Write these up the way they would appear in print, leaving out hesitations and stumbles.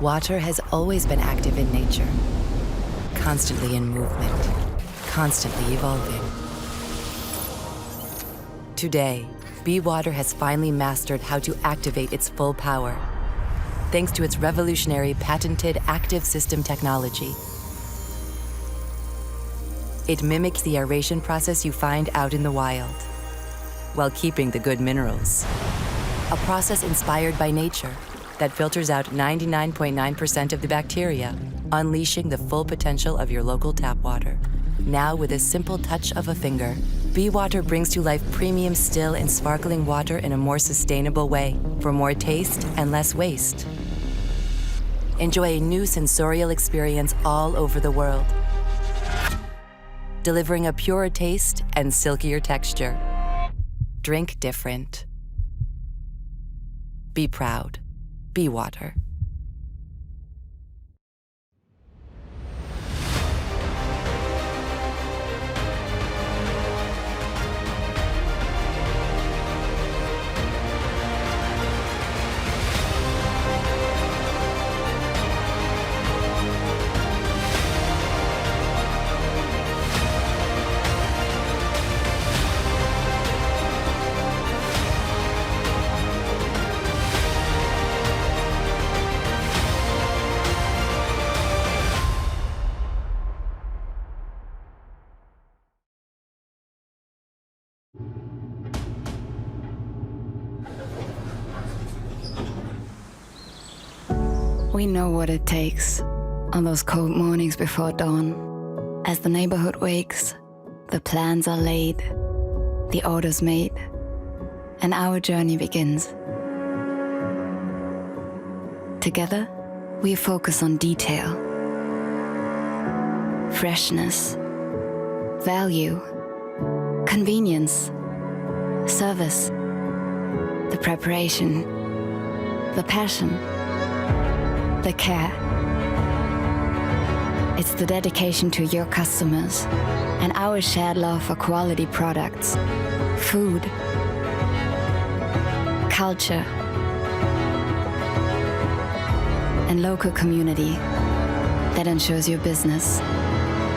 Water has always been active in nature, constantly in movement, constantly evolving. Today, Be Water has finally mastered how to activate its full power, thanks to its revolutionary patented active system technology. It mimics the aeration process you find out in the wild, while keeping the good minerals. A process inspired by nature that filters out 99.9% of the bacteria, unleashing the full potential of your local tap water. Now, with a simple touch of a finger, Be Water brings to life premium still and sparkling water in a more sustainable way, for more taste and less waste. Enjoy a new sensorial experience all over the world, delivering a purer taste and silkier texture. Drink different. Be proud. Be Water. We know what it takes on those cold mornings before dawn. As the neighborhood wakes, the plans are laid, the orders made, and our journey begins. Together, we focus on detail, freshness, value, convenience, service, the preparation, the passion, the care. It's the dedication to your customers and our shared love for quality products, food, culture, and local community that ensures your business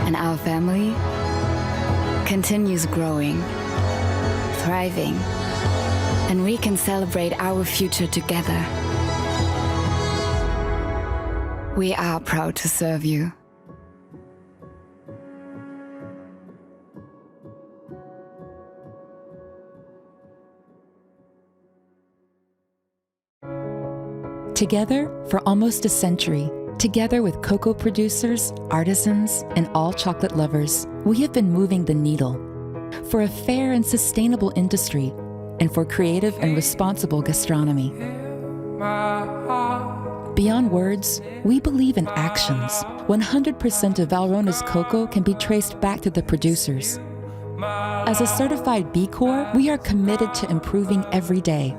and our family continues growing, thriving, and we can celebrate our future together. We are proud to serve you. Together for almost a century, together with cocoa producers, artisans, and all chocolate lovers, we have been moving the needle for a fair and sustainable industry and for creative and responsible gastronomy. Beyond words, we believe in actions. 100% of Valrona's cocoa can be traced back to the producers. As a certified B Corp, we are committed to improving every day.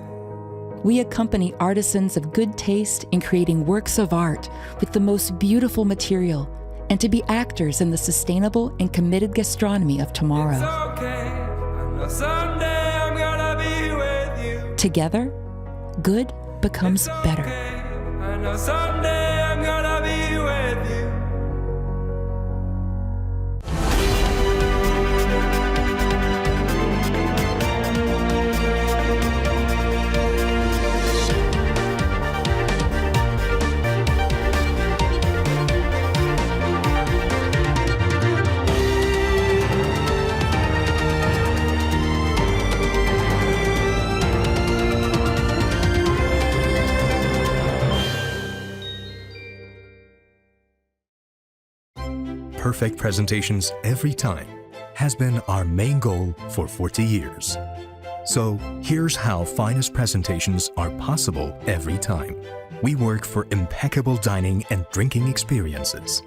We accompany artisans of good taste in creating works of art with the most beautiful material and to be actors in the sustainable and committed gastronomy of tomorrow. Together, good becomes better. Someday I'm gonna be with you. perfect presentations every time has been our main goal for 40 years. So here's how finest presentations are possible every time. We work for impeccable dining and drinking experiences.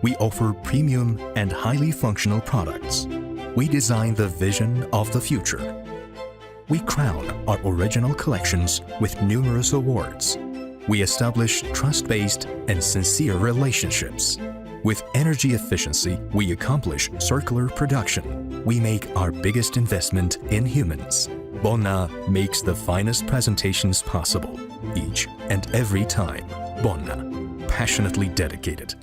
We offer premium and highly functional products. We design the vision of the future. We crown our original collections with numerous awards. We establish trust-based and sincere relationships. With energy efficiency, we accomplish circular production. We make our biggest investment in humans. Bonna makes the finest presentations possible, each and every time. Bonna, passionately dedicated.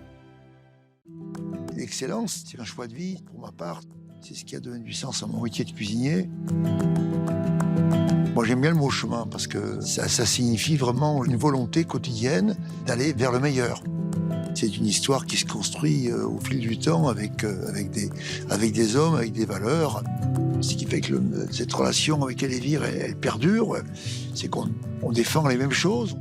L'excellence, c'est un choix de vie, pour ma part. C'est ce qui a donné du sens à mon métier de cuisinier. Moi, j'aime bien le mot chemin parce que ça signifie vraiment une volonté quotidienne d'aller vers le meilleur. C'est une histoire qui se construit au fil du temps avec des hommes, avec des valeurs. Ce qui fait que cette relation avec Elvire, elle perdure, c'est qu'on défend les mêmes choses.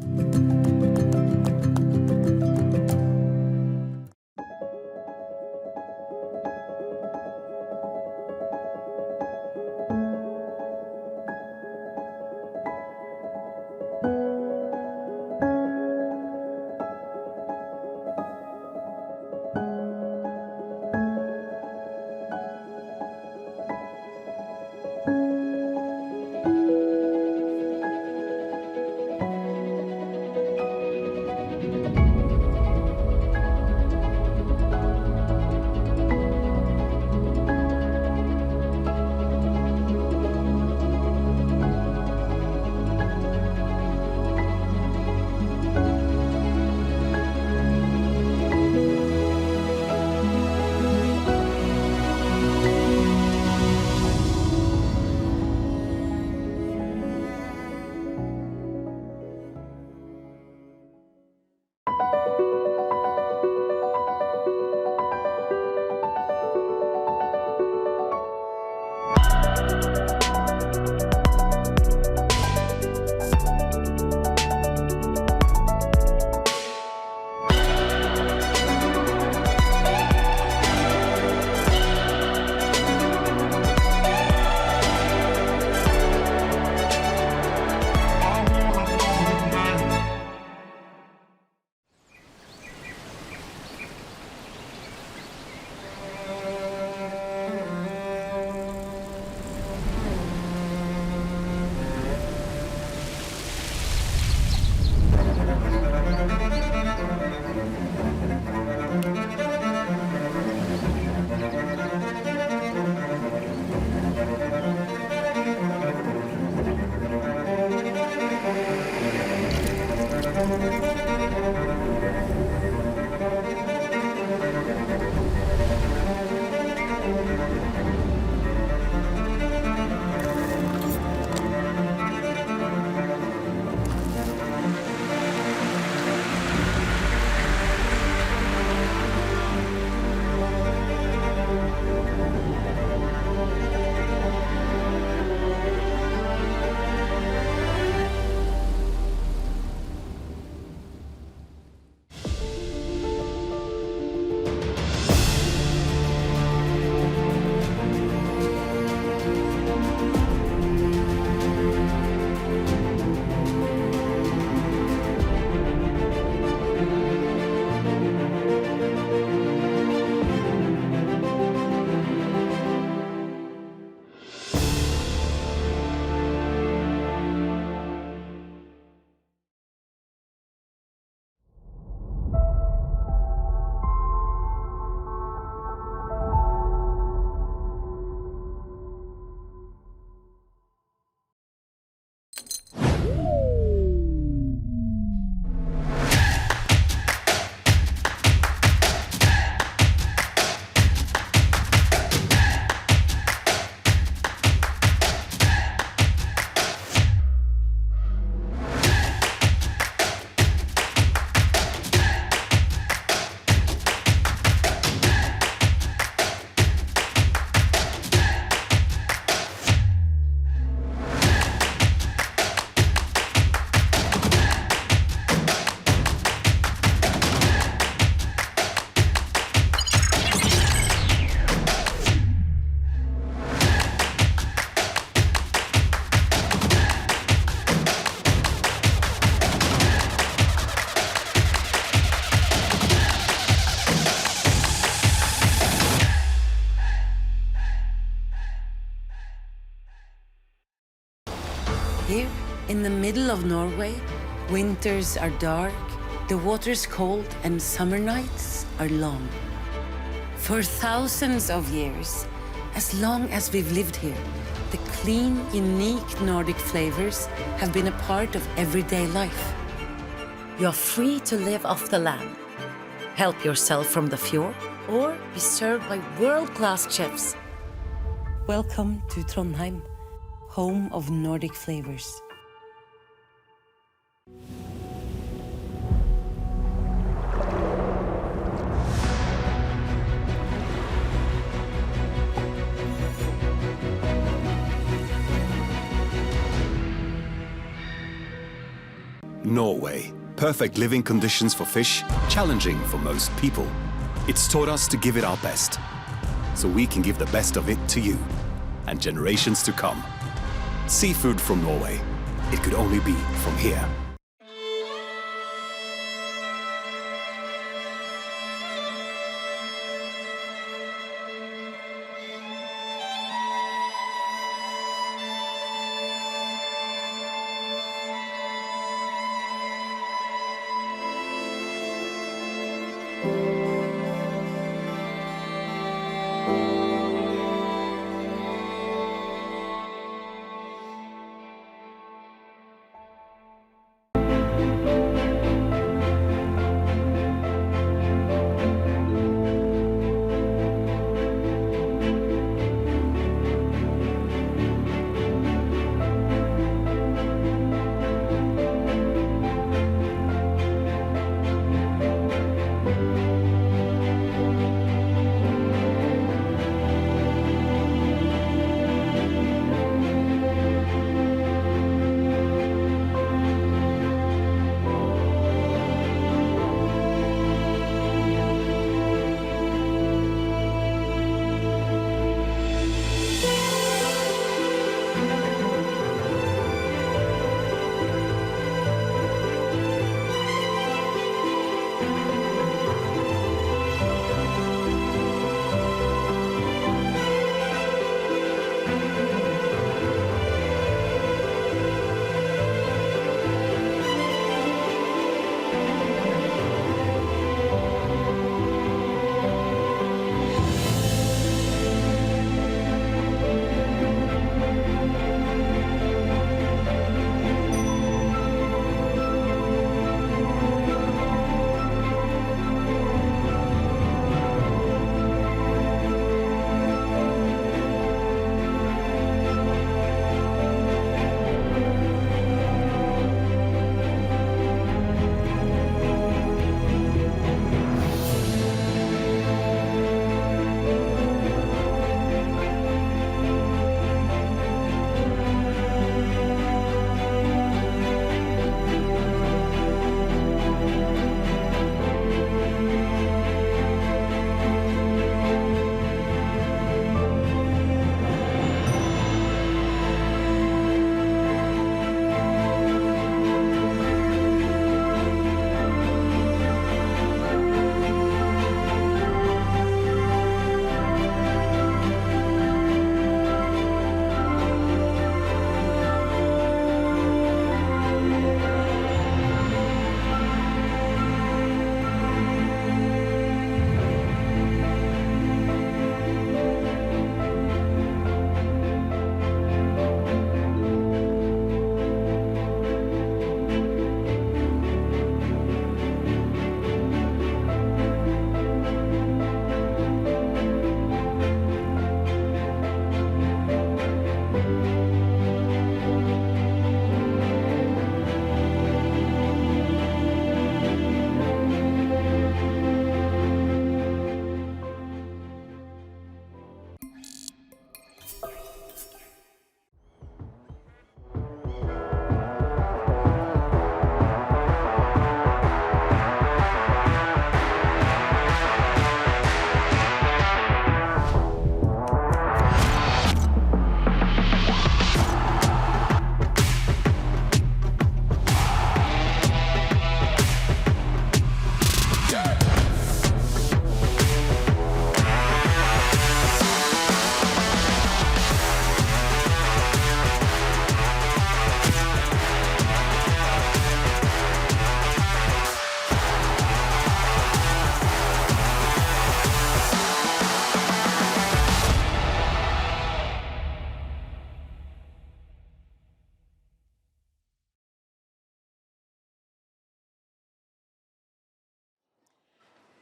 In the middle of Norway, winters are dark, the water's cold, and summer nights are long. For thousands of years, as long as we've lived here, the clean, unique Nordic flavors have been a part of everyday life. You're free to live off the land, help yourself from the fjord, or be served by world-class chefs. Welcome to Trondheim, home of Nordic flavors. Norway. Perfect living conditions for fish, challenging for most people. It's taught us to give it our best, so we can give the best of it to you and generations to come. Seafood from Norway. It could only be from here.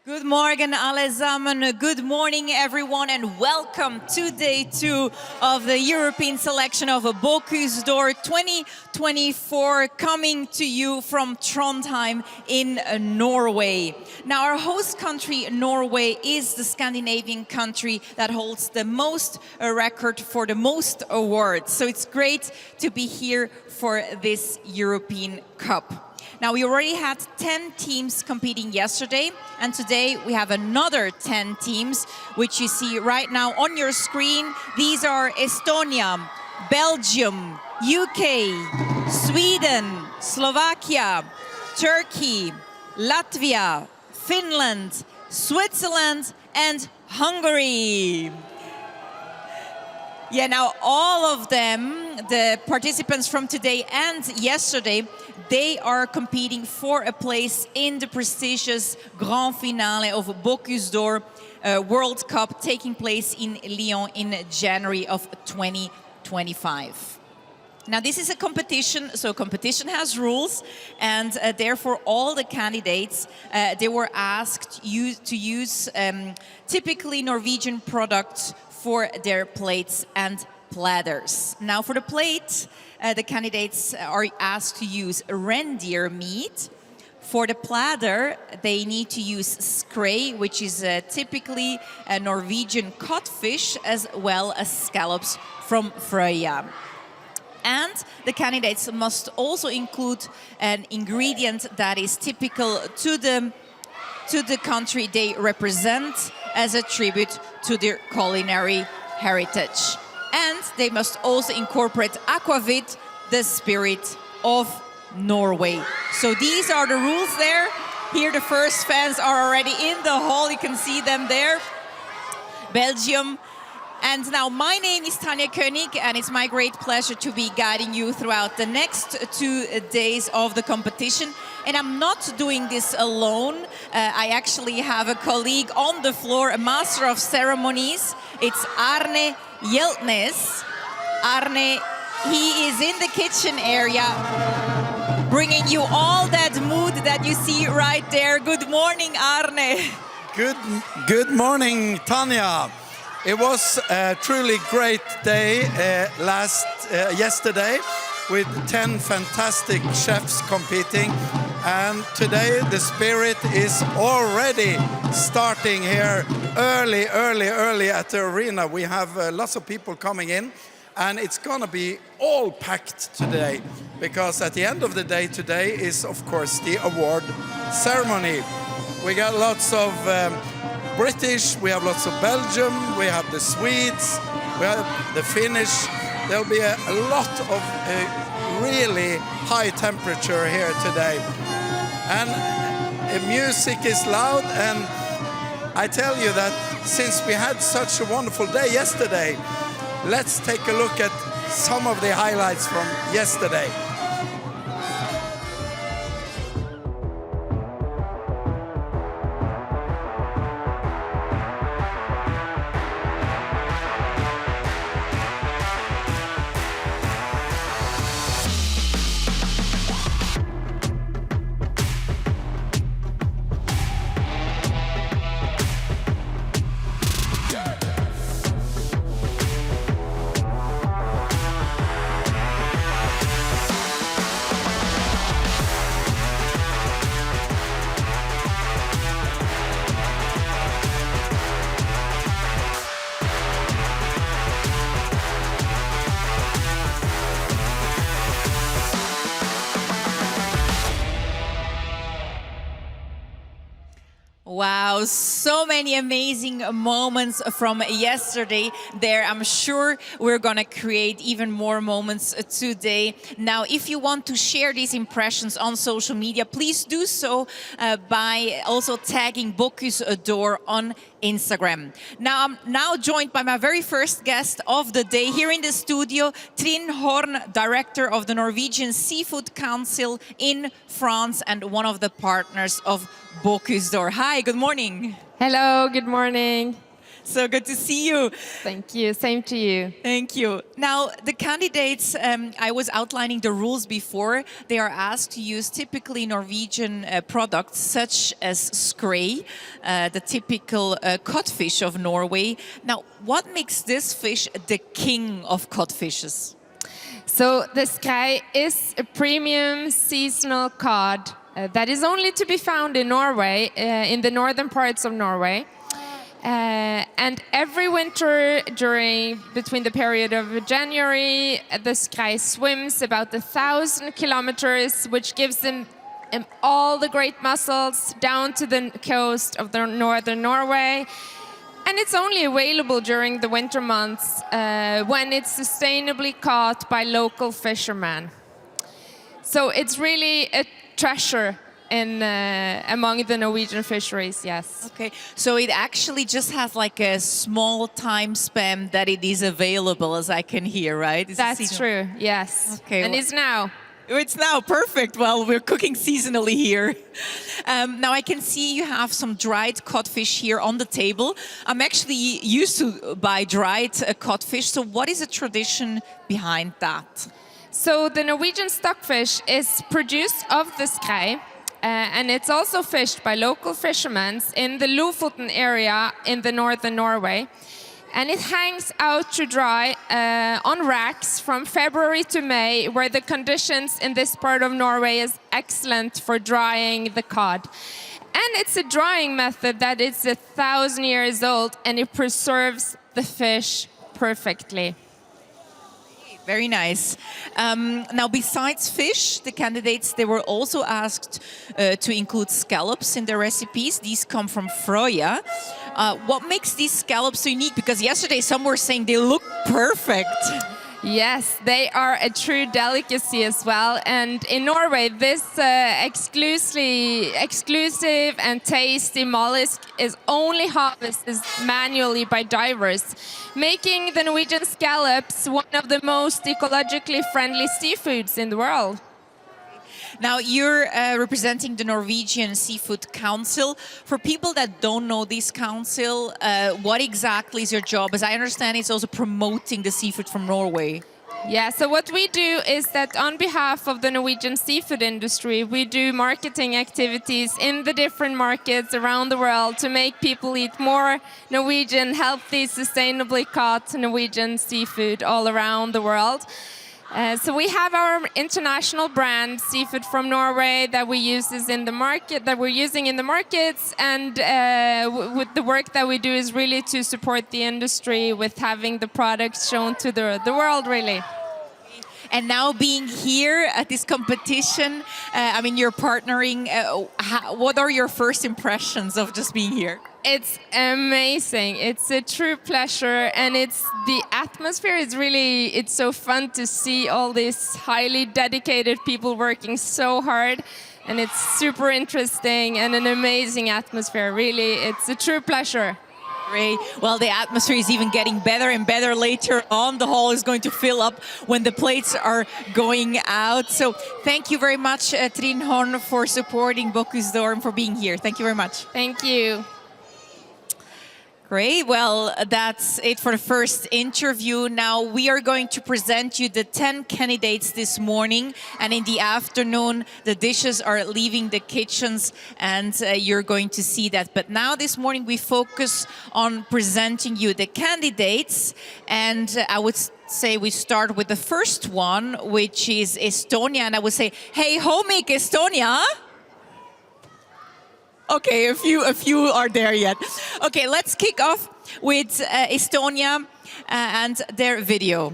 Good morning, allesamen. Good morning, everyone, and welcome to day 2 of the European selection of a Bocuse d'Or 2024, coming to you from Trondheim in Norway. Now, our host country, Norway, is the Scandinavian country that holds the most record for the most awards. So it's great to be here for this European Cup. Now, we already had 10 teams competing yesterday, and today we have another 10 teams, which you see right now on your screen. These are Estonia, Belgium, UK, Sweden, Slovakia, Turkey, Latvia, Finland, Switzerland, and Hungary. Yeah, now all of them, the participants from today and yesterday, they are competing for a place in the prestigious Grand Finale of Bocuse d'Or World Cup taking place in Lyon in January of 2025. Now, this is a competition, so competition has rules, and therefore all the candidates, they were asked to use typically Norwegian products for their plates and platters. Now, for the plate, the candidates are asked to use reindeer meat. For the platter, they need to use skrei, which is typically a Norwegian codfish, as well as scallops from Frøya. And the candidates must also include an ingredient that is typical to the country they represent as a tribute to their culinary heritage. And they must also incorporate Aquavit, the spirit of Norway. So these are the rules there. Here the first fans are already in the hall. You can see them there. Belgium. And now my name is Tanja König, and it's my great pleasure to be guiding you throughout the next 2 days of the competition. And I'm not doing this alone. I actually have a colleague on the floor, a master of ceremonies. It's Arne Hjeltnes. Arne, he is in the kitchen area, bringing you all that mood that you see right there. Good morning, Arne. Good morning, Tanja. It was a truly great day yesterday with 10 fantastic chefs competing, and today the spirit is already starting here early at the arena. We have lots of people coming in, and it's gonna be all packed today, because at the end of the day today is of course the award ceremony. We got lots of British, we have lots of Belgium, we have the Swedes, we have the Finnish. There'll be a lot of really high temperature here today. And the music is loud, and I tell you that since we had such a wonderful day yesterday, let's take a look at some of the highlights from yesterday. Wow, so many amazing moments from yesterday there. I'm sure we're gonna create even more moments today. Now, if you want to share these impressions on social media, please do so by also tagging Bocuse d'Or on Instagram. Now, I'm now joined by my very first guest of the day here in the studio, Trine Horn, director of the Norwegian Seafood Council in France and one of the partners of Bocuse d'Or. Hi, good morning. Hello, good morning. So good to see you. Thank you. Same to you. Thank you. Now, the candidates, I was outlining the rules before. They are asked to use typically Norwegian products such as skrei, the typical codfish of Norway. Now, what makes this fish the king of codfishes? So the skrei is a premium seasonal cod that is only to be found in Norway, in the northern parts of Norway. And every winter between the period of January, the skrei swims about 1,000 kilometers, which gives them all the great mussels down to the coast of the northern Norway. And it's only available during the winter months when it's sustainably caught by local fishermen. So it's really a treasure among the Norwegian fisheries, yes. Okay, so it actually just has like a small time span that it is available, as I can hear, right? That's true, yes. Okay, and it's now. It's now, perfect. Well, we're cooking seasonally here. Now I can see you have some dried codfish here on the table. I'm actually used to buy dried codfish, so what is the tradition behind that? So the Norwegian stockfish is produced of the skrei, and it's also fished by local fishermen in the Lofoten area in the northern Norway. And it hangs out to dry on racks from February to May, where the conditions in this part of Norway is excellent for drying the cod. And it's a drying method that is 1,000 years old, and it preserves the fish perfectly. Very nice. Now, besides fish, the candidates, they were also asked to include scallops in their recipes. These come from Frøya. What makes these scallops so unique? Because yesterday some were saying they look perfect. Yes, they are a true delicacy as well. And in Norway, this exclusive and tasty mollusk is only harvested manually by divers, making the Norwegian scallops one of the most ecologically friendly seafoods in the world. Now, you're representing the Norwegian Seafood Council. For people that don't know this council, what exactly is your job? As I understand, it's also promoting the seafood from Norway. Yeah, so what we do is that on behalf of the Norwegian seafood industry, we do marketing activities in the different markets around the world to make people eat more Norwegian, healthy, sustainably caught Norwegian seafood all around the world. So we have our international brand, Seafood from Norway, that we use in the market, that we're using in the markets, and with the work that we do is really to support the industry with having the products shown to the world, really. And now being here at this competition, I mean, you're partnering. What are your first impressions of just being here? It's amazing. It's a true pleasure, and the atmosphere is really, it's so fun to see all these highly dedicated people working so hard, and it's super interesting and an amazing atmosphere. Really, it's a true pleasure. Great. Well, the atmosphere is even getting better and better later on. The hall is going to fill up when the plates are going out. So thank you very much, Trine Horn, for supporting Bocuse d'Or and for being here. Thank you very much. Thank you. Great. Well, that's it for the first interview. Now we are going to present you the 10 candidates this morning, and in the afternoon the dishes are leaving the kitchens, and you're going to see that. But now this morning we focus on presenting you the candidates, and I would say we start with the first one, which is Estonia, and I would say, hey, homik Estonia. Okay, a few are there yet. Okay, let's kick off with Estonia and their video.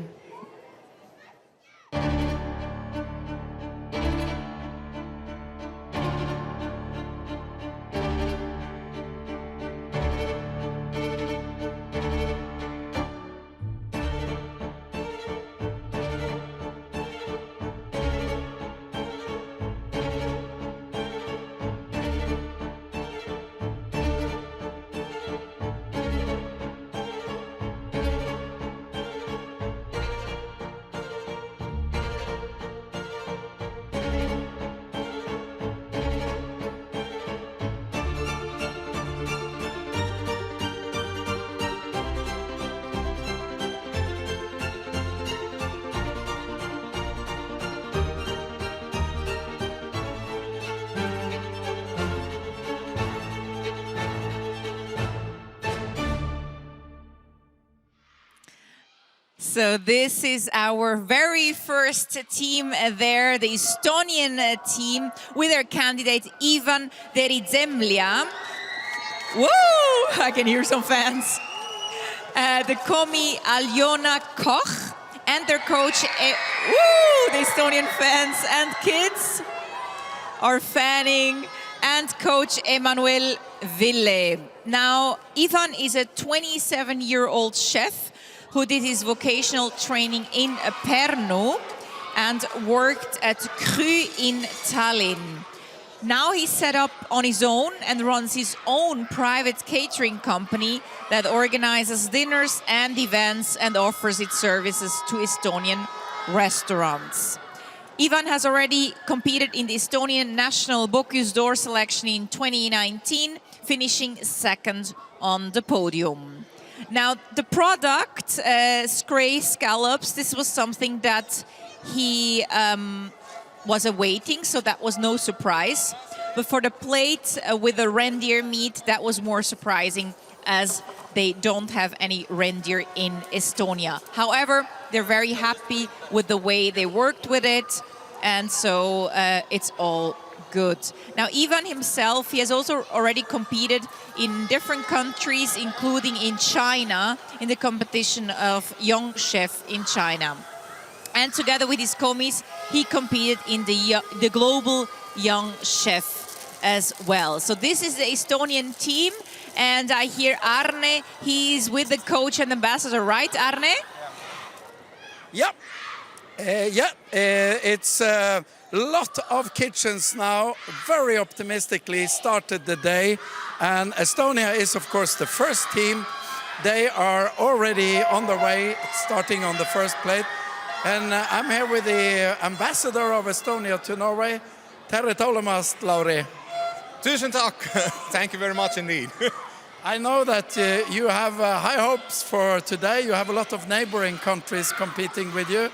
So this is our very first team there, the Estonian team, with their candidate Ivan Derizemlia. Woo! I can hear some fans. The Komi Aljona Koch and their coach, the Estonian fans and kids are fanning, and coach Emmanuel Ville. Now, Ivan is a 27-year-old chef who did his vocational training in Pärnu and worked at Cru in Tallinn. Now he's set up on his own and runs his own private catering company that organizes dinners and events and offers its services to Estonian restaurants. Ivan has already competed in the Estonian national Bocuse d'Or selection in 2019, finishing second on the podium. Now, the product, Scray scallops, this was something that he was awaiting, so that was no surprise. But for the plate with the reindeer meat, that was more surprising, as they don't have any reindeer in Estonia. However, they're very happy with the way they worked with it, and so it's all good. Now, Ivan himself, he has also already competed in different countries, including in China, in the competition of Young Chef in China. And together with his commies, he competed in the Global Young Chef as well. So this is the Estonian team, and I hear Arne, he's with the coach and ambassador, right, Arne? Yep. It's a lot of kitchens now, very optimistically started the day. And Estonia is, of course, the first team. They are already on their way, starting on the first plate. And I'm here with the ambassador of Estonia to Norway. Tere tulemast, Lauri. Tusen tack. Thank you very much indeed. I know that you have high hopes for today. You have a lot of neighboring countries competing with you.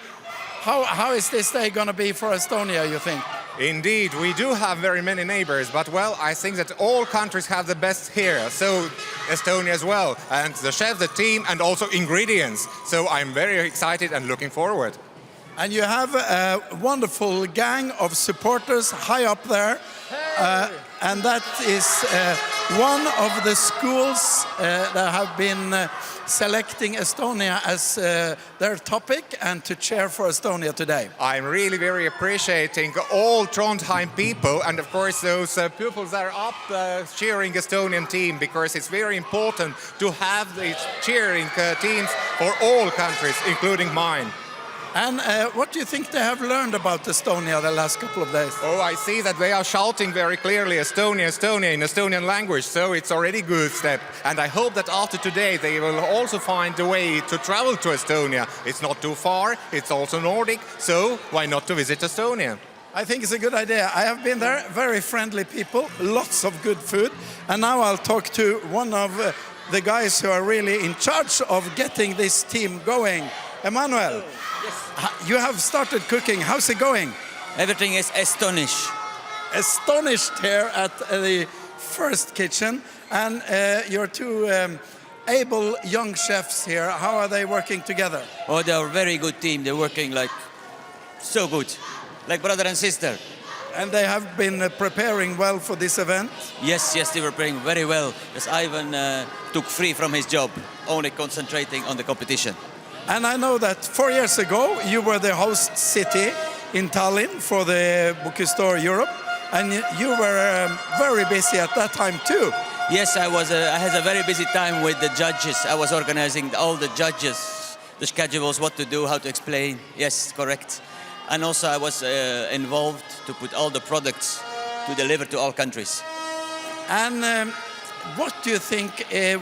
How is this day going to be for Estonia, you think? Indeed, we do have very many neighbors, but well, I think that all countries have the best here. So Estonia as well, and the chef, the team, and also ingredients. So I'm very excited and looking forward. And you have a wonderful gang of supporters high up there. And that is one of the schools that have been selecting Estonia as their topic and to cheer for Estonia today. I'm really very appreciating all Trondheim people, and of course those pupils that are up cheering Estonian team, because it's very important to have these cheering teams for all countries, including mine. And what do you think they have learned about Estonia the last couple of days? Oh, I see that they are shouting very clearly Estonia, Estonia in Estonian language, so it's already a good step. And I hope that after today they will also find a way to travel to Estonia. It's not too far, it's also Nordic, so why not to visit Estonia? I think it's a good idea. I have been there, very friendly people, lots of good food. And now I'll talk to one of the guys who are really in charge of getting this team going. Emmanuel. Yes. You have started cooking. How's it going? Everything is astonished. Astonished here at the first kitchen. And your two able young chefs here, how are they working together? Oh, they are a very good team. They're working like so good, like brother and sister. And they have been preparing well for this event? Yes, they were preparing very well. Because Ivan took free from his job, only concentrating on the competition. And I know that 4 years ago you were the host city in Tallinn for the Bocuse d'Or Europe, and you were very busy at that time too. Yes, I was. I had a very busy time with the judges. I was organizing all the judges, the schedules, what to do, how to explain. Yes, correct. And also I was involved to put all the products to deliver to all countries. And what do you think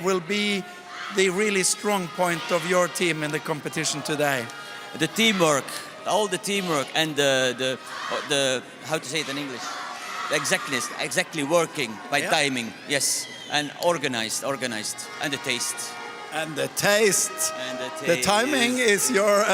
will be the really strong point of your team in the competition today? The teamwork, all the teamwork, and the how to say it in English? The exactness, exactly working by timing, yes, and organized, and the taste. And the taste. The timing is your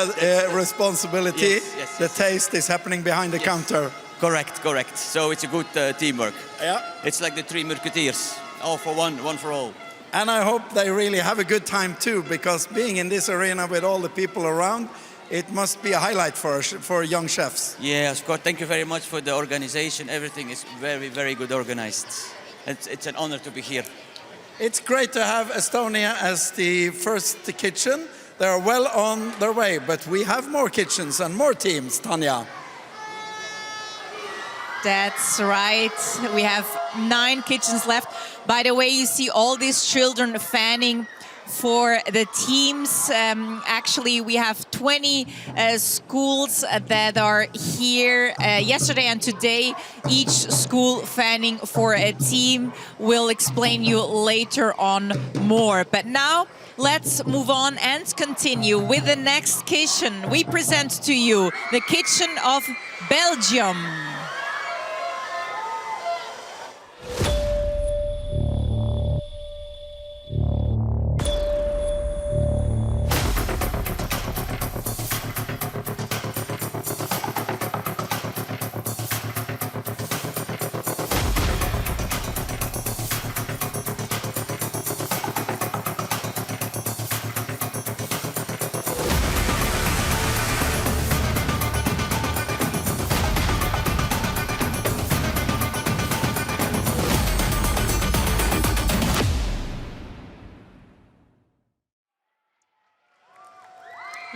responsibility. Yes. The taste is happening behind the counter. Correct. So it's a good teamwork. Yeah. It's like the Three Musketeers, all for one for all. And I hope they really have a good time too, because being in this arena with all the people around, it must be a highlight for young chefs. Yeah, of course. Thank you very much for the organization. Everything is very, very good organized. It's an honor to be here. It's great to have Estonia as the first kitchen. They're well on their way, but we have more kitchens and more teams, Tanya. That's right. We have 9 kitchens left. By the way, you see all these children fanning for the teams. Actually, we have 20 schools that are here yesterday and today. Each school fanning for a team. We'll explain you later on more. But now, let's move on and continue with the next kitchen. We present to you the kitchen of Belgium.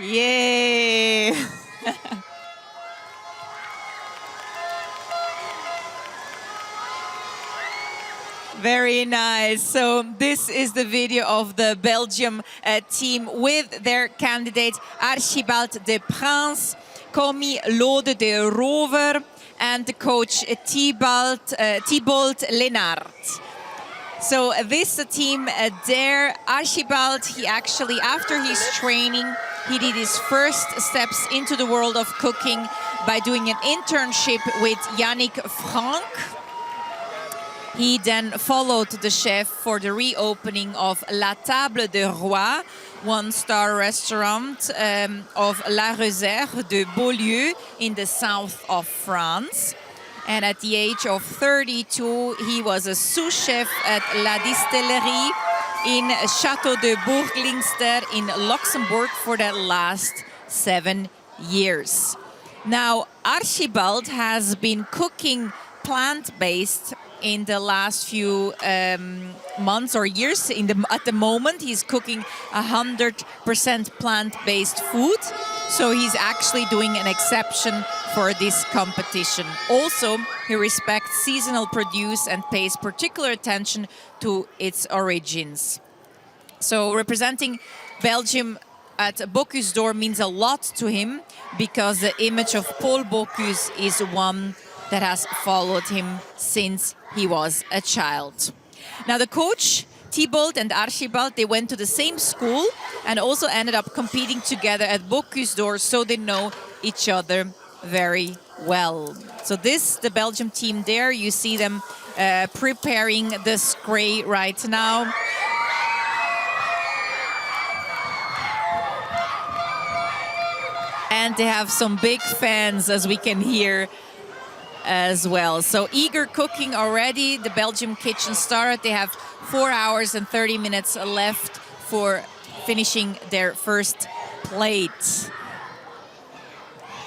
Yay! Very nice. So this is the video of the Belgium team with their candidates Archibald de Prince, Comi Lode de Rover, and the coach Thibault Lenard. So this team there, Archibald, he actually, after his training, he did his first steps into the world of cooking by doing an internship with Yannick Frank. He then followed the chef for the reopening of La Table de Roi, one-star restaurant of La Réserve de Beaulieu in the south of France. And at the age of 32, he was a sous chef at La Distillerie in Château de Bourg-Linster in Luxembourg for the last 7 years. Now, Archibald has been cooking plant-based in the last few months or years. At the moment, he's cooking 100% plant-based food. So he's actually doing an exception for this competition. Also, he respects seasonal produce and pays particular attention to its origins. So representing Belgium at Bocuse d'Or means a lot to him because the image of Paul Bocuse is one that has followed him since he was a child. Now the coach, Thibault and Archibald, they went to the same school and also ended up competing together at Bocuse d'Or, so they know each other very well. So this, the Belgium team there, you see them preparing the scrae right now. And they have some big fans, as we can hear as well. So eager cooking already. The Belgium kitchen started. They have 4 hours and 30 minutes left for finishing their first plate.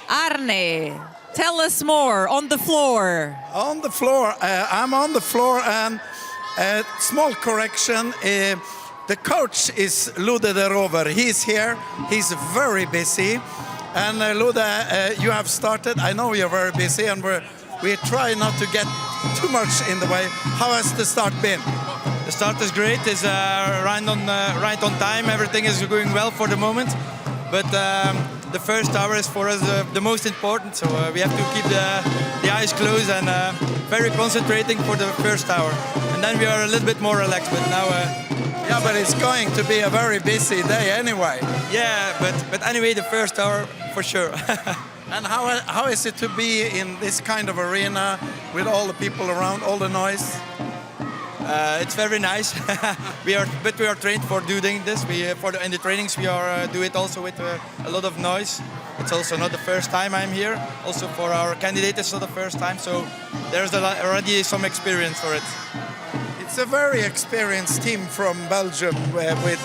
Arne, tell us more on the floor. On the floor, I'm on the floor, and a small correction. The coach is Lode de Rover. He's here. He's very busy. And Lode, you have started. I know you're very busy, and we try not to get too much in the way. How has the start been? The start is great. It's right on time. Everything is going well for the moment. But the first hour is for us the most important. So we have to keep the eyes closed and very concentrating for the first hour. And then we are a little bit more relaxed. But now. Yeah, but it's going to be a very busy day anyway. Yeah, but anyway, the first hour for sure. And how is it to be in this kind of arena with all the people around, all the noise? It's very nice. we are trained for doing this. In the trainings we do it also with a lot of noise. It's also not the first time I'm here. Also for our candidate, it's not the first time. So there's already some experience for it. It's It's a very experienced team from Belgium with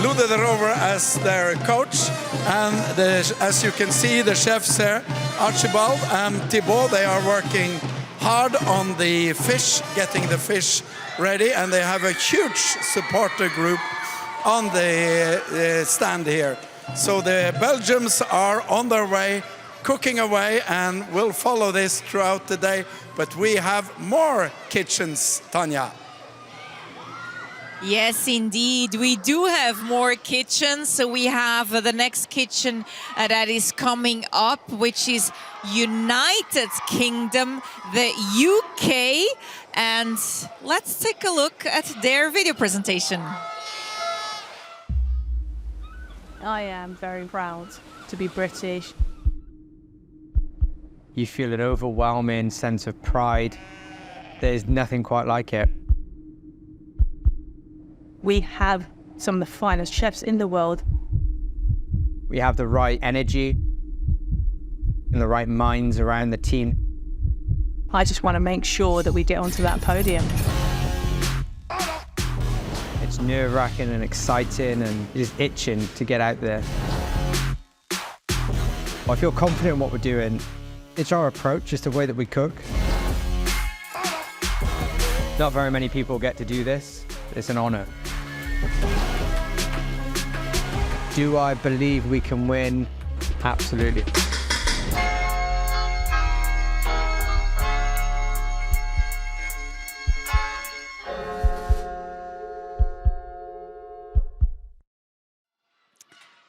Lude de Rover as their coach. And as you can see, the chefs here, Archibald and Thibaut, they are working hard on the fish, getting the fish ready. And they have a huge supporter group on the stand here. So the Belgians are on their way, cooking away, and we'll follow this throughout the day. But we have more kitchens, Tanya. Yes, indeed. We do have more kitchens. So we have the next kitchen that is coming up, which is United Kingdom, the UK. And let's take a look at their video presentation. I am very proud to be British. You feel an overwhelming sense of pride. There's nothing quite like it. We have some of the finest chefs in the world. We have the right energy and the right minds around the team. I just want to make sure that we get onto that podium. It's nerve-wracking and exciting and just itching to get out there. I feel confident in what we're doing. It's our approach, it's the way that we cook. Not very many people get to do this. It's an honor. Do I believe we can win? Absolutely.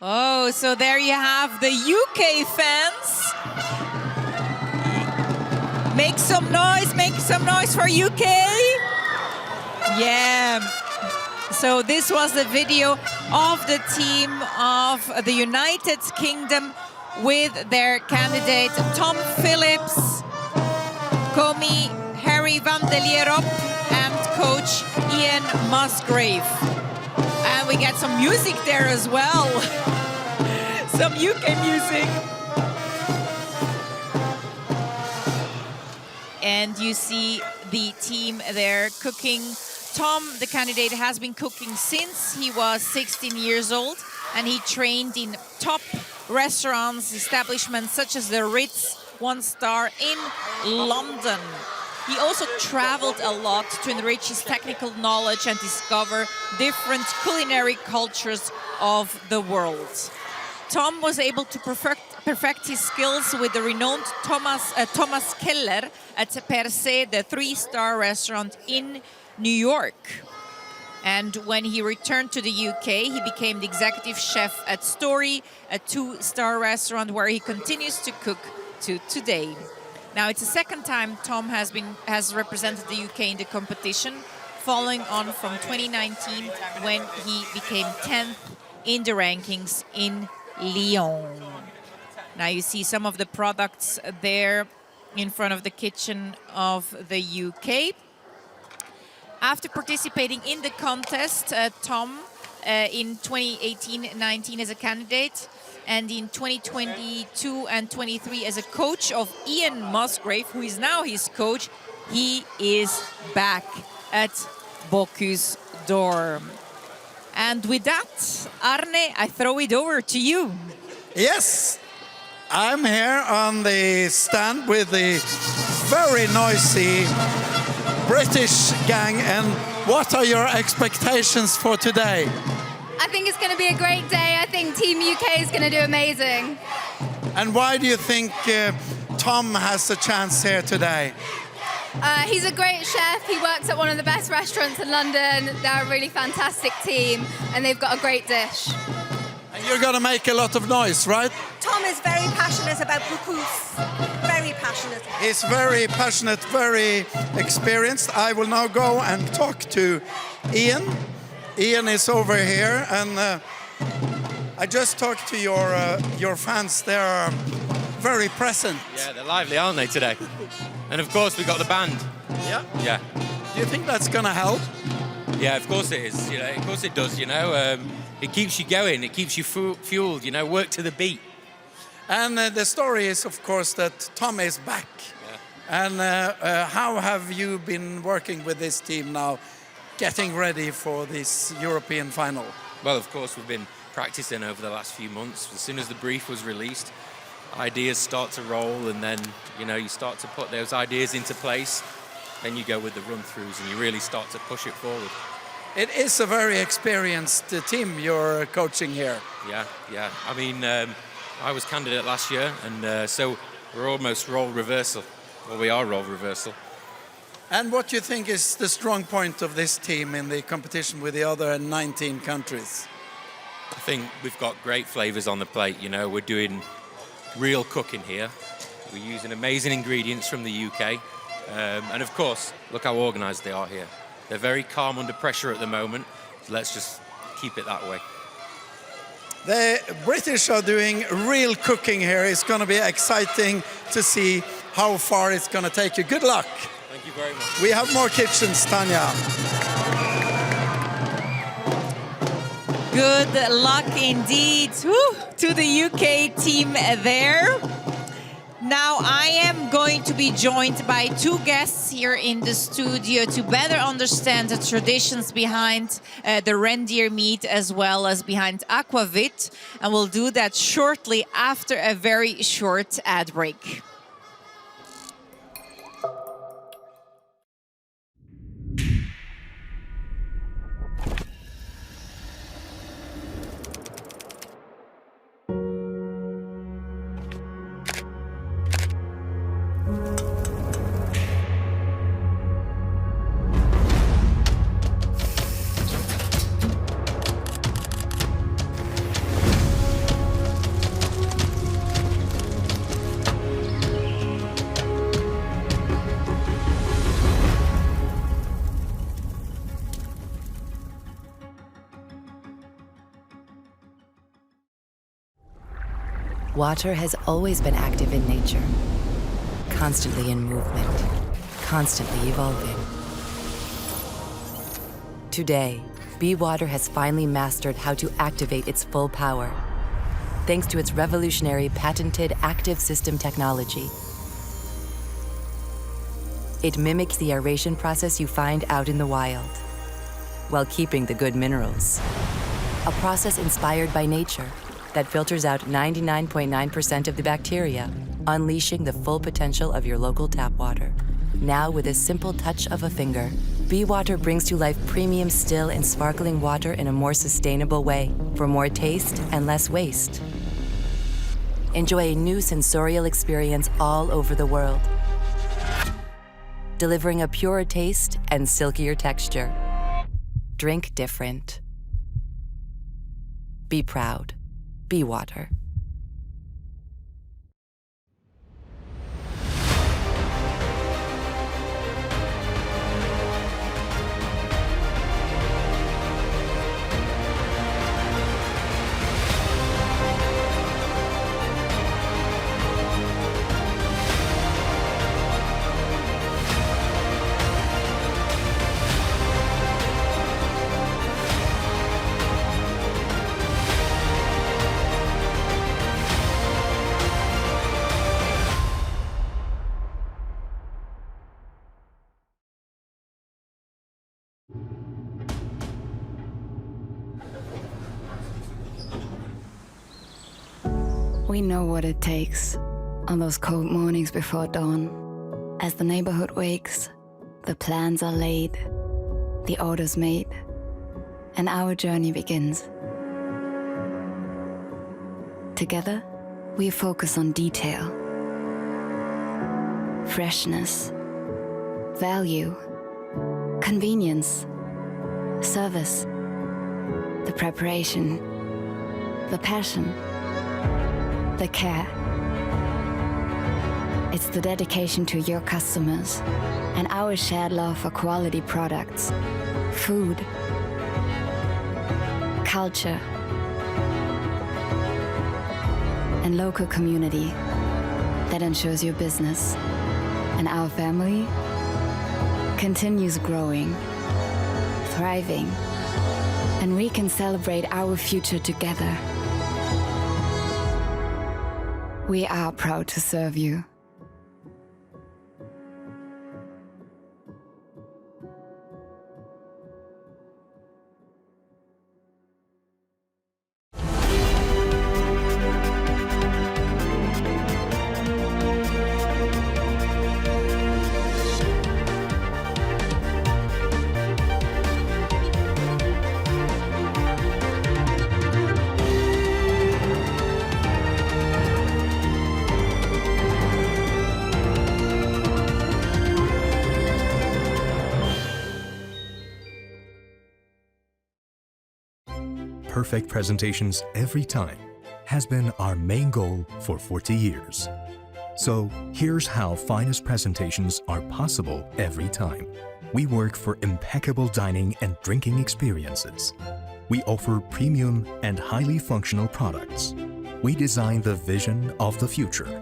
Oh, so there you have the UK fans. Make some noise for UK. Yeah. So this was the video of the team of the United Kingdom with their candidate Tom Phillips, Comi Harry van der Lierop, and coach Ian Musgrave. And we get some music there as well. Some UK music. And you see the team there cooking. Tom, the candidate, has been cooking since he was 16 years old, and he trained in top restaurants, establishments such as the Ritz, 1-star in London. He also traveled a lot to enrich his technical knowledge and discover different culinary cultures of the world. Tom was able to perfect his skills with the renowned Thomas Keller at Per Se, the 3-star restaurant in New York. And when he returned to the UK, he became the executive chef at Story, a 2-star restaurant where he continues to cook to today. Now, it's the second time Tom has represented the UK in the competition, following on from 2019 when he became 10th in the rankings in Lyon. Now you see some of the products there in front of the kitchen of the UK. After participating in the contest, Tom, in 2018-19 as a candidate, and in 2022 and 23 as a coach of Ian Musgrave, who is now his coach, he is back at Bocuse d'Or. And with that, Arne, I throw it over to you. Yes, I'm here on the stand with the very noisy British gang. And what are your expectations for today? I think it's going to be a great day. I think Team UK is going to do amazing. And why do you think Tom has a chance here today? He's a great chef. He works at one of the best restaurants in London. They're a really fantastic team, and they've got a great dish. And you're going to make a lot of noise, right? Tom is very passionate about Bokus. Very passionate. He's very passionate, very experienced. I will now go and talk to Ian. Ian is over here, and I just talked to your fans. They're very present. Yeah, they're lively, aren't they, today? And of course, we got the band. Yeah? Yeah. Do you think that's going to help? Yeah, of course it is. You know, of course it does, you know. It keeps you going, it keeps you fueled, you know, work to the beat. And the story is, of course, that Tom is back. Yeah. And how have you been working with this team now getting ready for this European final? Well, of course, we've been practicing over the last few months. As soon as the brief was released, ideas start to roll, and then, you know, you start to put those ideas into place. Then you go with the run-throughs, and you really start to push it forward. It is a very experienced team you're coaching here. Yeah. I mean, I was candidate last year, and so we're almost role reversal. Well, we are role reversal. And what do you think is the strong point of this team in the competition with the other 19 countries? I think we've got great flavors on the plate. You know, we're doing real cooking here. We're using amazing ingredients from the UK. And of course, look how organized they are here. They're very calm under pressure at the moment. So let's just keep it that way. The British are doing real cooking here. It's going to be exciting to see how far it's going to take you. Good luck. Thank you very much. We have more kitchens, Tanya. Good luck indeed to the UK team there. Now I am going to be joined by two guests here in the studio to better understand the traditions behind the reindeer meat as well as behind Aquavit. And we'll do that shortly after a very short ad break. Water has always been active in nature, constantly in movement, constantly evolving. Today, Be Water has finally mastered how to activate its full power, thanks to its revolutionary patented active system technology. It mimics the aeration process you find out in the wild, while keeping the good minerals. A process inspired by nature that filters out 99.9% of the bacteria, unleashing the full potential of your local tap water. Now, with a simple touch of a finger, Be Water brings to life premium still and sparkling water in a more sustainable way, for more taste and less waste. Enjoy a new sensorial experience all over the world, delivering a purer taste and silkier texture. Drink different. Be proud. Be Water. We know what it takes on those cold mornings before dawn. As the neighborhood wakes, the plans are laid, the orders made, and our journey begins. Together, we focus on detail, freshness, value, convenience, service, the preparation, the passion, the care. It's the dedication to your customers and our shared love for quality products, food, culture, and local community that ensures your business and our family continues growing, thriving, and we can celebrate our future together. We are proud to serve you. perfect presentations every time has been our main goal for 40 years. So here's how finest presentations are possible every time. We work for impeccable dining and drinking experiences. We offer premium and highly functional products. We design the vision of the future.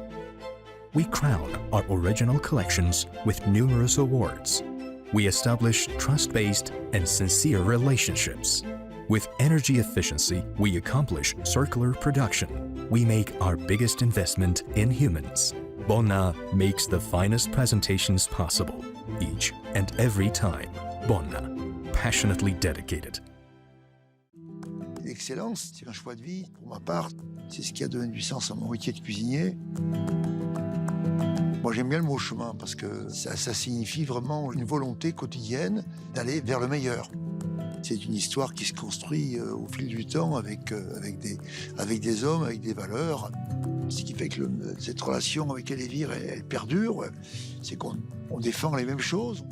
We crown our original collections with numerous awards. We establish trust-based and sincere relationships. With energy efficiency, we accomplish circular production. We make our biggest investment in humans. Bonna makes the finest presentations possible, each and every time. Bonna, passionately dedicated. L'excellence, c'est un choix de vie. Pour ma part, c'est ce qui a donné du sens à mon métier de cuisinier. Moi, j'aime bien le mot chemin parce que ça signifie vraiment une volonté quotidienne d'aller vers le meilleur. C'est une histoire qui se construit au fil du temps avec des hommes, avec des valeurs. Ce qui fait que cette relation avec Elvire, elle perdure. C'est qu'on défend les mêmes choses.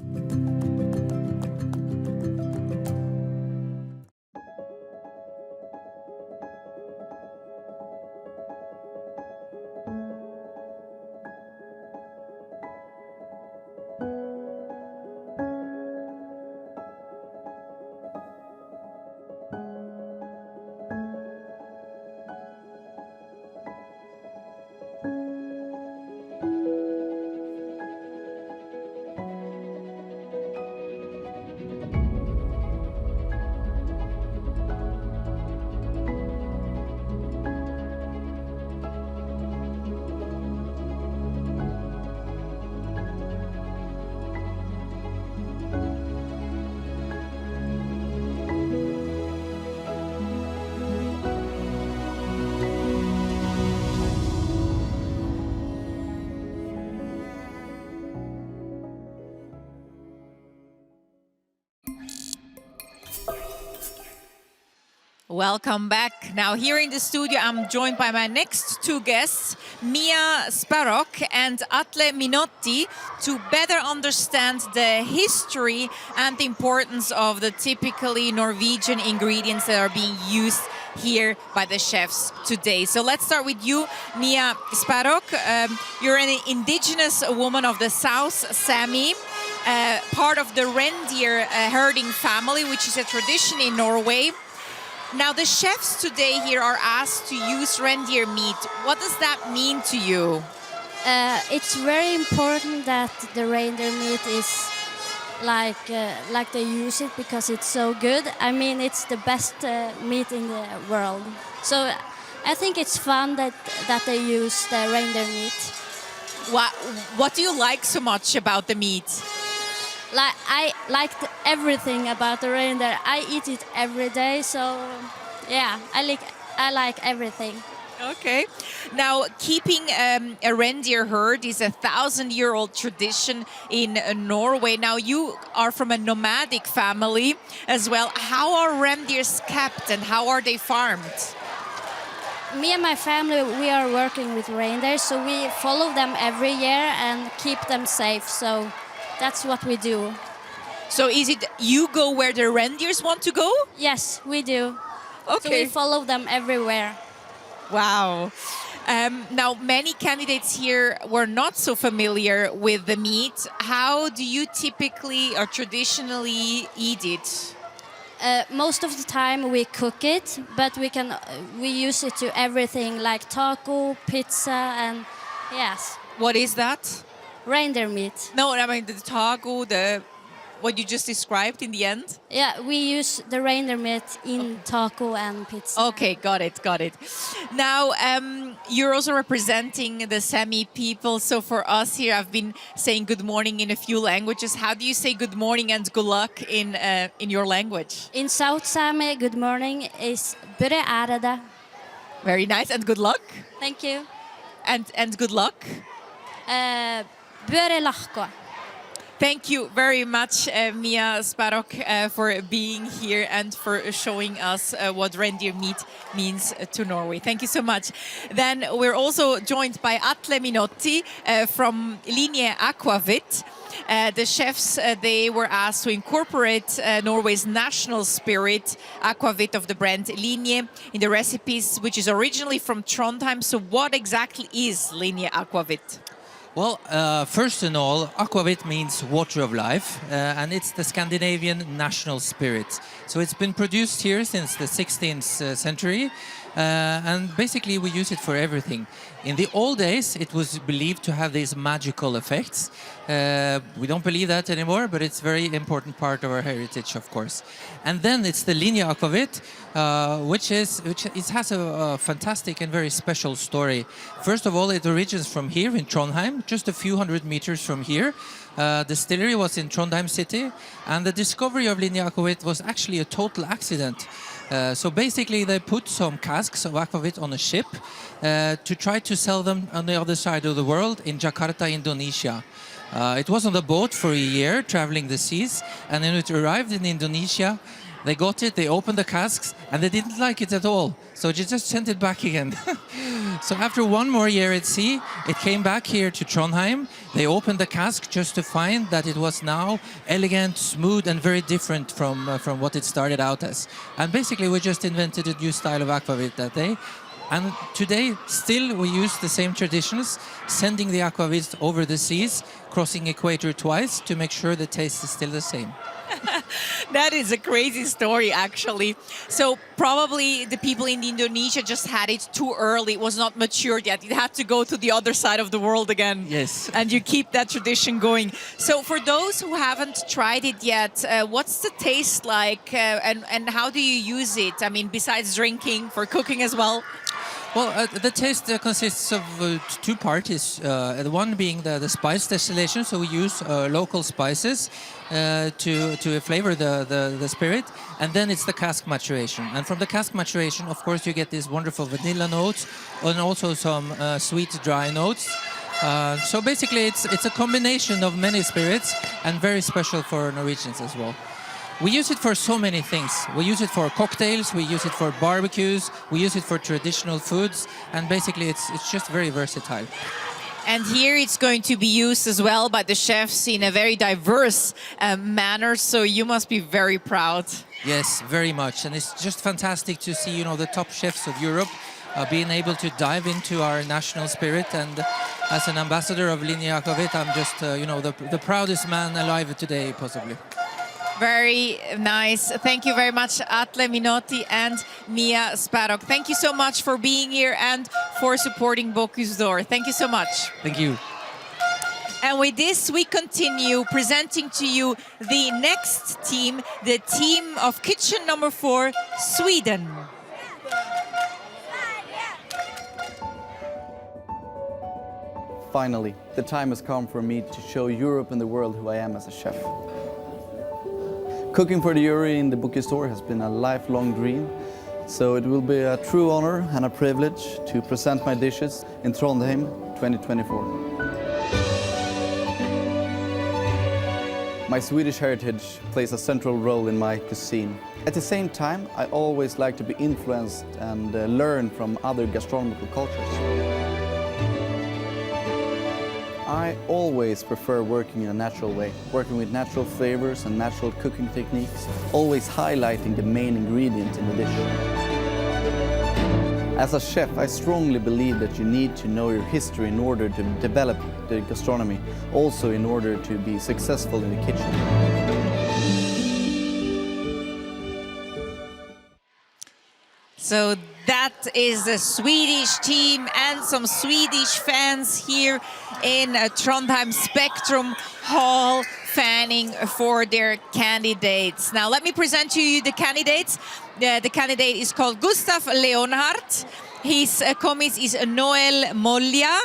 Welcome back. Now here in the studio, I'm joined by my next two guests, Mia Sparok and Atle Minotti, to better understand the history and the importance of the typically Norwegian ingredients that are being used here by the chefs today. So let's start with you, Mia Sparok. You're an indigenous woman of the South Sami, part of the reindeer herding family, which is a tradition in Norway. Now, the chefs today here are asked to use reindeer meat. What does that mean to you? It's very important that the reindeer meat is like they use it because it's so good. I mean, it's the best meat in the world. So I think it's fun that they use the reindeer meat. What do you like so much about the meat? Like I liked everything about the reindeer. I eat it every day, so yeah, I like everything. Okay. Now, keeping a reindeer herd is a 1,000-year-old tradition in Norway. Now, you are from a nomadic family as well. How are reindeers kept and how are they farmed? Me and my family, we are working with reindeer, so we follow them every year and keep them safe. So that's what we do. So is it you go where the reindeers want to go? Yes, we do. Okay. So we follow them everywhere. Wow. Now, many candidates here were not so familiar with the meat. How do you typically or traditionally eat it? Most of the time we cook it, but we use it to everything like taco, pizza, and yes. What is that? Reindeer meat. No, I mean the taco, what you just described in the end? Yeah, we use the reindeer meat in taco and pizza. Okay, got it. Now, you're also representing the Sami people. So for us here, I've been saying good morning in a few languages. How do you say good morning and good luck in your language? In South Sami, good morning is bure ærede. Very nice, and good luck. Thank you. And good luck. Bure lahko. Thank you very much, Mia Sparok, for being here and for showing us what reindeer meat means to Norway. Thank you so much. Then we're also joined by Atle Minotti from Culinary Aquavit. The chefs, they were asked to incorporate Norway's national spirit, Aquavit of the brand Linje, in the recipes, which is originally from Trondheim. So what exactly is Linje Aquavit? Well, first and all, Aquavit means water of life, and it's the Scandinavian national spirit. So it's been produced here since the 16th century, and basically we use it for everything. In the old days, it was believed to have these magical effects. We don't believe that anymore, but it's a very important part of our heritage, of course. And then it's the Linje Aquavit, which has a fantastic and very special story. First of all, it originates from here in Trondheim, just a few hundred meters from here. The distillery was in Trondheim city, and the discovery of Linje Aquavit was actually a total accident. So basically they put some casks of aquavit on a ship to try to sell them on the other side of the world in Jakarta, Indonesia. It was on the boat for a year, traveling the seas, and then it arrived in Indonesia. They got it, they opened the casks, and they didn't like it at all. So they just sent it back again. So after one more year at sea, it came back here to Trondheim. They opened the cask just to find that it was now elegant, smooth, and very different from what it started out as. And basically, we just invented a new style of aquavit that day. And today, still, we use the same traditions, sending the aquavit over the seas, crossing equator twice to make sure the taste is still the same. That is a crazy story, actually. So probably the people in Indonesia just had it too early. It was not matured yet. It had to go to the other side of the world again. Yes. And you keep that tradition going. So for those who haven't tried it yet, what's the taste like and how do you use it? I mean, besides drinking, for cooking as well? Well, the taste consists of two parts. The one being the spice distillation, so we use local spices to flavor the spirit, and then it's the cask maturation. And from the cask maturation, of course, you get these wonderful vanilla notes and also some sweet, dry notes. So basically, it's a combination of many spirits and very special for Norwegians as well. We use it for so many things. We use it for cocktails, we use it for barbecues, we use it for traditional foods, and basically it's just very versatile. And here it's going to be used as well by the chefs in a very diverse manner, so you must be very proud. Yes, very much. And it's just fantastic to see, the top chefs of Europe being able to dive into our national spirit. And as an ambassador of Linje Aquavit, I'm just, the proudest man alive today, possibly. Very nice. Thank you very much, Atle Minotti and Mia Sparrock. Thank you so much for being here and for supporting Bocuse d'Or. Thank you so much. Thank you. And with this, we continue presenting to you the next team, the team of kitchen number 4, Sweden. Finally, the time has come for me to show Europe and the world who I am as a chef. Cooking for the jury in the Bocuse d'Or has been a lifelong dream, so it will be a true honor and a privilege to present my dishes in Trondheim 2024. My Swedish heritage plays a central role in my cuisine. At the same time, I always like to be influenced and learn from other gastronomical cultures. I always prefer working in a natural way, working with natural flavors and natural cooking techniques, always highlighting the main ingredient in the dish. As a chef, I strongly believe that you need to know your history in order to develop the gastronomy, also in order to be successful in the kitchen. So that is the Swedish team and some Swedish fans here in Trondheim Spectrum Hall fanning for their candidates. Now let me present to you the candidates. The candidate is called Gustav Leonhardt. His commis is Noel Moglia,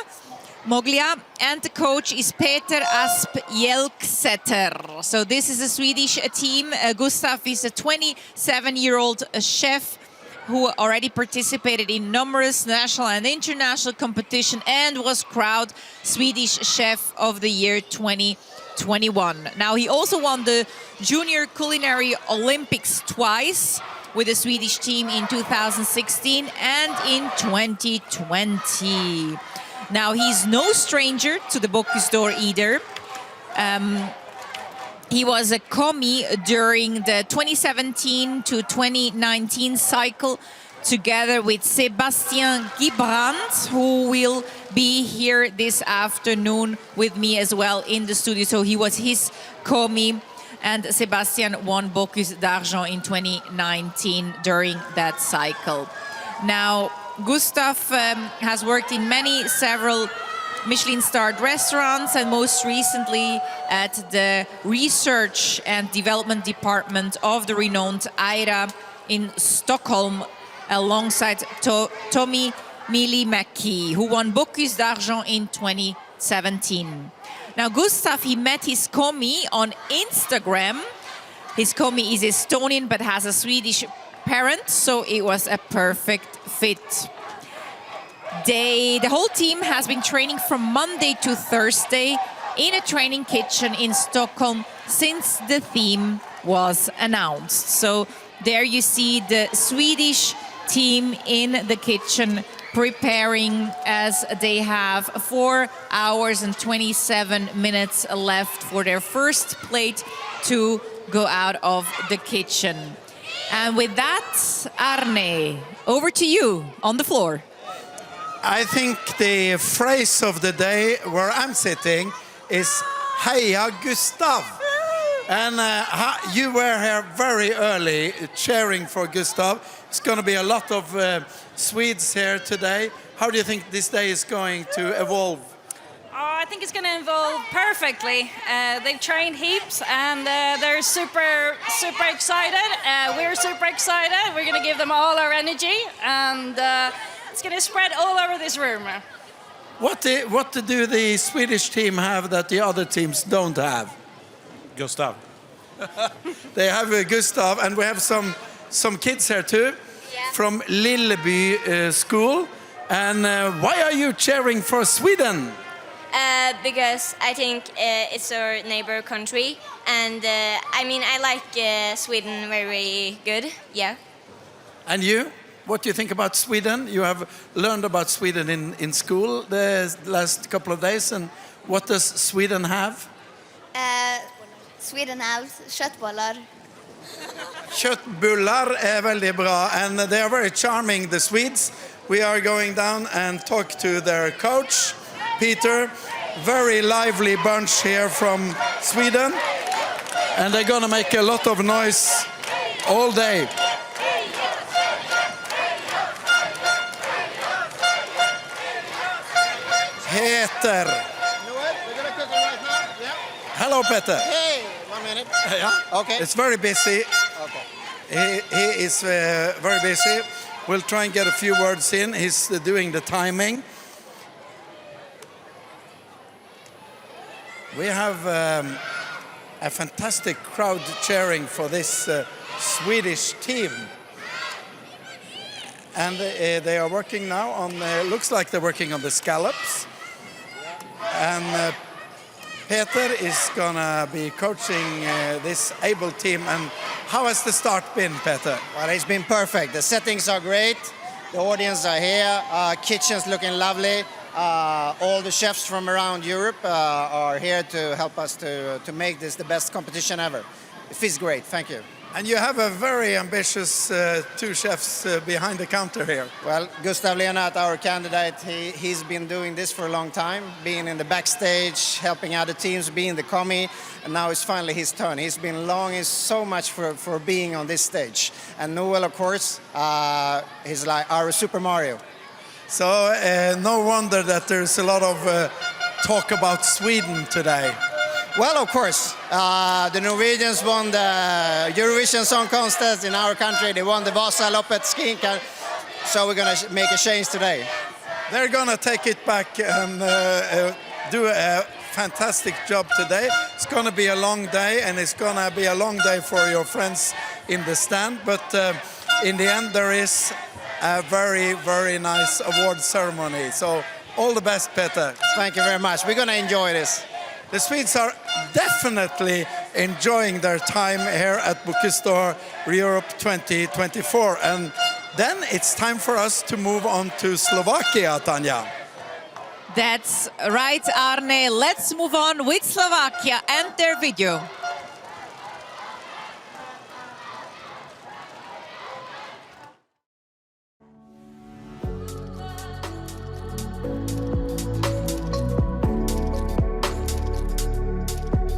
and the coach is Peter Asp Jelksetter. So this is a Swedish team. Gustav is a 27-year-old chef who already participated in numerous national and international competition and was crowned Swedish Chef of the Year 2021. Now he also won the Junior Culinary Olympics twice with the Swedish team in 2016 and in 2020. Now he's no stranger to the Bocuse d'Or either. He was a commis during the 2017 to 2019 cycle, together with Sébastien Guibrand, who will be here this afternoon with me as well in the studio. So he was his commis, and Sébastien won Bocuse d'Argent in 2019 during that cycle. Now, Gustav has worked in several Michelin-starred restaurants, and most recently at the Research and Development Department of the renowned Aira in Stockholm, alongside Tommy Milimäki, who won Bocuse d'Argent in 2017. Now, Gustav, he met his commis on Instagram. His commis is Estonian but has a Swedish parent, so it was a perfect fit. The whole team has been training from Monday to Thursday in a training kitchen in Stockholm since the theme was announced. So there you see the Swedish team in the kitchen preparing, as they have 4 hours and 27 minutes left for their first plate to go out of the kitchen. And with that, Arne, over to you on the floor. I think the phrase of the day where I'm sitting is Heia Gustav. And you were here very early cheering for Gustav. It's going to be a lot of Swedes here today. How do you think this day is going to evolve? I think it's going to evolve perfectly. They've trained heaps and they're super excited. We're super excited. We're going to give them all our energy, and it's going to spread all over this room. What do the Swedish team have that the other teams don't have? Gustav. They have Gustav, and we have some kids here too, from Lilleby school. And why are you cheering for Sweden? Because I think it's our neighbor country, and I like Sweden very good. Yeah. And you? What do you think about Sweden? You have learned about Sweden in school the last couple of days, and what does Sweden have? Sweden has köttbullar. Köttbullar är väldigt bra, and they are very charming, the Swedes. We are going down and talk to their coach, Peter. Very lively bunch here from Sweden, and they're gonna make a lot of noise all day. Peter. Hello, Peter. Hey, 1 minute. Yeah. Okay. It's very busy. Okay. He is very busy. We'll try and get a few words in. He's doing the timing. We have a fantastic crowd cheering for this Swedish team. And they are working now on, looks like they're working on the scallops. And Peter is gonna be coaching this able team. And how has the start been, Peter? Well, it's been perfect. The settings are great. The audience are here. Kitchen's looking lovely. All the chefs from around Europe are here to help us to make this the best competition ever. It feels great. Thank you. And you have a very ambitious two chefs behind the counter here. Well, Gustav Leonhardt, our candidate, he's been doing this for a long time, being in the backstage, helping other teams, being the commis, and now it's finally his turn. He's been longing so much for being on this stage. And Noel, of course, he's like our Super Mario. So no wonder that there's a lot of talk about Sweden today. Well, of course, the Norwegians won the Eurovision Song Contest in our country. They won the Vasaloppet skiing, so we're going to make a change today. They're going to take it back and do a fantastic job today. It's going to be a long day, and it's going to be a long day for your friends in the stand. But in the end, there is a very, very nice award ceremony. So all the best, Peter. Thank you very much. We're going to enjoy this. The Swedes are definitely enjoying their time here at Bocuse d'Or Europe 2024. And then it's time for us to move on to Slovakia, Tanya. That's right, Arne. Let's move on with Slovakia and their video.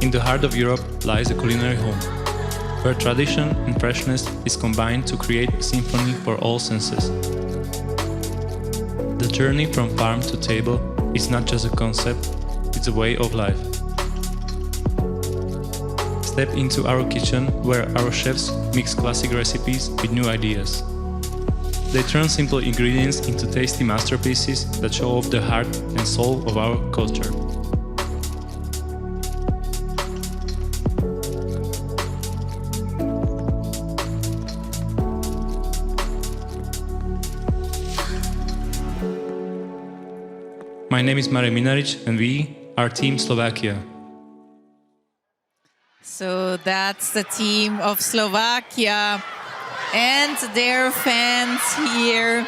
In the heart of Europe lies a culinary home, where tradition and freshness is combined to create a symphony for all senses. The journey from farm to table is not just a concept, it's a way of life. Step into our kitchen, where our chefs mix classic recipes with new ideas. They turn simple ingredients into tasty masterpieces that show off the heart and soul of our culture. My name is Marek Minaric and we are Team Slovakia. So that's the team of Slovakia and their fans here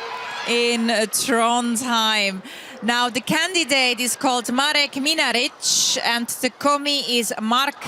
in Trondheim. Now the candidate is called Marek Minaric and the commie is Mark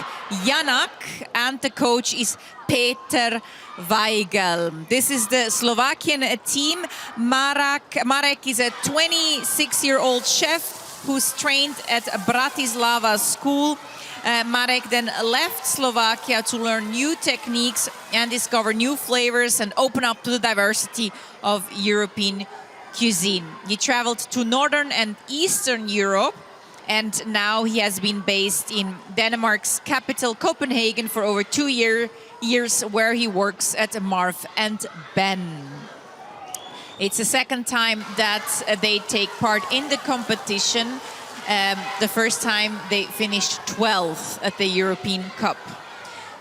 Janak and the coach is Peter Weigel. This is the Slovakian team. Marek is a 26-year-old chef who's trained at Bratislava school. Marek then left Slovakia to learn new techniques and discover new flavors and open up to the diversity of European cuisine. He traveled to Northern and Eastern Europe, and now he has been based in Denmark's capital, Copenhagen, for over 2 years, where he works at Marv and Ben. It's the second time that they take part in the competition. The first time they finished 12th at the European Cup.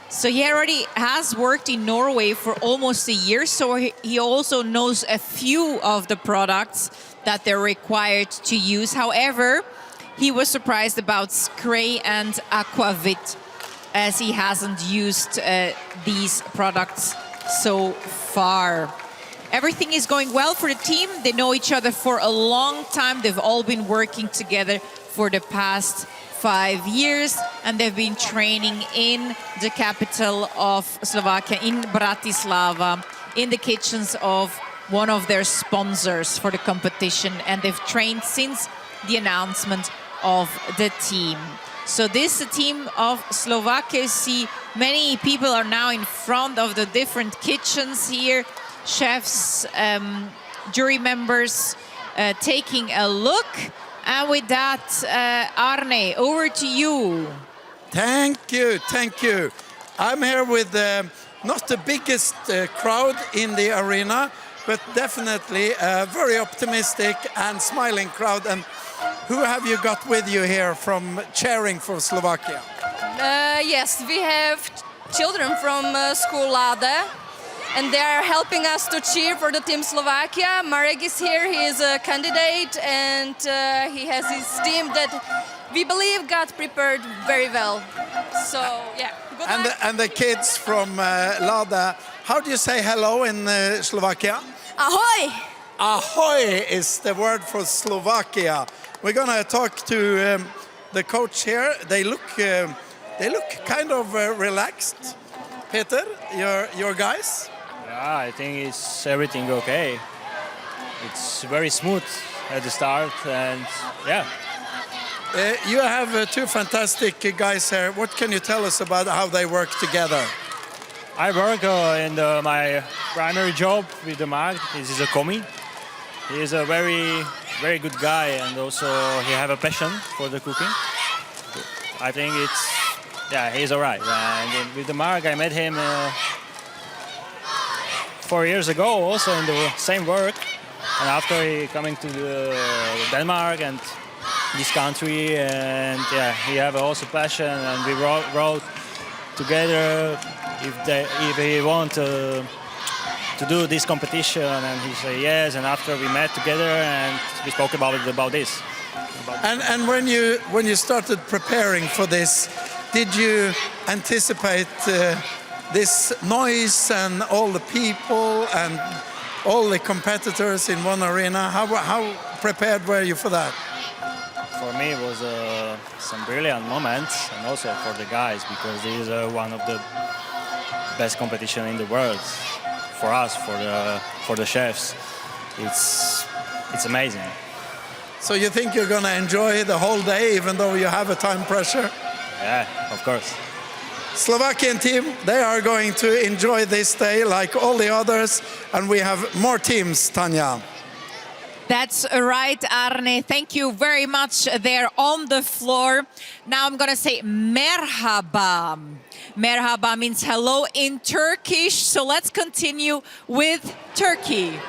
So he already has worked in Norway for almost a year, so he also knows a few of the products that they're required to use. However, he was surprised about Scray and Aquavit, as he hasn't used these products so far. Everything is going well for the team. They know each other for a long time. They've all been working together for the past 5 years, and they've been training in the capital of Slovakia, in Bratislava, in the kitchens of one of their sponsors for the competition, and they've trained since the announcement of the team. So this team of Slovakia, see many people are now in front of the different kitchens here, chefs, jury members taking a look. And with that, Arne, over to you. Thank you, thank you. I'm here with not the biggest crowd in the arena, but definitely a very optimistic and smiling crowd. And who have you got with you here from cheering for Slovakia? Yes, we have children from school Lade, and they are helping us to cheer for the team Slovakia. Marek is here, he is a candidate, and he has his team that we believe got prepared very well. So, yeah, good luck. And the kids from Lada, how do you say hello in Slovakia? Ahoy! Ahoy is the word for Slovakia. We're gonna talk to the coach here. They look kind of relaxed. Peter, your guys? Yeah, I think it's everything okay. It's very smooth at the start, and yeah. You have two fantastic guys here. What can you tell us about how they work together? I work in my primary job with the Mark. This is a commie. He is a very, very good guy, and also he have a passion for the cooking. I think he's all right. And with the Mark, I met him 4 years ago, also in the same work. And after he coming to Denmark and this country, and yeah, he have also passion, and we wrote together if he want to do this competition, and he said yes. And after we met together and we spoke about this. And when you started preparing for this, did you anticipate this noise and all the people and all the competitors in one arena? How prepared were you for that? for me, it was some brilliant moments, and also for the guys, because this is one of the best competition in the world for us, for the chefs. It's amazing. So you think you're going to enjoy the whole day, even though you have a time pressure? Yeah, of course. Slovakian team, they are going to enjoy this day like all the others, and we have more teams, Tanya. That's right, Arne. Thank you very much. They're on the floor. Now I'm going to say merhaba. Merhaba means hello in Turkish. So let's continue with Turkey.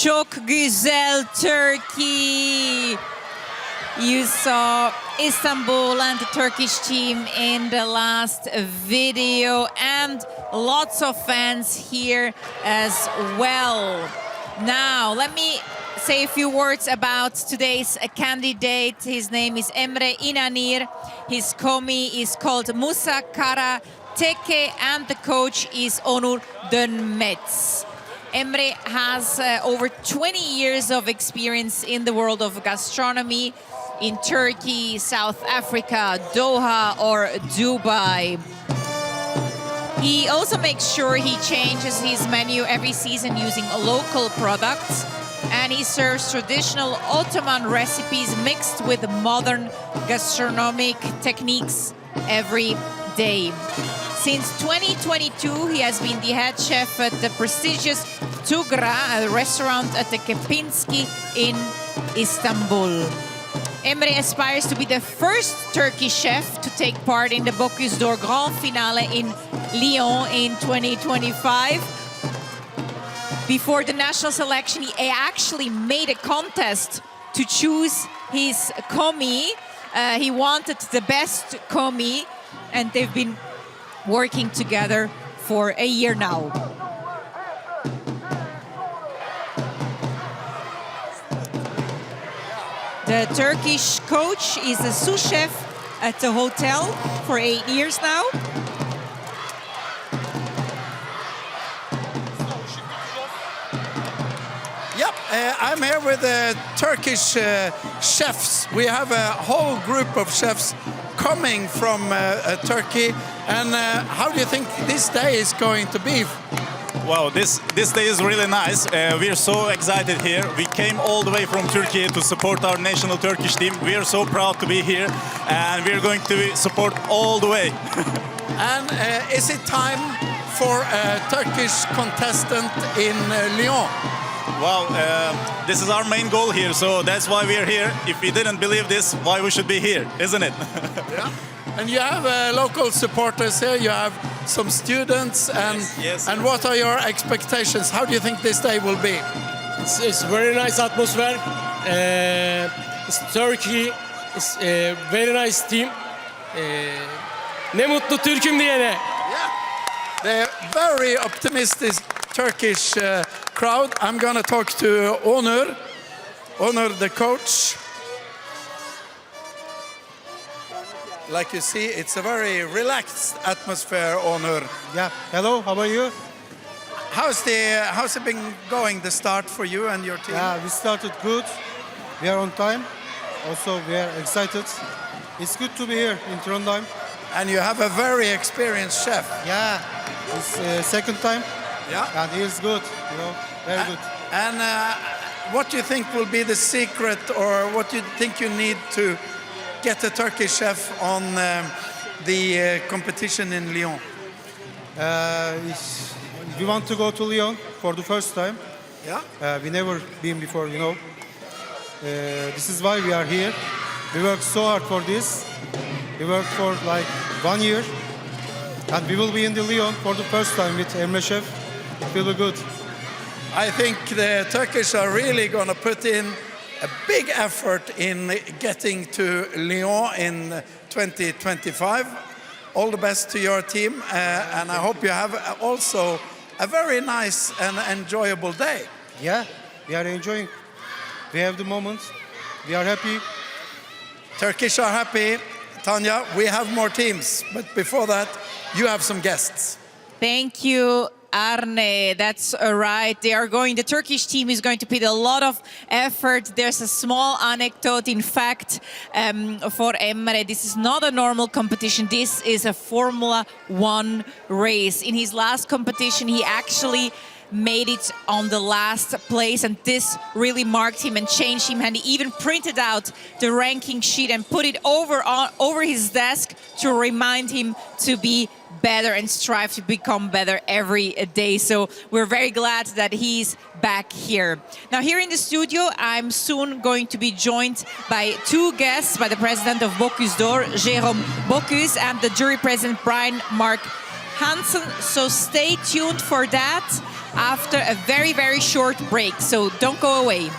Çok güzel Turkey. You saw Istanbul and the Turkish team in the last video, and lots of fans here as well. Now, let me say a few words about today's candidate. His name is Emre İnanır. His komi is called Musa Kara Teke, and the coach is Onur Dönmez. Emre has over 20 years of experience in the world of gastronomy in Turkey, South Africa, Doha, or Dubai. He also makes sure he changes his menu every season using local products, and he serves traditional Ottoman recipes mixed with modern gastronomic techniques every day. Since 2022, he has been the head chef at the prestigious Tugra, a restaurant at the Kempinski in Istanbul. Emre aspires to be the first Turkish chef to take part in the Bocuse d'Or Grand Finale in Lyon in 2025. Before the national selection, he actually made a contest to choose his komi. He wanted the best komi, and they've been working together for a year now. The Turkish coach is a sous chef at the hotel for 8 years now. Yep, I'm here with the Turkish chefs. We have a whole group of chefs coming from Turkey. And how do you think this day is going to be? Wow, this day is really nice. We're so excited here. We came all the way from Turkey to support our national Turkish team. We are so proud to be here, and we're going to support all the way. And is it time for a Turkish contestant in Lyon? Wow, this is our main goal here, so that's why we're here. If we didn't believe this, why we should be here, isn't it? Yeah. And you have local supporters here, you have some students, and yes. And what are your expectations? How do you think this day will be? It's very nice atmosphere. It's Turkey. It's a very nice team. Ne mutlu Türk'üm diyene. Yeah. They're very optimistic Turkish crowd. I'm going to talk to Onur. Onur, the coach. Like you see, it's a very relaxed atmosphere, Onur. Yeah. Hello, how are you? How's it been going, the start for you and your team? Yeah, we started good. We are on time. Also, we are excited. It's good to be here in Trondheim. And you have a very experienced chef. Yeah, it's second time. Yeah. And he is good, you know, very good. And what do you think will be the secret, or what do you think you need to get a Turkish chef on the competition in Lyon? We want to go to Lyon for the first time. Yeah. We never been before, you know. This is why we are here. We worked so hard for this. We worked for like 1 year. And we will be in the Lyon for the first time with Emre Chef. It will be good. I think the Turkish are really going to put in a big effort in getting to Lyon in 2025. All the best to your team, and I hope you have also a very nice and enjoyable day. Yeah, we are enjoying. We have the moment. We are happy. Turkish are happy. Tanya, we have more teams, but before that, you have some guests. Thank you, Arne. That's right. The Turkish team is going to put a lot of effort. There's a small anecdote, in fact, for Emre. This is not a normal competition. This is a Formula 1 race. In his last competition, he actually made it on the last place, and this really marked him and changed him, and he even printed out the ranking sheet and put it over his desk to remind him to be better and strive to become better every day. So we're very glad that he's back here. Now here in the studio, I'm soon going to be joined by two guests, by the president of Bocuse d'Or, Jérôme Bocus, and the jury president, Brian Mark Hansen. So stay tuned for that after a very, very short break. So don't go away.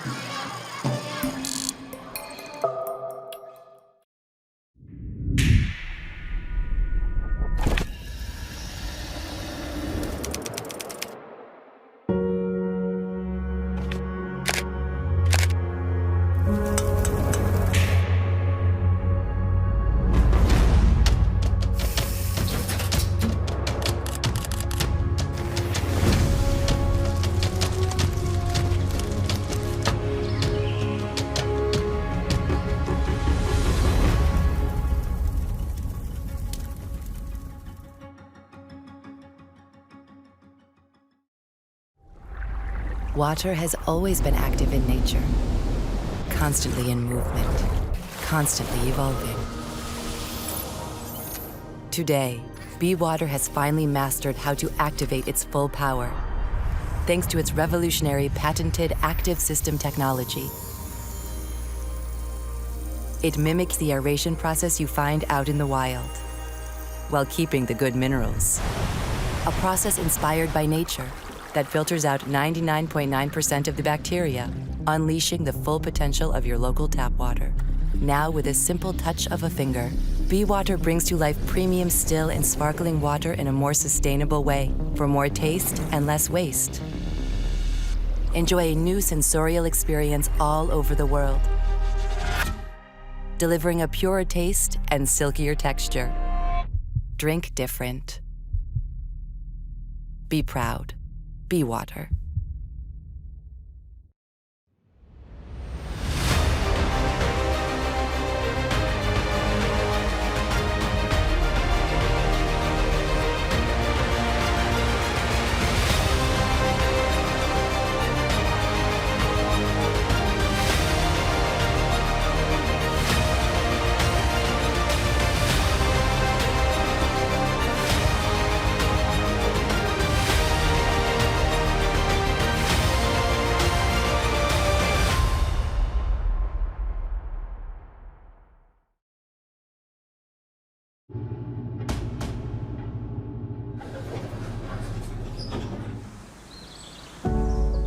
Water has always been active in nature, constantly in movement, constantly evolving. Today, Be Water has finally mastered how to activate its full power, thanks to its revolutionary patented active system technology. It mimics the aeration process you find out in the wild, while keeping the good minerals. A process inspired by nature that filters out 99.9% of the bacteria, unleashing the full potential of your local tap water. Now with a simple touch of a finger, Be Water brings to life premium still and sparkling water in a more sustainable way, for more taste and less waste. Enjoy a new sensorial experience all over the world, delivering a purer taste and silkier texture. Drink different. Be proud. Be Water.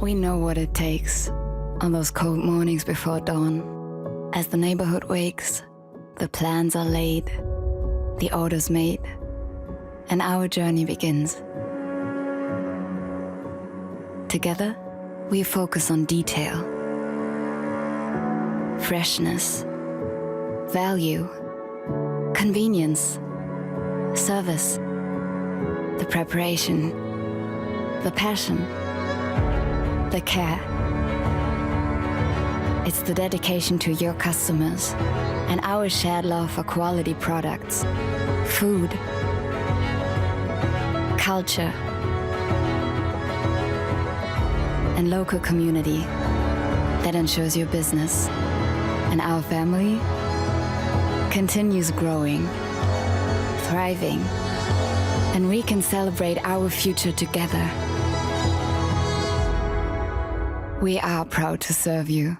We know what it takes on those cold mornings before dawn. As the neighborhood wakes, the plans are laid, the orders made, and our journey begins. Together, we focus on detail, freshness, value, convenience, service, the preparation, the passion, the care. It's the dedication to your customers and our shared love for quality products, food, culture, and local community that ensures your business and our family continues growing, thriving, and we can celebrate our future together. We are proud to serve you.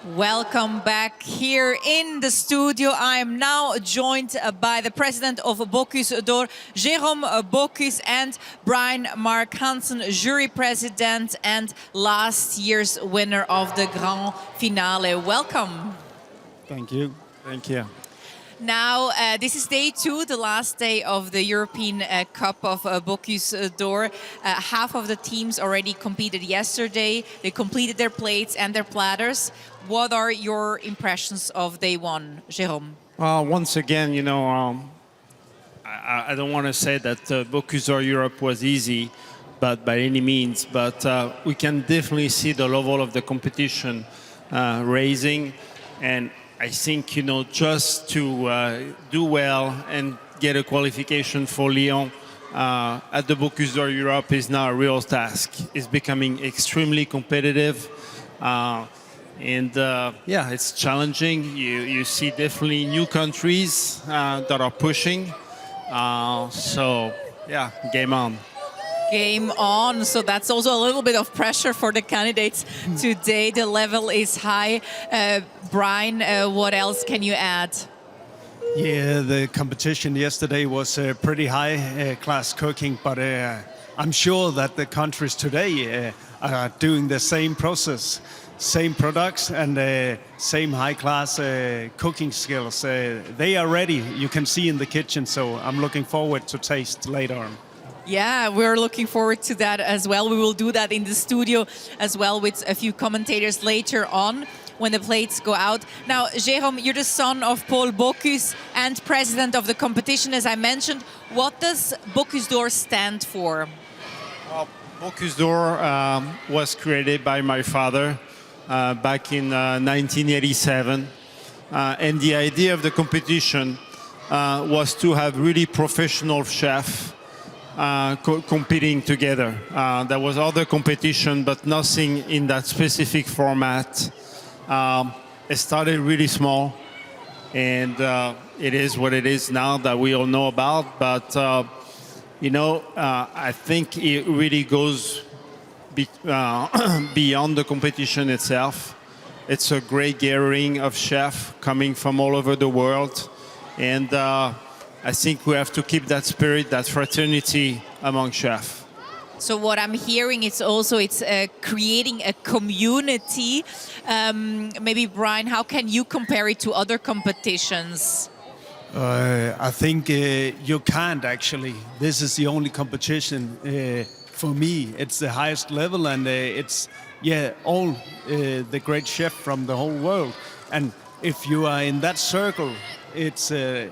Welcome back here in the studio. I am now joined by the president of Bocuse d'Or, Jérôme Bocus, and Brian Mark Hansen, jury president and last year's winner of the Grand Finale. Welcome. Thank you. Thank you. Now, this is day 2, the last day of the European Cup of Bocuse d'Or. Half of the teams already competed yesterday. They completed their plates and their platters. What are your impressions of day 1, Jérôme? Once again, you know, I don't want to say that Bocuse d'Or Europe was easy, but by any means. But we can definitely see the level of the competition raising, and I think, you know, just to do well and get a qualification for Lyon at the Bocuse d'Or Europe is now a real task. It's becoming extremely competitive. Yeah, it's challenging. You see definitely new countries that are pushing. So, yeah, game on. Game on. So that's also a little bit of pressure for the candidates today. The level is high. Brian, what else can you add? Yeah, the competition yesterday was pretty high class cooking, but I'm sure that the countries today are doing the same process, same products, and same high class cooking skills. They are ready, you can see in the kitchen, so I'm looking forward to taste later on. Yeah, we're looking forward to that as well. We will do that in the studio as well with a few commentators later on when the plates go out. Now, Jérôme, you're the son of Paul Bocuse and president of the competition, as I mentioned. What does Bocuse d'Or stand for? Bocuse d'Or was created by my father back in 1987. And the idea of the competition was to have really professional chefs competing together. There was other competition, but nothing in that specific format. It started really small, and it is what it is now that we all know about. But, you know, I think it really goes beyond the competition itself. It's a great gathering of chefs coming from all over the world. And I think we have to keep that spirit, that fraternity among chefs. So what I'm hearing is also it's creating a community. Maybe Brian, how can you compare it to other competitions? I think you can't actually. This is the only competition for me. It's the highest level, and it's all the great chef from the whole world. And if you are in that circle, it's a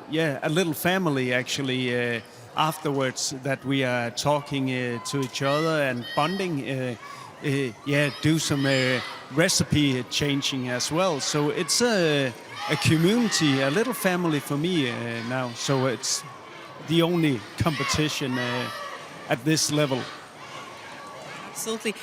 little family actually. Afterwards, that we are talking to each other and bonding, do some recipe changing as well. So it's a community, a little family for me now. So it's the only competition at this level. Absolutely.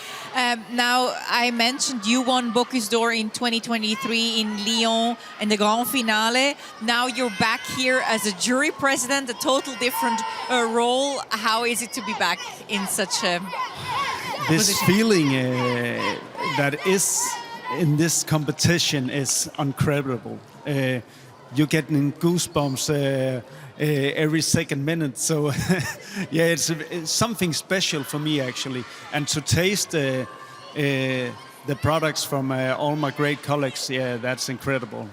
Now, I mentioned you won Bocuse d'Or in 2023 in Lyon in the Grand Finale. Now you're back here as a jury president, a total different role. How is it to be back in such a This position? feeling that is in this competition is incredible. You're getting goosebumps every second minute. So it's something special for me actually. And to taste the products from all my great colleagues, that's incredible.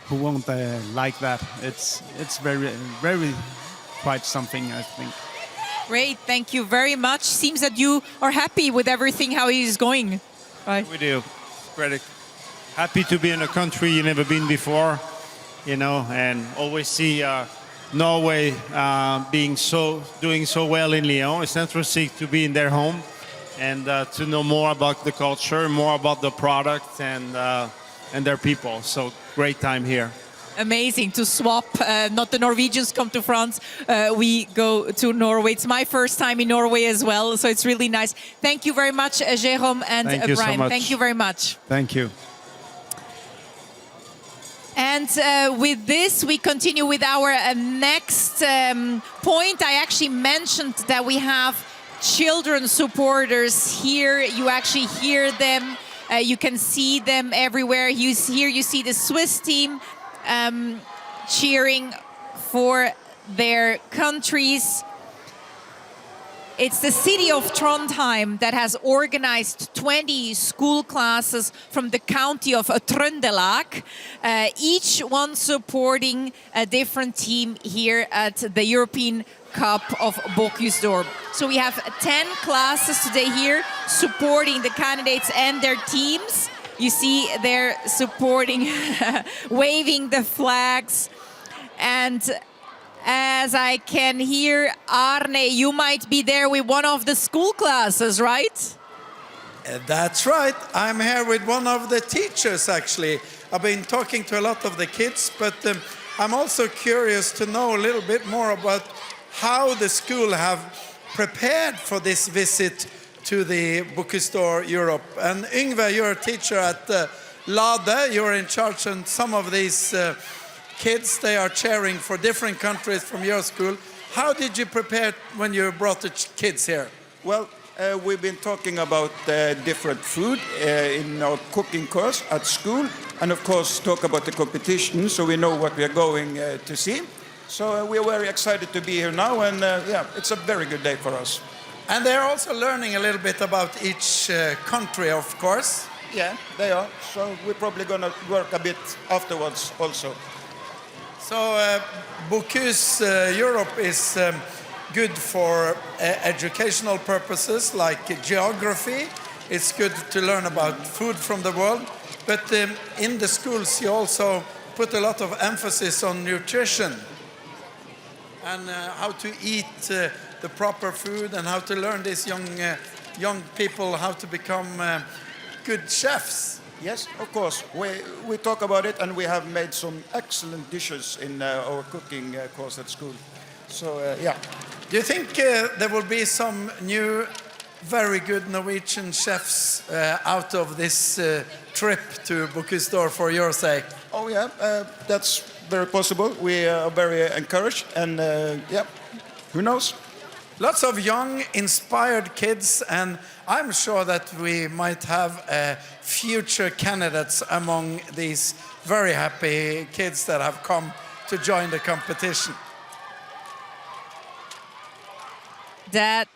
Who won't like that? It's very, very quite something, I think. Great, thank you very much. Seems that you are happy with everything, how it is going. Right? We do. Pretty happy to be in a country you've never been before, you know, and always see Norway doing so well in Lyon. It's interesting to be in their home and to know more about the culture, more about the product and their people. So great time here. Amazing to swap. Not the Norwegians come to France, we go to Norway. It's my first time in Norway as well, so it's really nice. Thank you very much, Jérôme and Thank you Brian. so much. Thank you very much. Thank you. And with this, we continue with our next point. I actually mentioned that we have children supporters here. You actually hear them You can see them everywhere. Here you see the Swiss team cheering for their countries. It's the city of Trondheim that has organized 20 school classes from the county of Trøndelag, each one supporting a different team here at the European Cup of Bocuse d'Or. So we have 10 classes today here supporting the candidates and their teams. You see they're supporting, waving the flags. And as I can hear, Arne, you might be there with one of the school classes, right? That's right. I'm here with one of the teachers, actually. I've been talking to a lot of the kids, but I'm also curious to know a little bit more about how the school have prepared for this visit to the Bocuse d'Or Europe. And Yngve, you're a teacher at Lade. You're in charge, and some of these kids, they are cheering for different countries from your school. How did you prepare when you brought the kids here? Well, we've been talking about different food in our cooking course at school, and of course talk about the competition so we know what we are going to see. So we're very excited to be here now, and yeah, it's a very good day for us. And they're also learning a little bit about each country, of course. Yeah, they are. So we're probably going to work a bit afterwards also. So Bocuse Europe is good for educational purposes like geography. It's good to learn about food from the world. But in the schools you also put a lot of emphasis on nutrition and how to eat the proper food and how to learn these young people how to become good chefs. Yes, of course. We talk about it, and we have made some excellent dishes in our cooking course at school. So, yeah. Do you think there will be some new, very good Norwegian chefs out of this trip to Bocuse d'Or for your sake? Oh, yeah, that's very possible. We are very encouraged, and yeah, who knows? Lots of young, inspired kids, and I'm sure that we might have future candidates among these very happy kids that have come to join the competition. That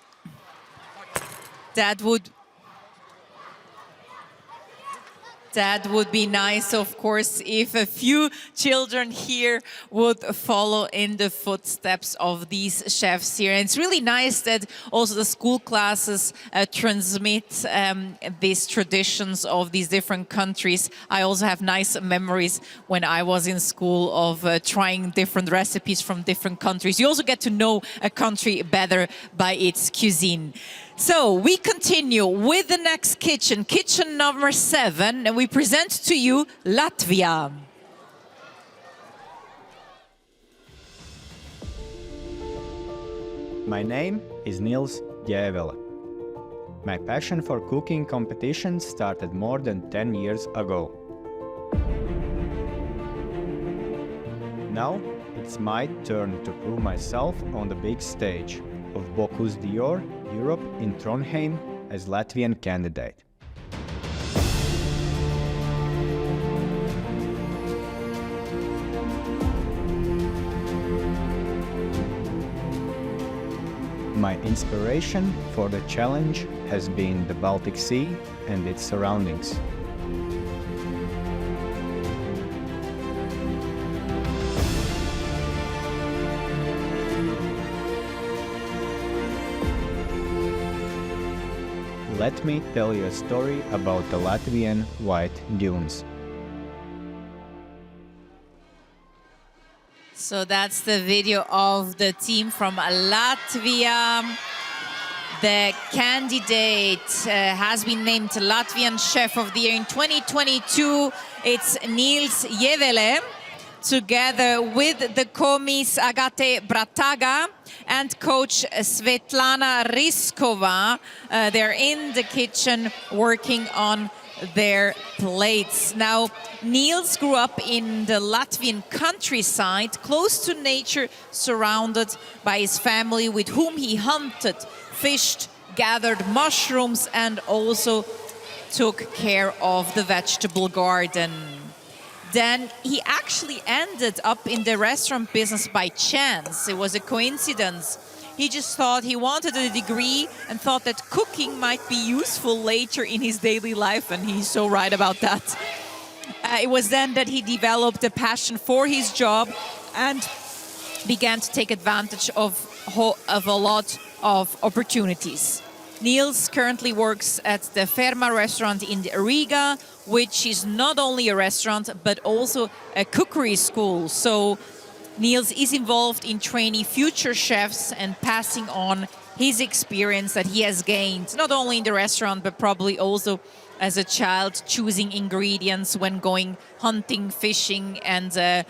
would be nice, of course, if a few children here would follow in the footsteps of these chefs here. And it's really nice that also the school classes transmit these traditions of these different countries. I also have nice memories when I was in school of trying different recipes from different countries. You also get to know a country better by its cuisine. So we continue with the next kitchen, kitchen number 7, and we present to you Latvia. My name is Nils Jēvele. My passion for cooking competitions started more than 10 years ago. Now it's my turn to prove myself on the big stage of Bocuse d'Or Europe in Trondheim as Latvian candidate. My inspiration for the challenge has been the Baltic Sea and its surroundings. Let me tell you a story about the Latvian white dunes. So that's the video of the team from Latvia. The candidate has been named Latvian Chef of the Year in 2022. It's Nils Jēvele, together with the commis Agate Brataga and coach Svetlana Riskova. They're in the kitchen working on their plates. Now, Niels grew up in the Latvian countryside, close to nature, surrounded by his family with whom he hunted, fished, gathered mushrooms, and also took care of the vegetable garden. Then he actually ended up in the restaurant business by chance. It was a coincidence. He just thought he wanted a degree and thought that cooking might be useful later in his daily life, and he's so right about that. It was then that he developed a passion for his job and began to take advantage of a lot of opportunities. Niels currently works at the Ferma restaurant in Riga, which is not only a restaurant, but also a cookery school. So Niels is involved in training future chefs and passing on his experience that he has gained, not only in the restaurant, but probably also as a child, choosing ingredients when going hunting, fishing, and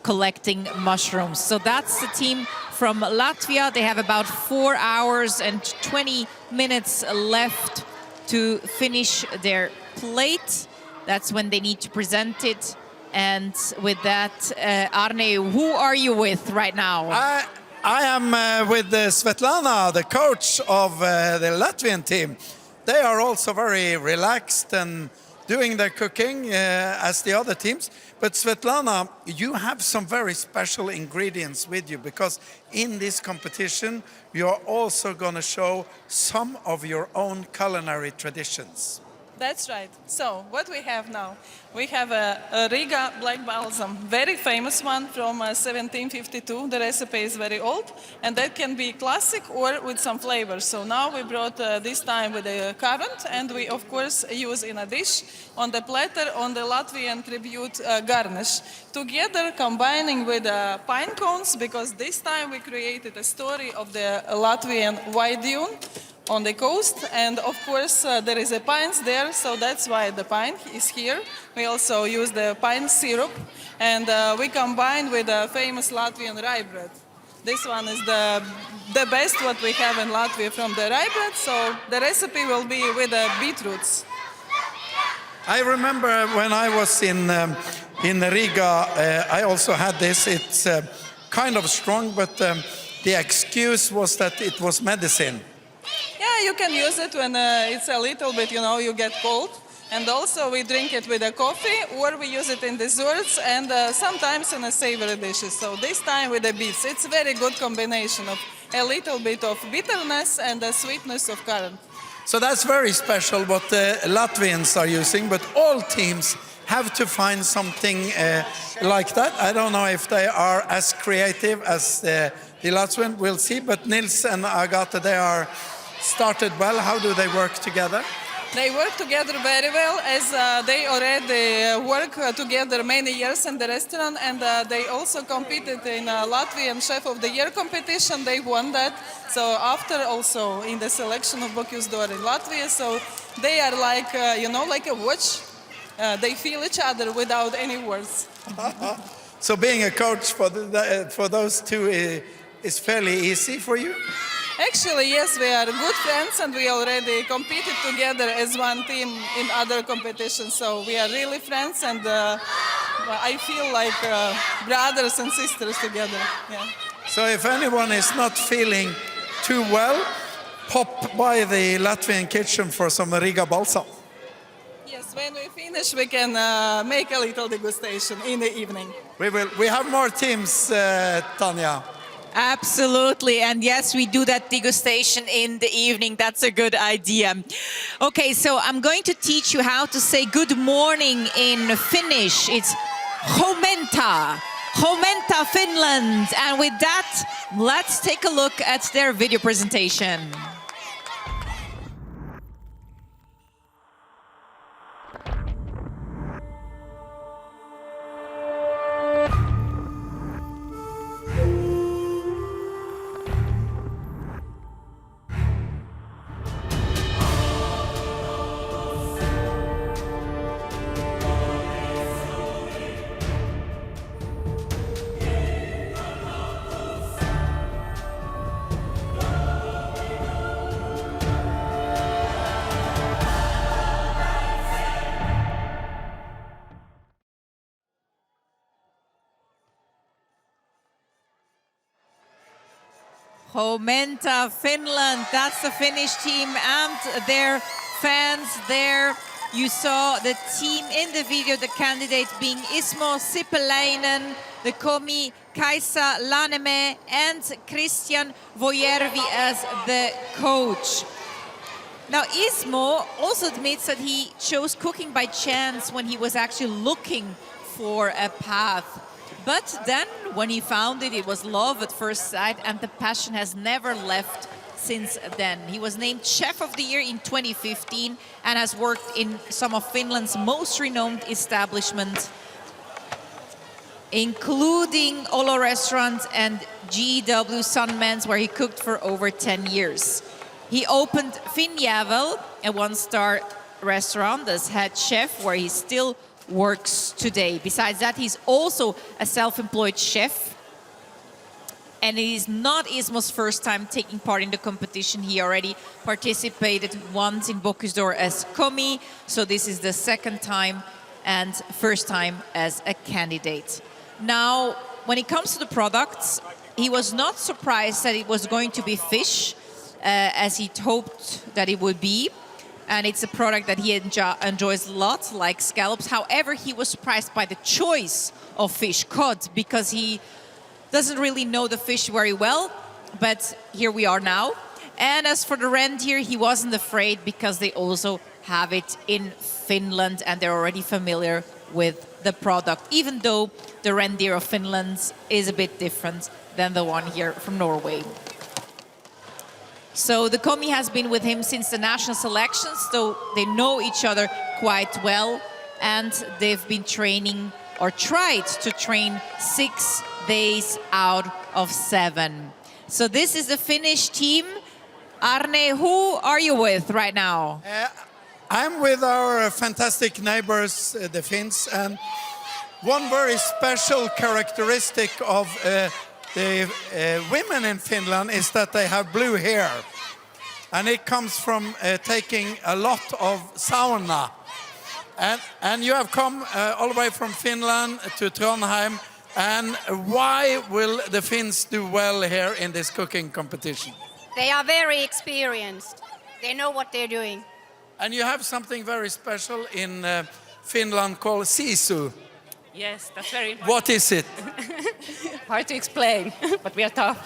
collecting mushrooms. So that's the team from Latvia. They have about 4 hours and 20 minutes left to finish their plate. That's when they need to present it. And with that, Arne, who are you with right now? I am with Svetlana, the coach of the Latvian team. They are also very relaxed and doing their cooking as the other teams. But Svetlana, you have some very special ingredients with you, because in this competition, you are also going to show some of your own culinary traditions. That's right. So what we have now, we have a Riga black balsam, very famous one from 1752. The recipe is very old, and that can be classic or with some flavors. So now we brought this time with the currant, and we of course use in a dish on the platter on the Latvian tribute garnish. Together combining with pine cones, because this time we created a story of the Latvian white dune on the coast, and of course there is a pines there, so that's why the pine is here. We also use the pine syrup, and we combine with a famous Latvian rye bread. This one is the best what we have in Latvia from the rye bread, so the recipe will be with the beetroots. I remember when I was in Riga, I also had this. It's kind of strong, but the excuse was that it was medicine. Yeah, you can use it when it's a little bit, you get cold. And also we drink it with a coffee, or we use it in desserts, and sometimes in a savory dishes. So this time with the beets. It's a very good combination of a little bit of bitterness and the sweetness of currant. So that's very special what the Latvians are using, but all teams have to find something like that. I don't know if they are as creative as the Latvian, we'll see, but Nils and Agatha, they are started well. How do they work together? They work together very well, as they already work together many years in the restaurant, and they also competed in Latvian Chef of the Year competition. They won that. So after also in the selection of Bocuse d'Or in Latvia, so they are like, like a watch. They feel each other without any words. So being a coach for those two is fairly easy for you? Actually, yes, we are good friends, and we already competed together as one team in other competitions. So we are really friends, and I feel like brothers and sisters together. Yeah. So if anyone is not feeling too well, pop by the Latvian kitchen for some Riga balsam. Yes, when we finish, we can make a little degustation in the evening. We have more teams, Tanya. Absolutely, and yes, we do that degustation in the evening. That's a good idea. Okay, so I'm going to teach you how to say good morning in Finnish. It's huomenta, huomenta, Finland. And with that, let's take a look at their video presentation. Huomenta, Finland. That's the Finnish team and their fans there. You saw the team in the video, the candidates being Ismo Sipelainen, the Komi Kaisa Laneme, and Christian Vojervi as the coach. Now, Ismo also admits that he chose cooking by chance when he was actually looking for a path. But then, when he found it, it was love at first sight, and the passion has never left since then. He was named Chef of the Year in 2015 and has worked in some of Finland's most renowned establishments, including Olo Restaurant and GW Sunman's, where he cooked for over 10 years. He opened Finnjävel, a one-star restaurant, as head chef, where he still works today. Besides that, he's also a self-employed chef. And it is not Ismo's first time taking part in the competition. He already participated once in Bocuse d'Or as Komi, so this is the second time and first time as a candidate. Now, when it comes to the products, he was not surprised that it was going to be fish, as he'd hoped that it would be. And it's a product that he enjoys a lot, like scallops. However, he was surprised by the choice of fish, cod, because he doesn't really know the fish very well, but here we are now. And as for the reindeer, he wasn't afraid because they also have it in Finland and they're already familiar with the product, even though the reindeer of Finland is a bit different than the one here from Norway. So the Komi has been with him since the national selections, so they know each other quite well, and they've been training or tried to train 6 days out of 7. So this is the Finnish team. Arne, who are you with right now? I'm with our fantastic neighbors, the Finns, and one very special characteristic of the women in Finland is that they have blue hair. And it comes from taking a lot of sauna. And you have come all the way from Finland to Trondheim. And why will the Finns do well here in this cooking competition? They are very experienced. They know what they're doing. And you have something very special in Finland called sisu. Yes, that's very important. What is it? Hard to explain, but we are tough.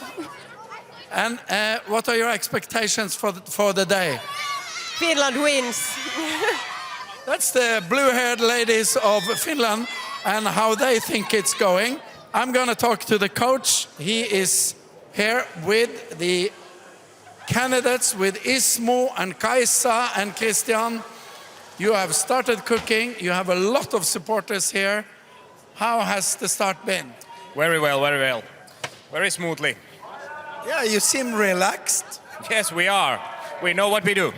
And what are your expectations for the day? Finland wins. That's the blue-haired ladies of Finland and how they think it's going. I'm going to talk to the coach. He is here with the candidates, with Ismo and Kaisa and Christian. You have started cooking. You have a lot of supporters here. How has the start been? Very well, very well. Very smoothly. Yeah, you seem relaxed. Yes, we are. We know what we do.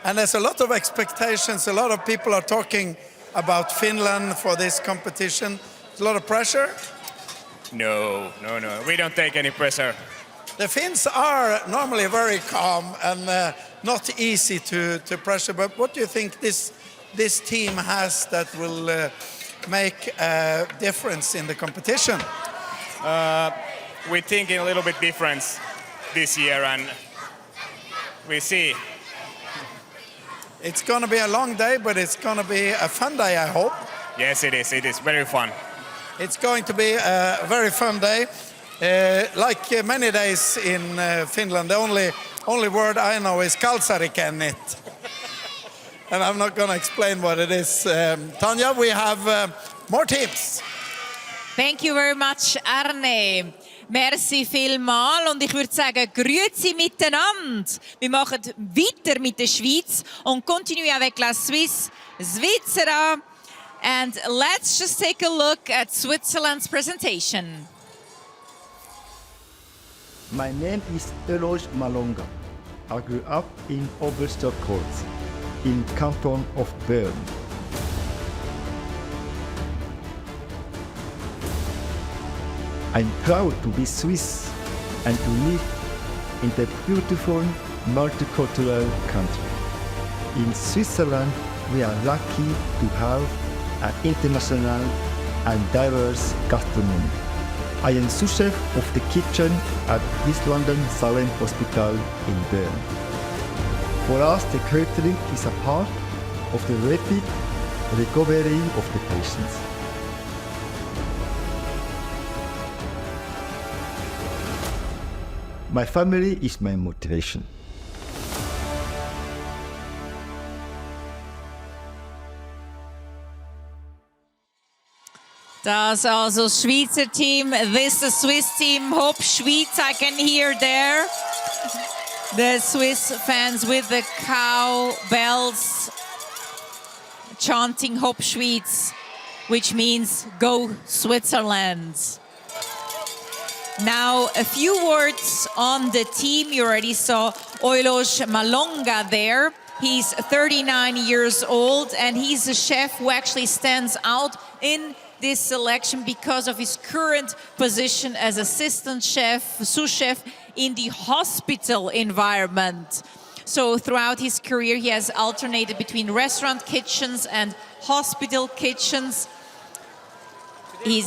And there's a lot of expectations. A lot of people are talking about Finland for this competition. There's a lot of pressure. No. We don't take any pressure. The Finns are normally very calm and not easy to pressure. But what do you think this team has that will make a difference in the competition? We're thinking a little bit different this year, and we see. It's going to be a long day, but it's going to be a fun day, I hope. Yes, it is. It is very fun. It's going to be a very fun day. Like many days in Finland, the only word I know is kalsarikennit. And I'm not going to explain what it is. Tanja, we have more tips. Thank you very much, Arne. Merci vielmal und ich würde sagen, grüezi miteinander. Wir machen weiter mit der Schweiz und continue avec la Suisse, Svizzera. And let's just take a look at Switzerland's presentation. My name is Eloge Malonga. I grew up in Oberstdorf in Canton of Bern. I'm proud to be Swiss and to live in the beautiful multicultural country. In Switzerland, we are lucky to have an international and diverse gastronomy. I am sous-chef of the kitchen at East London Salem Hospital in Bern. For us, the catering is a part of the rapid recovery of the patients. My family is my motivation. Das also Schweizer Team. This the Swiss team. Hopp Schweiz, I can hear there. The Swiss fans with the cowbells chanting Hopp Schweiz, which means go Switzerland. Now, a few words on the team. You already saw Oilos Malonga there. He's 39 years old, and he's a chef who actually stands out in this selection because of his current position as assistant chef, sous chef in the hospital environment. So throughout his career, he has alternated between restaurant kitchens and hospital kitchens. He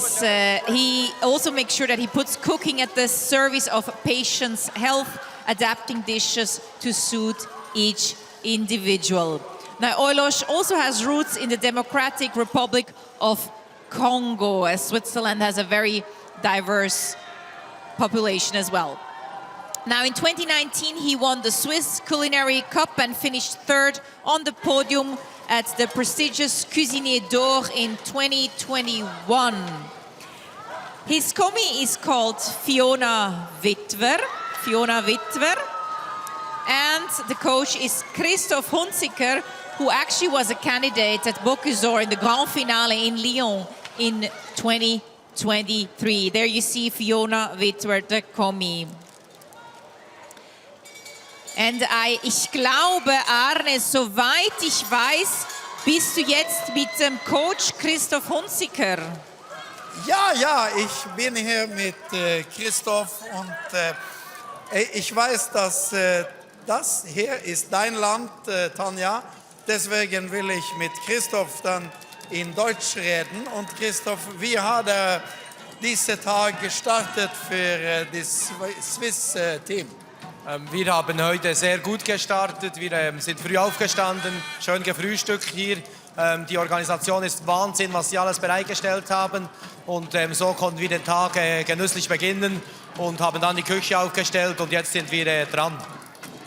also makes sure that he puts cooking at the service of patients' health, adapting dishes to suit each individual. Now, Oilos also has roots in the Democratic Republic of Congo, as Switzerland has a very diverse population as well. Now, in 2019, he won the Swiss Culinary Cup and finished third on the podium at the prestigious Cuisinier d'Or in 2021. His commis is called Fiona Witwer, and the coach is Christoph Hunziker, who actually was a candidate at Bocuse d'Or in the Grand Finale in Lyon in 2023. There you see Fiona Witwer, the commis. And ich glaube, Arne, soweit ich weiß, bist du jetzt mit dem Coach Christoph Hunziker. Ja, ich bin hier mit Christoph und ich weiß, dass das hier ist dein Land, Tanja. Deswegen will ich mit Christoph dann in Deutsch reden. Und Christoph, wie hat dieser Tag gestartet für das Swiss Team? Wir haben heute sehr gut gestartet. Wir sind früh aufgestanden, schön gefrühstückt hier. Die Organisation ist Wahnsinn, was sie alles bereitgestellt haben. Und so konnten wir den Tag genüsslich beginnen und haben dann die Küche aufgestellt und jetzt sind wir dran.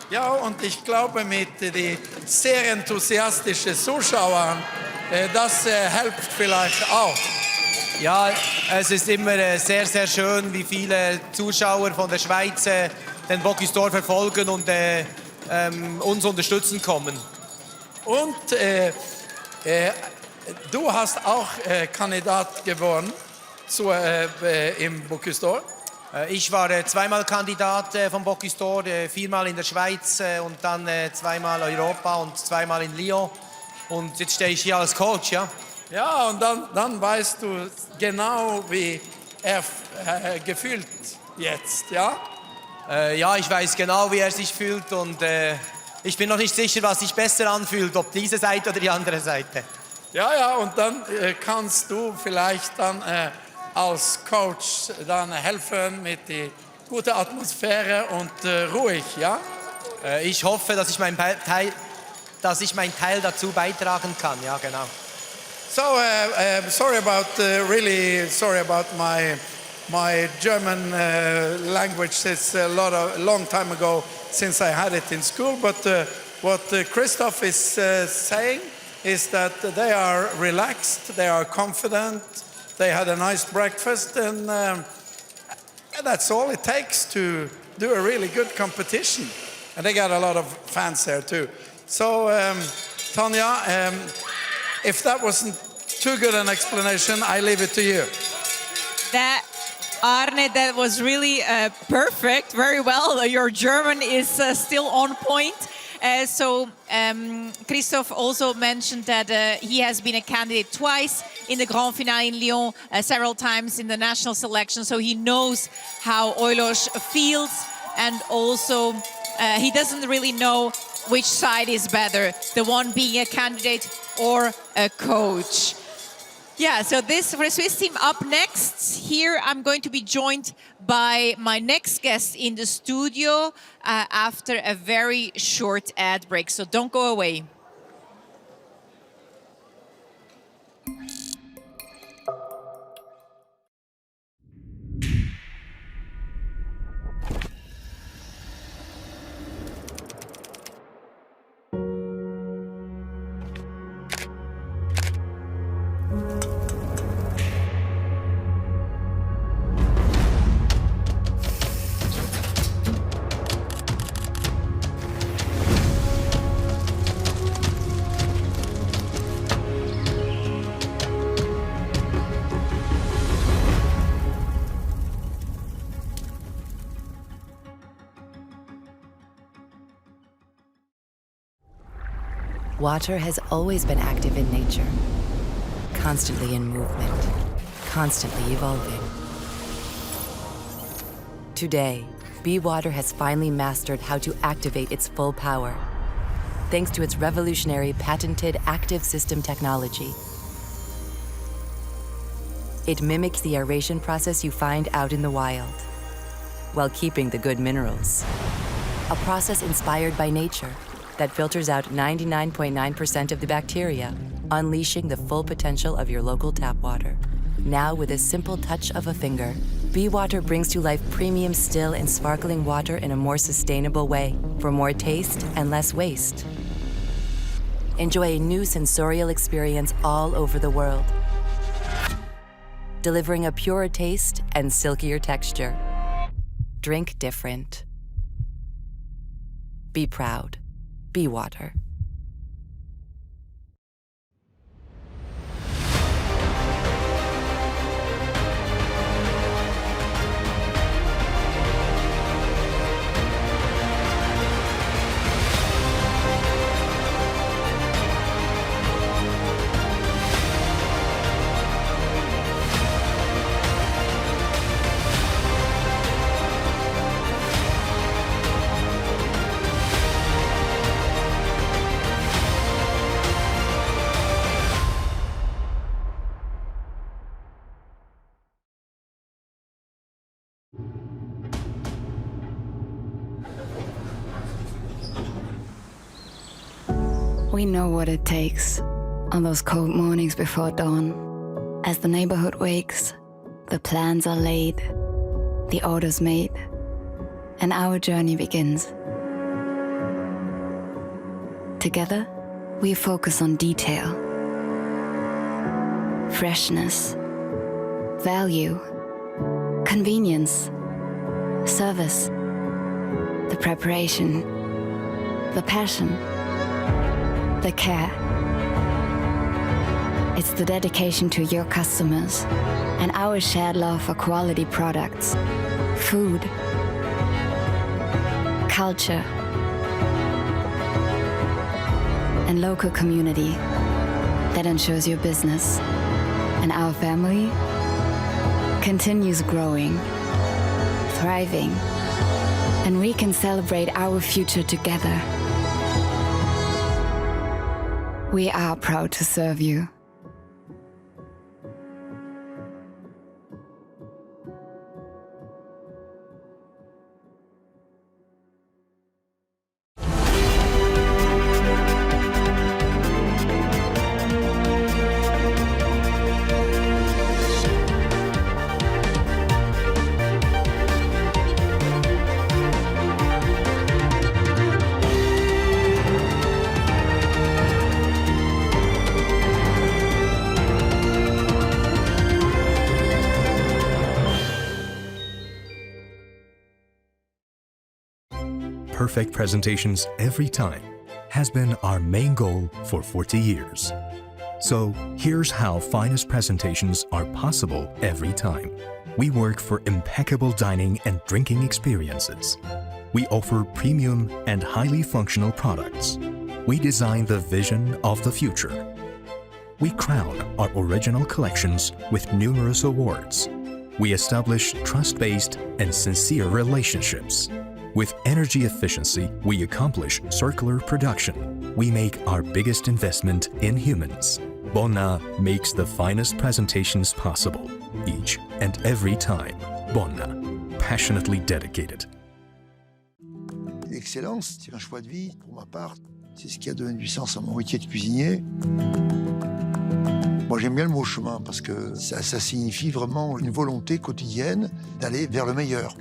Ja, und ich glaube, mit den sehr enthusiastischen Zuschauern, das hilft vielleicht auch. Ja, es ist immer sehr, sehr schön, wie viele Zuschauer von der Schweiz den Bocuse d'Or verfolgen und uns unterstützen kommen. Und du hast auch Kandidat gewonnen im Bocuse d'Or. Ich war zweimal Kandidat vom Bocuse d'Or, viermal in der Schweiz und dann zweimal Europa und zweimal in Lyon. Und jetzt stehe ich hier als Coach, ja? Ja, und dann weißt du genau, wie er gefühlt jetzt, ja? Ja, ich weiß genau, wie er sich fühlt und ich bin noch nicht sicher, was sich besser anfühlt, ob diese Seite oder die andere Seite. Ja, und dann kannst du vielleicht dann als Coach dann helfen mit der guten Atmosphäre und ruhig, ja? Ich hoffe, dass ich meinen Teil dazu beitragen kann, ja, genau. So, sorry about my German language. It's a long time ago since I had it in school. But what Christoph is saying is that they are relaxed, they are confident, they had a nice breakfast, and that's all it takes to do a really good competition. And they got a lot of fans there too. So, Tanja, if that wasn't too good an explanation, I leave it to you. Arne, that was really perfect, very well. Your German is still on point. Christoph also mentioned that he has been a candidate twice in the Grand Finale in Lyon, several times in the national selection, so he knows how Oilos feels, and also he doesn't really know which side is better, the one being a candidate or a coach. Yeah, so this for the Swiss team up next. Here I'm going to be joined by my next guest in the studio after a very short ad break. So don't go away. Water has always been active in nature, constantly in movement, constantly evolving. Today, Be Water has finally mastered how to activate its full power, thanks to its revolutionary patented active system technology. It mimics the aeration process you find out in the wild, while keeping the good minerals. A process inspired by nature that filters out 99.9% of the bacteria, unleashing the full potential of your local tap water. Now, with a simple touch of a finger, Be Water brings to life premium still and sparkling water in a more sustainable way, for more taste and less waste. Enjoy a new sensorial experience all over the world, delivering a purer taste and silkier texture. Drink different. Be proud. Be Water. We know what it takes on those cold mornings before dawn. As the neighborhood wakes, the plans are laid, the orders made, and our journey begins. Together, we focus on detail, freshness, value, convenience, service, the preparation, the passion, the care. It's the dedication to your customers and our shared love for quality products, food, culture, and local community that ensures your business and our family continues growing, thriving, and we can celebrate our future together. We are proud to serve you. Perfect presentations every time has been our main goal for 40 years. So here's how finest presentations are possible every time. We work for impeccable dining and drinking experiences. We offer premium and highly functional products. We design the vision of the future. We crown our original collections with numerous awards. We establish trust-based and sincere relationships. With energy efficiency, we accomplish circular production. We make our biggest investment in humans. Bonna makes the finest presentations possible, each and every time. Bonna, passionately dedicated. L'excellence, c'est un choix de vie, pour ma part. C'est ce qui a donné du sens à mon métier de cuisinier. Moi, j'aime bien le mot chemin parce que ça signifie vraiment une volonté quotidienne d'aller vers le meilleur.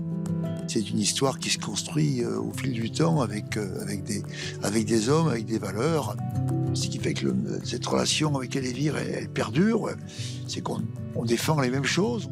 C'est une histoire qui se construit au fil du temps avec des hommes, avec des valeurs. Ce qui fait que cette relation avec Elvire, elle perdure. C'est qu'on défend les mêmes choses.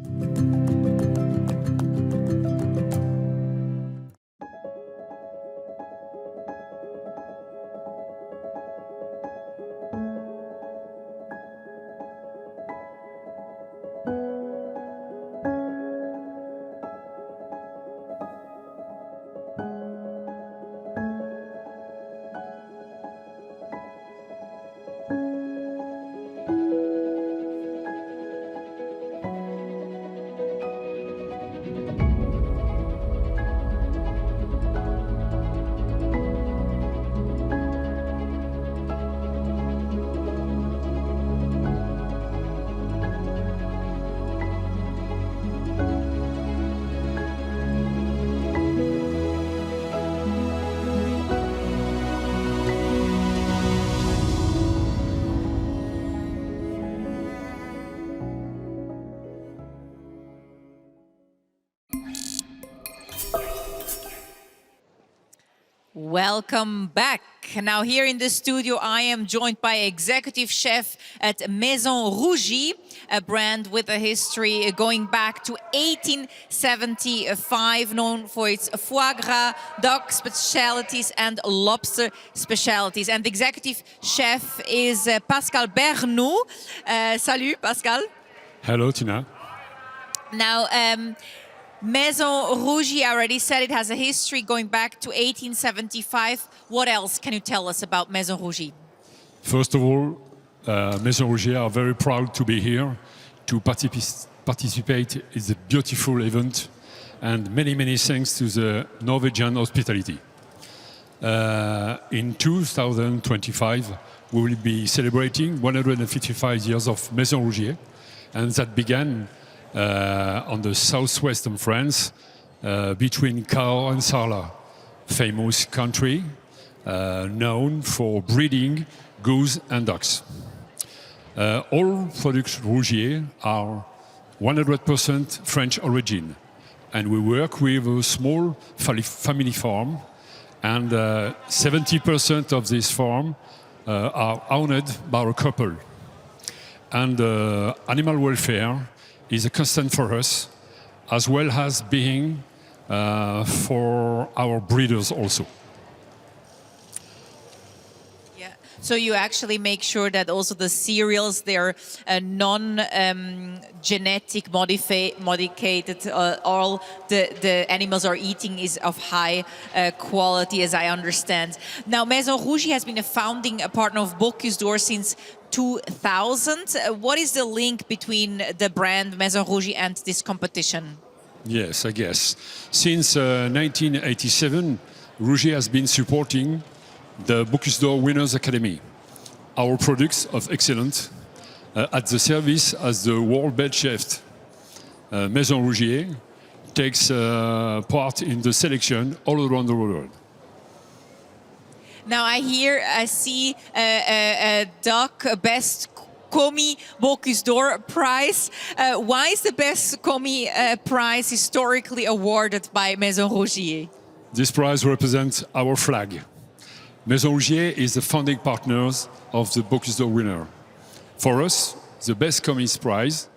Welcome back. Now here in the studio, I am joined by executive chef at Maison Rougie, a brand with a history going back to 1875, known for its foie gras, duck specialities and lobster specialities. And the executive chef is Pascal Bernoux. Salut, Pascal. Hello, Tina. Now, Maison Rougie, I already said it has a history going back to 1875. What else can you tell us about Maison Rougie? First of all, Maison Rougie are very proud to be here to participate in the beautiful event, and many, many thanks to the Norwegian hospitality. In 2025, we will be celebrating 155 years of Maison Rougie, and that began on the southwestern France, between Cahors and Sarlat, famous country known for breeding goose and ducks. All products Rougier are 100% French origin, and we work with a small family farm, and 70% of this farm are owned by a couple. And animal welfare is a constant for us, as well as being for our breeders also. Yeah. So you actually make sure that also the cereals, they're non-genetic modified, all the animals are eating is of high quality, as I understand. Now, Maison Rougie has been a founding partner of Bocuse since 2000. What is the link between the brand Maison Rougie and this competition? Yes, I guess. Since 1987, Rougie has been supporting the Bocuse d'Or Winners Academy. Our products of excellence at the service as the world best chef. Maison Rougie takes part in the selection all around the world. Now I see a duck best commis Bocuse d'Or prize. Why is the best commis prize historically awarded by Maison Rougie? This prize represents our flag. Maison Rougie is the founding partners of the Bocuse d'Or winner. For us, the best commis prize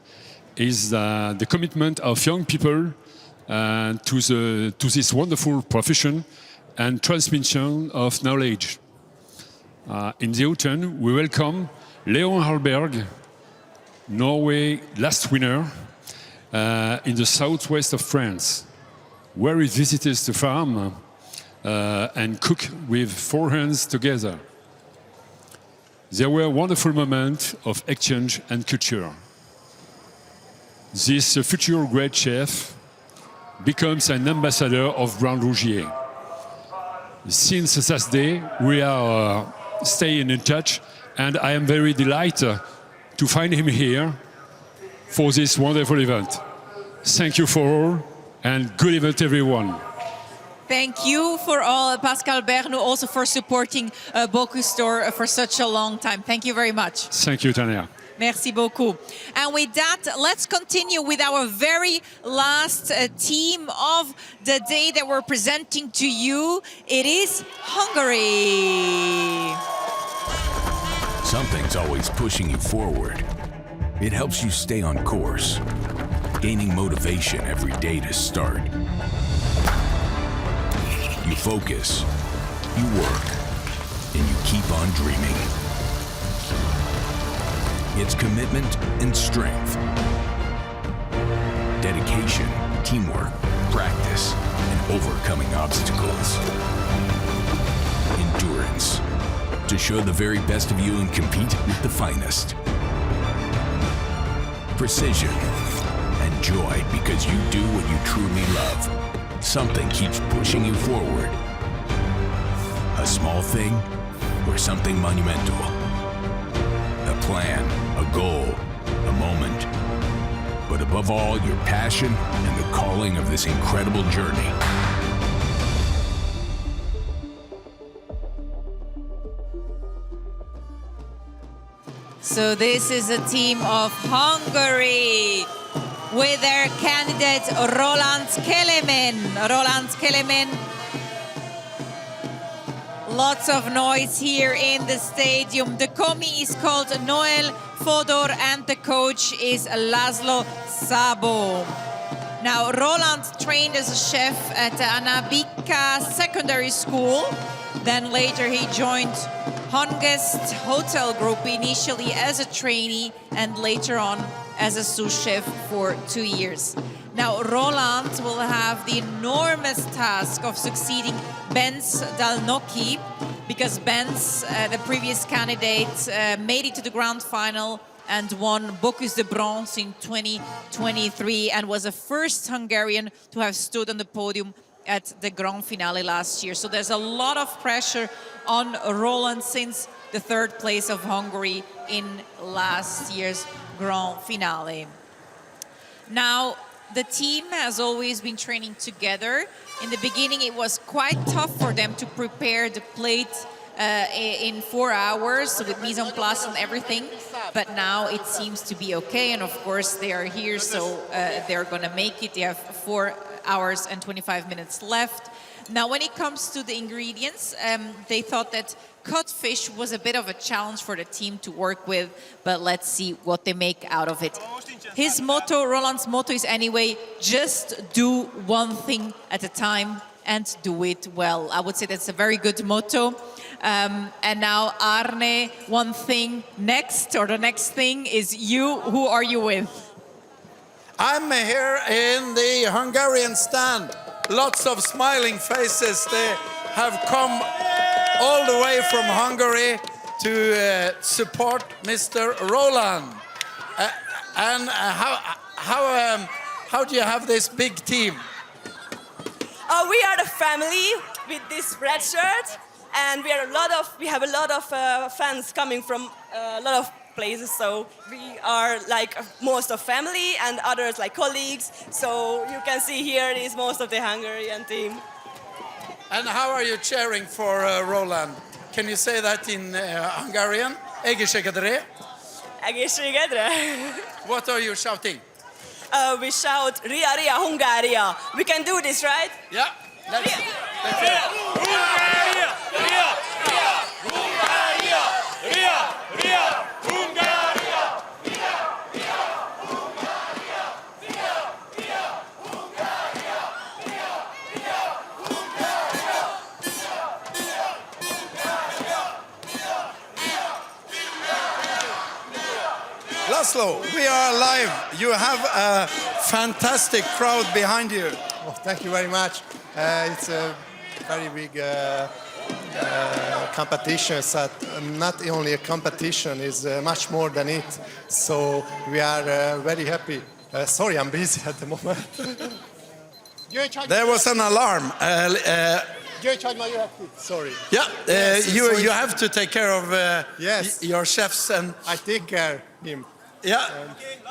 is the commitment of young people to this wonderful profession and transmission of knowledge. In the autumn, we welcome Leon Hallberg, Norway last winner, in the southwest of France, where he visited the farm and cooked with 4 hands together. There were wonderful moments of exchange and culture. This future great chef becomes an ambassador of Brand Rougier. Since that day, we are staying in touch, and I am very delighted to find him here for this wonderful event. Thank you for all, and good event, everyone. Thank you for all, Pascal Bernou, also for supporting Bocuse d'Or for such a long time. Thank you very much. Thank you, Tanya. Merci beaucoup. And with that, let's continue with our very last team of the day that we're presenting to you. It is Hungary. Something's always pushing you forward. It helps you stay on course, gaining motivation every day to start. You focus, you work, and you keep on dreaming. It's commitment and strength, dedication, teamwork, practice, and overcoming obstacles. Endurance, to show the very best of you and compete with the finest. Precision and joy, because you do what you truly love. Something keeps pushing you forward. A small thing or something monumental. A plan, a goal, a moment. But above all, your passion and the calling of this incredible journey. So this is a team of Hungary with their candidate Roland Kelemen. Roland Kelemen. Lots of noise here in the stadium. The commie is called Noel Fodor and the coach is Laszlo Szabo. Now, Roland trained as a chef at Anabika Secondary School. Then later he joined Hongest Hotel Group, initially as a trainee and later on as a sous chef for 2 years. Now, Roland will have the enormous task of succeeding Benz Dalnocki, because Benz, the previous candidate, made it to the grand final and won Bocuse de Bronze in 2023 and was the first Hungarian to have stood on the podium at the grand finale last year. So there's a lot of pressure on Roland since the third place of Hungary in last year's grand finale. Now, the team has always been training together. In the beginning, it was quite tough for them to prepare the plate in 4 hours with mise en place and everything. But now it seems to be okay. And of course, they are here, so they're going to make it. They have 4 hours and 25 minutes left. Now, when it comes to the ingredients, they thought that cut fish was a bit of a challenge for the team to work with, but let's see what they make out of it. His motto, Roland's motto is anyway, just do one thing at a time and do it well. I would say that's a very good motto. And now, Arne, one thing next, or the next thing is you. Who are you with? I'm here in the Hungarian stand. Lots of smiling faces. They have come all the way from Hungary to support Mr. Roland. And how do you have this big team? We are the family with this red shirt, and we have a lot of fans coming from a lot of places. So we are like most of family and others like colleagues. So you can see here is most of the Hungarian team. And how are you cheering for Roland? Can you say that in Hungarian? Egészségedre. Egészségedre. What are you shouting? We shout Ria Ria Hungária. We can do this, right? Yeah. Let's Hungária! Ria! Ria! Hungária! Ria! Ria! Hungária! Ria! Ria! Hungária! Ria! Ria! Hungária! Ria! Ria! Hungária! Laszlo, we are live. You have a fantastic crowd behind you. Oh, thank you very much. It's a very big competition. So not only a competition, it's much more than it. So we are very happy. Sorry, I'm busy at the moment. There was an alarm. Sorry. Yeah, you have to take care of your chefs and. I take care. him. Yeah,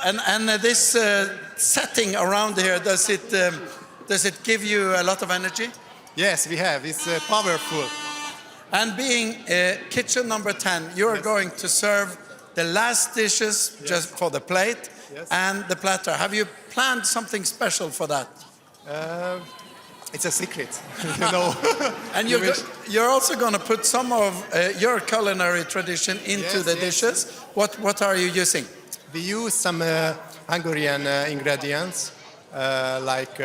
and this setting around here, does it give you a lot of energy? Yes, we have. It's powerful. And being kitchen number 10, you're going to serve the last dishes just for the plate and the platter. Have you planned something special for that? It's a secret, you know. And you're also going to put some of your culinary tradition into the dishes. What are you using? We use some Hungarian ingredients like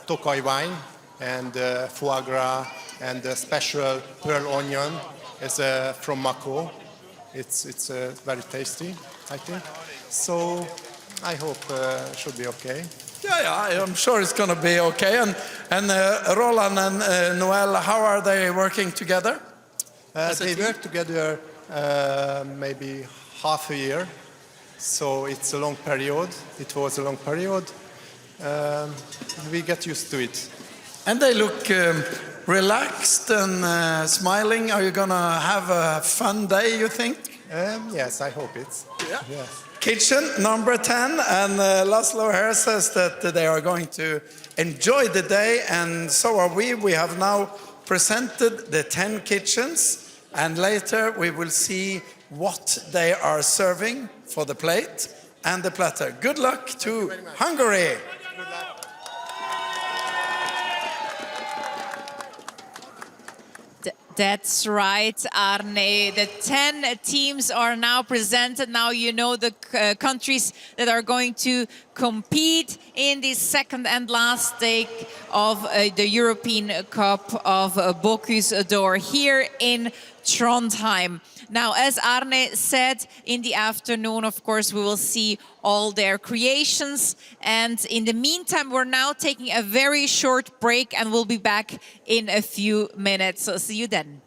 Tokaj wine and foie gras and special pearl onion. It's from Mako. It's very tasty, I think. So I hope it should be okay. Yeah, I'm sure it's going to be okay. And Roland and Noel, how are they working together? They work together maybe half a year. So it's a long period. It was a long period. We get used to it. And they look relaxed and smiling. Are you going to have a fun day, you think? Yes, I hope it's. Yeah. Yes. Kitchen number 10, and Laszlo here says that they are going to enjoy the day, and so are we. We have now presented the 10 kitchens, and later we will see what they are serving for the plate and the platter. Good luck to Hungary. That's right, Arne. The 10 teams are now presented. Now you know the countries that are going to compete in the second and last stake of the European Cup of Bocuse d'Or here in Trondheim. Now, as Arne said, in the afternoon, of course, we will see all their creations. And in the meantime, we're now taking a very short break and we'll be back in a few minutes. So see you then.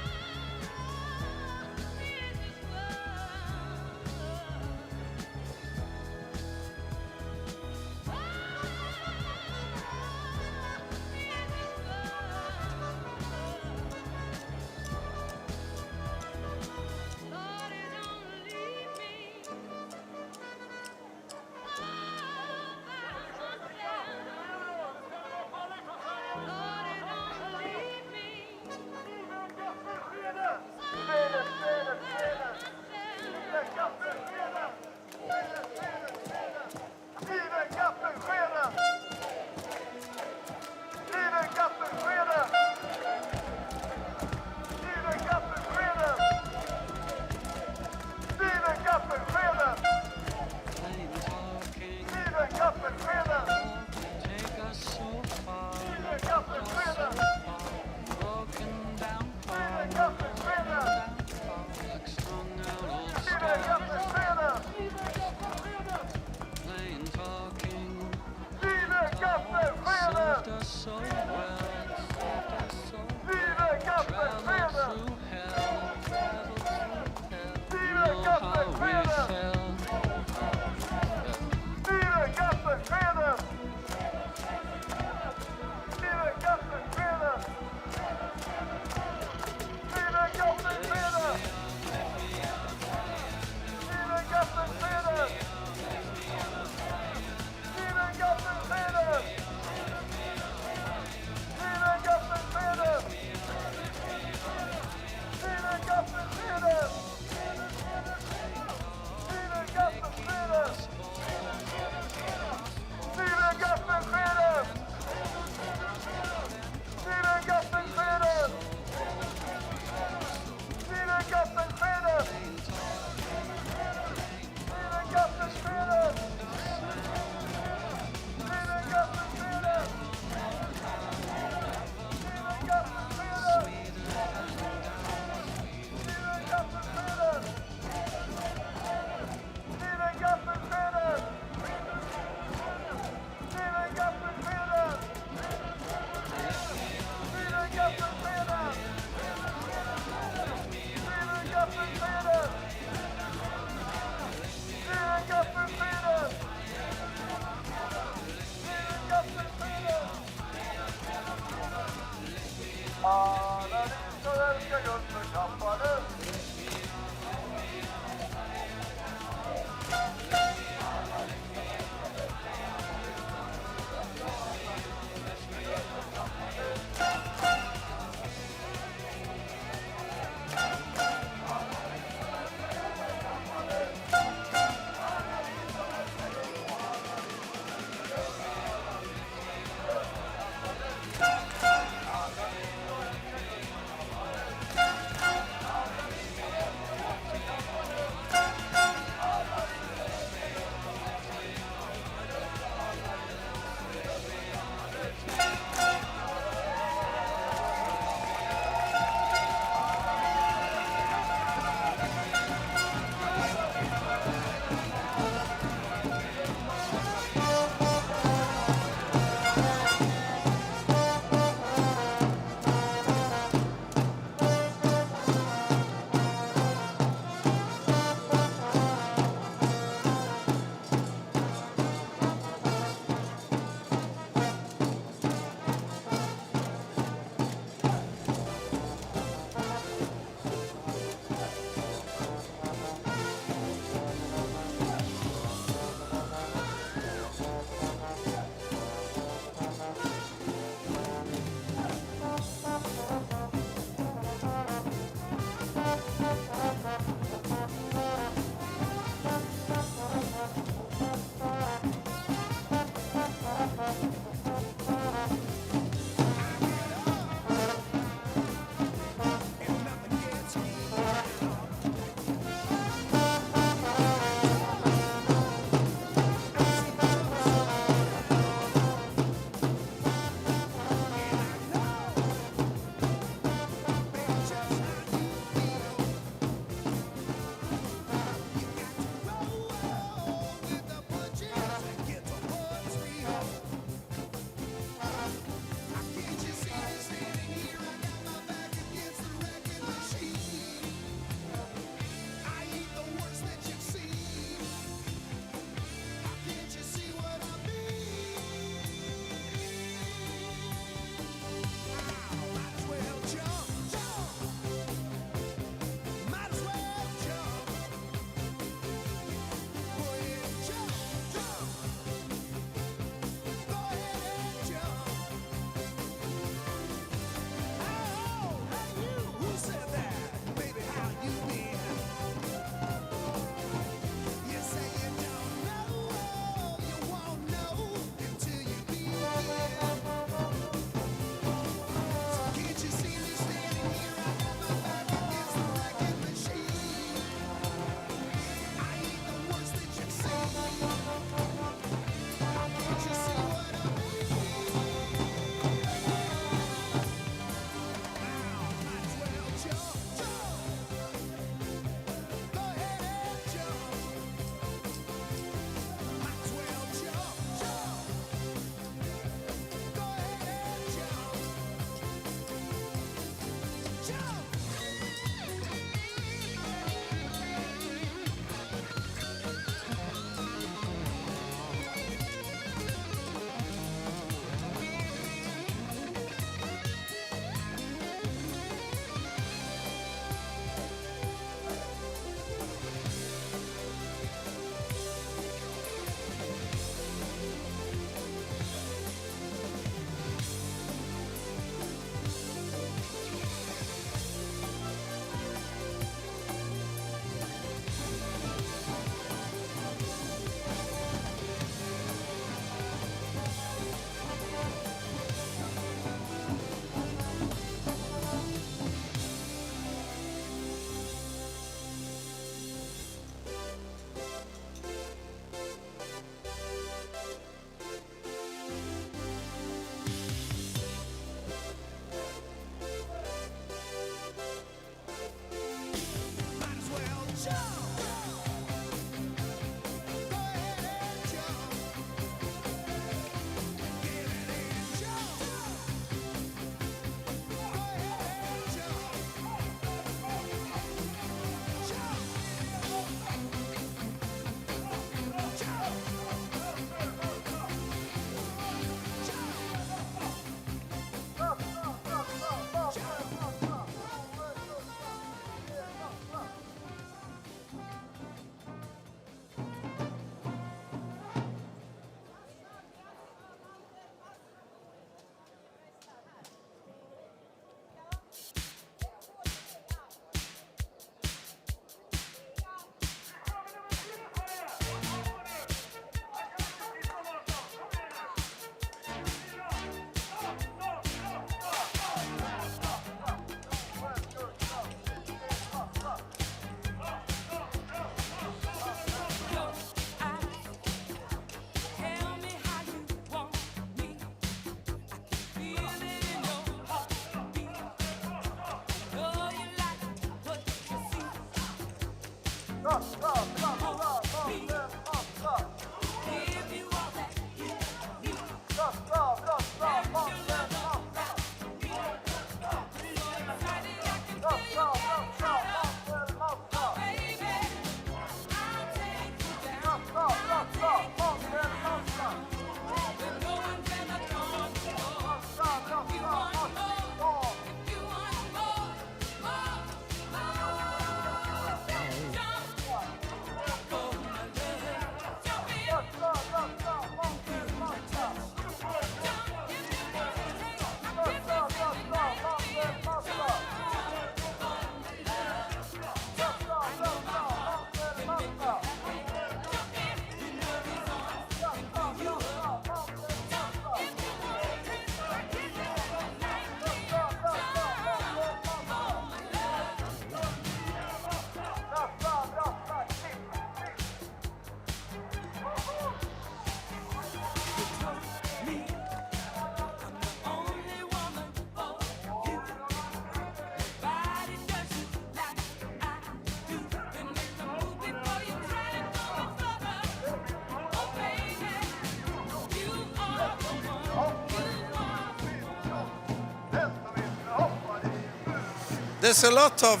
There's a lot of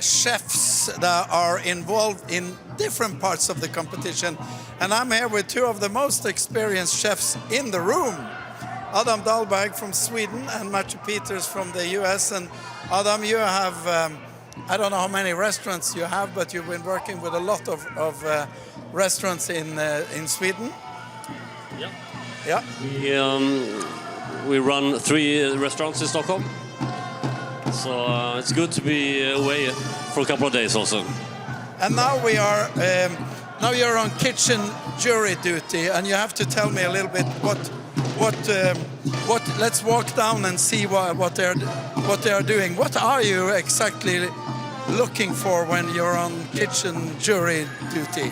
chefs that are involved in different parts of the competition, and I'm here with two of the most experienced chefs in the room. Adam Dahlberg from Sweden and Matthew Peters from the US. And Adam, you have, I don't know how many restaurants you have, but you've been working with a lot of restaurants in Sweden. Yeah. Yeah. We run 3 restaurants in Stockholm. So it's good to be away for a couple of days also. And now we are, now you're on kitchen jury duty, and you have to tell me a little bit what. Let's walk down and see what they are doing. What are you exactly looking for when you're on kitchen jury duty?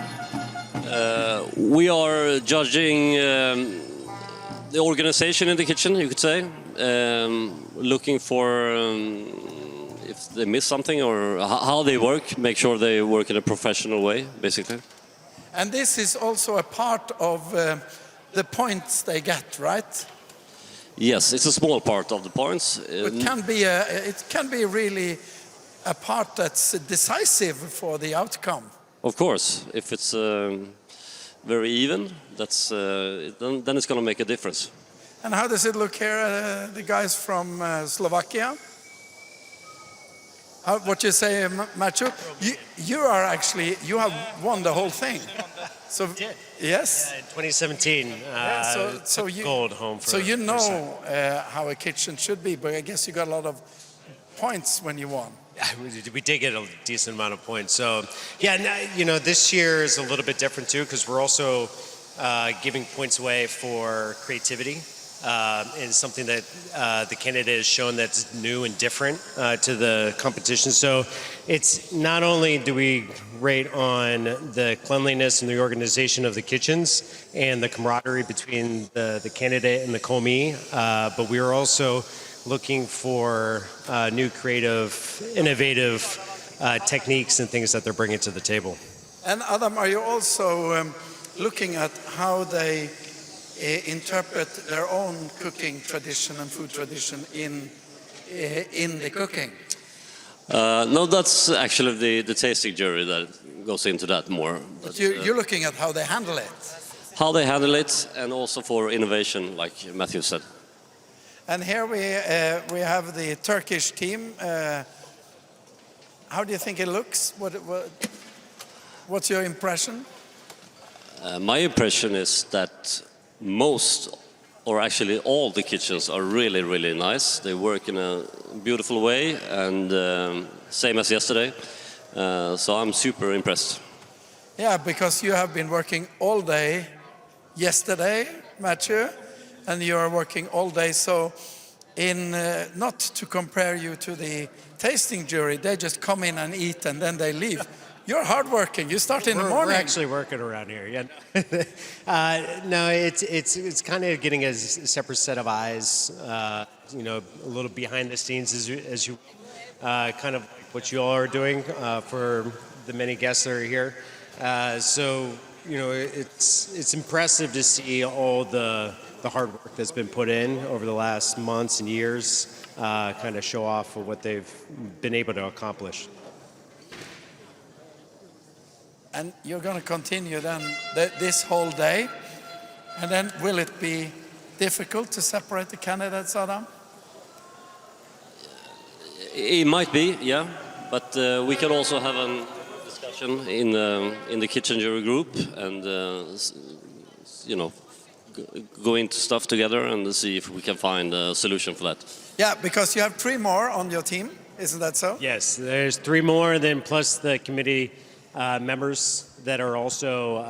We are judging the organization in the kitchen, you could say. Looking for if they miss something or how they work, make sure they work in a professional way, basically. And this is also a part of the points they get, right? Yes, it's a small part of the points. It can be really a part that's decisive for the outcome. Of course, if it's very even, that's then it's going to make a difference. And how does it look here, the guys from Slovakia? What you say, Matthew? You have won the whole thing. So yes, in 2017, so you gold home. So you know how a kitchen should be, but I guess you got a lot of points when you won. We did get a decent amount of points. So yeah, you know, this year is a little bit different too, because we're also giving points away for creativity. And something that the candidate has shown that's new and different to the competition. So it's not only do we rate on the cleanliness and the organization of the kitchens and the camaraderie between the candidate and the commis, but we are also looking for new creative, innovative techniques and things that they're bringing to the table. And Adam, are you also looking at how they interpret their own cooking tradition and food tradition in the cooking? No, that's actually the tasting jury that goes into that more. But you're looking at how they handle it. How they handle it, and also for innovation, like Matthew said. And here we have the Turkish team. How do you think it looks? What's your impression? My impression is that most, or actually all, the kitchens are really, really nice. They work in a beautiful way, and same as yesterday. So I'm super impressed. Yeah, because you have been working all day yesterday, Matthew, and you are working all day. So not to compare you to the tasting jury, they just come in and eat and then they leave. You're hardworking. You start in the morning. We're actually working around here. Yeah. No, it's kind of getting a separate set of eyes. You know, a little behind the scenes as you kind of what you all are doing for the many guests that are here. So you know, it's impressive to see all the hard work that's been put in over the last months and years. Kind of show off of what they've been able to accomplish. And you're going to continue then this whole day. And then will it be difficult to separate the candidates, Adam? It might be, yeah. But we can also have a discussion in the kitchen jury group and, you know, go into stuff together and see if we can find a solution for that. Yeah, because you have 3 more on your team, isn't that so? Yes, there's 3 more, then plus the committee members that are also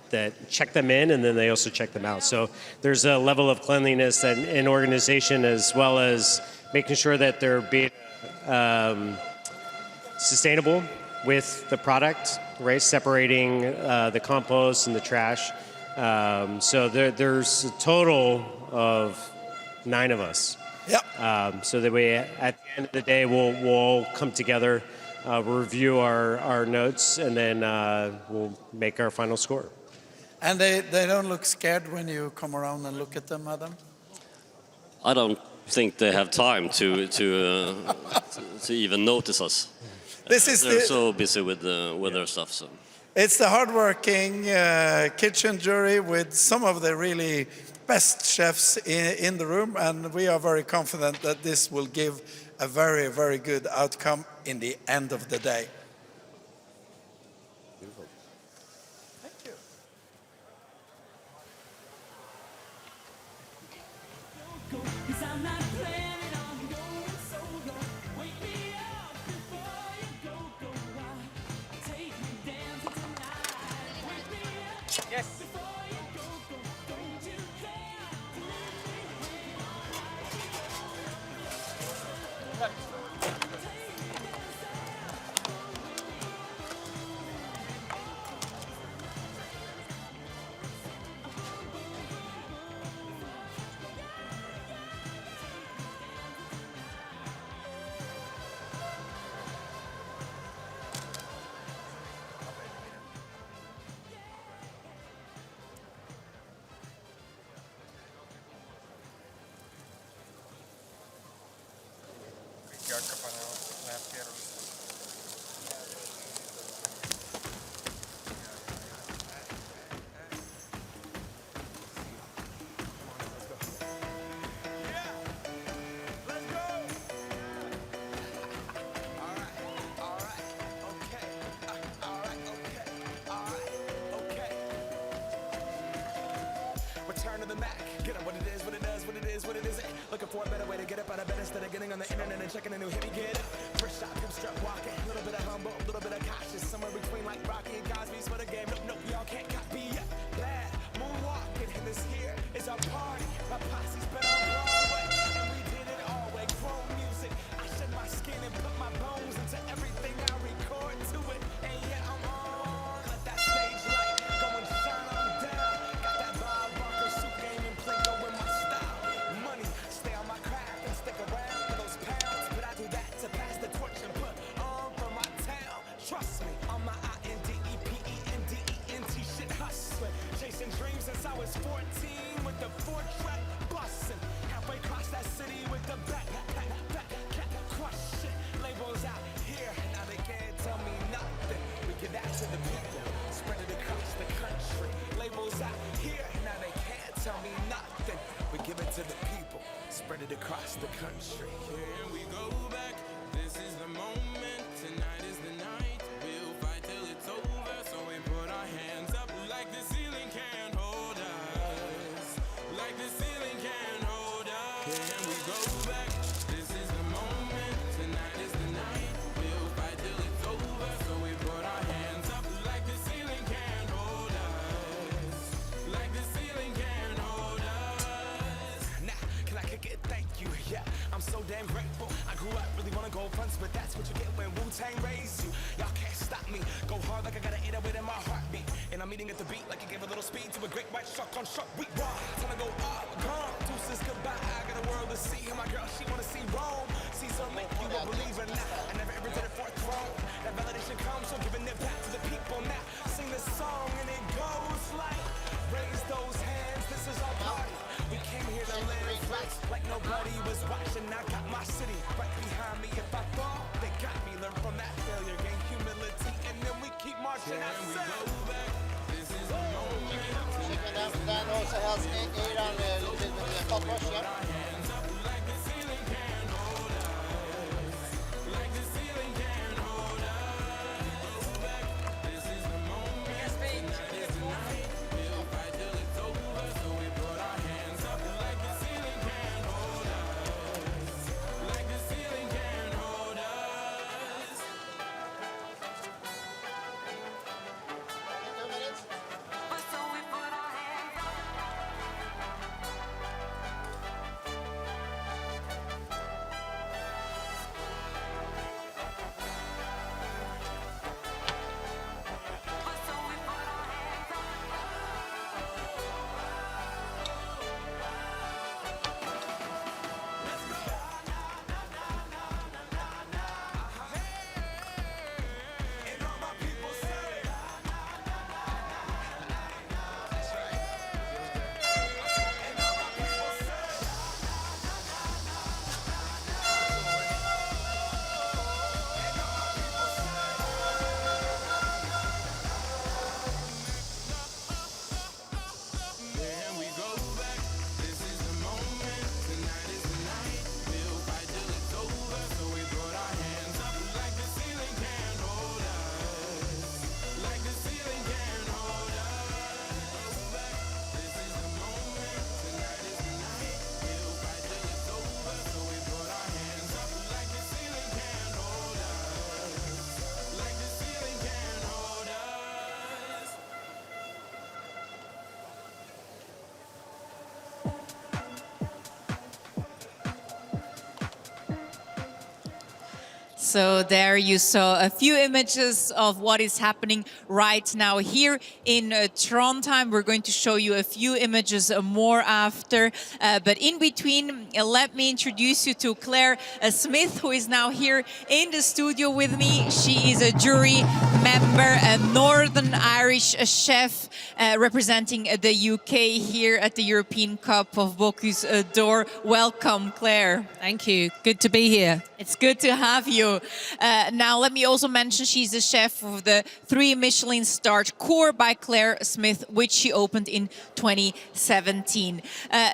that check them in, and then they also check them out. So there's a level of cleanliness and organization, as well as making sure that they're being sustainable with the product, right? Separating the compost and the trash. So there's a total of 9 of us. Yep. So that we, at the end of the day, we'll all come together, review our notes, and then we'll make our final score. And they don't look scared when you come around and look at them, Adam? I don't think they have time to even notice us. They're so busy with their stuff. So it's the hardworking kitchen jury with some of the really best chefs in the room, and we are very confident that this will give a very, very good outcome in the end of the day. Beautiful. Thank you. Yes. Return to the Mac. Get up what it is, what it does, what it is, what it isn't. Looking for a better way to get up out of bed instead of getting on the internet and checking a new hit. Get up. First shot, come strut walking. A little bit of humble, a little bit of cautious. Somewhere between like Rocky and Cosby's for the game. Nope, nope, y'all can't copy yet. Bad moonwalking, and this here is our party. My posse's been on Broadway, and we did it all way. Chrome music. I shed my skin and put my bones into everything I record to it. And yeah, I'm on. Let that stage light go and shine on down. Got that Bob Barker suit game and Plinko in my style. Money, stay on my craft and stick around for those pounds. But I do that to pass the torch and put on for my town. Trust me, on my INDEPENDENT shit hustling. Chasing dreams since I was 14 with the 4-track bustin'. Halfway across that city with the back crush shit. Labels out here, now they can't tell me nothing. We give that to the people, spread it across the country. Labels out here, now they can't tell me nothing. We give it to the people, spread it across the country. Here we go back, this is the moment, tonight is the night. We'll fight till it's over, so we put our hands up like the ceiling can't hold us. Like the ceiling can't hold us. Here we go back, this is the moment, tonight is the night. We'll fight till it's over, so we put our hands up like the ceiling can't hold us. Like the ceiling can't hold us. Nah, can I kick it? Thank you. Yeah, I'm so damn grateful. I grew up really wanna go fronts, but that's what you get when Wu-Tang raised you. Y'all can't stop me. Go hard like I got an 808 in my heartbeat. And I'm eating at the beat like you gave a little speed to a great white shark on shark. We raw. Time to go up, gone. Deuces goodbye. I got a world to see. And my girl, she wanna see Rome. See some make you a believer now. I never ever did it for a throne. That validation comes from giving it back to the people now. Sing this song and it goes like, raise those hands. This is our party. We came here to live right, like nobody was watching. I got my city right behind me. If I fall, they got me. Learn from that failure, gain humility, and then we keep marching. I said, Den också hälsning Iran lite med fatwash. So there you saw a few images of what is happening right now here in Trondheim. We're going to show you a few images more after. But in between, let me introduce you to Claire Smith, who is now here in the studio with me. She is a jury member, a Northern Irish chef representing the UK here at the European Cup of Bocuse d'Or. Welcome, Claire. Thank you. Good to be here. It's good to have you. Now, let me also mention she's the chef of the 3 Michelin-starred Core by Claire Smith, which she opened in 2017.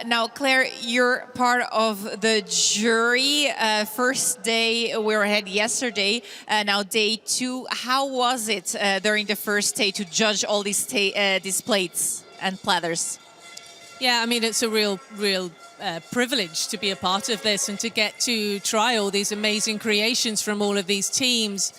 Now, Claire, you're part of the jury. First day, we were ahead yesterday. Now, day 2. How was it during the first day to judge all these plates and platters? Yeah, I mean, it's a real privilege to be a part of this and to get to try all these amazing creations from all of these teams.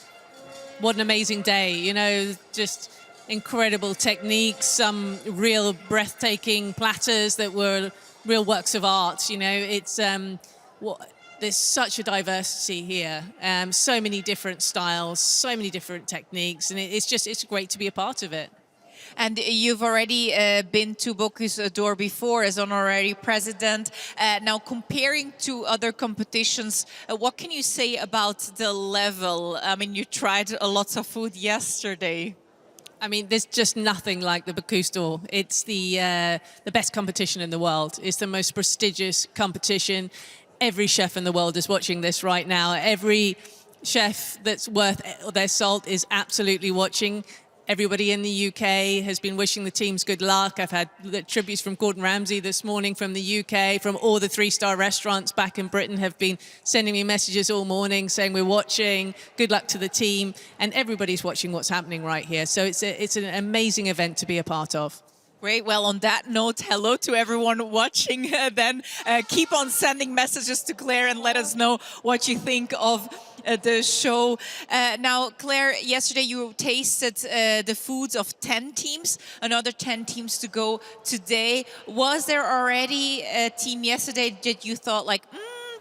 What an amazing day, you know, just incredible techniques, some real breathtaking platters that were real works of art. You know, it's there's such a diversity here, so many different styles, so many different techniques, and it's great to be a part of it. And you've already been to Bocuse d'Or before as honorary president. Now, comparing to other competitions, what can you say about the level? I mean, you tried lots of food yesterday. I mean, there's just nothing like the Bocuse d'Or. It's the best competition in the world. It's the most prestigious competition. Every chef in the world is watching this right now. Every chef that's worth their salt is absolutely watching. Everybody in the UK has been wishing the teams good luck. I've had tributes from Gordon Ramsay this morning from the UK, from all the 3-star restaurants back in Britain have been sending me messages all morning saying we're watching, good luck to the team, and everybody's watching what's happening right here. So it's an amazing event to be a part of. Great. Well, on that note, hello to everyone watching. Then keep on sending messages to Claire and let us know what you think of the show. Now, Claire, yesterday you tasted the foods of 10 teams, another 10 teams to go today. Was there already a team yesterday that you thought like,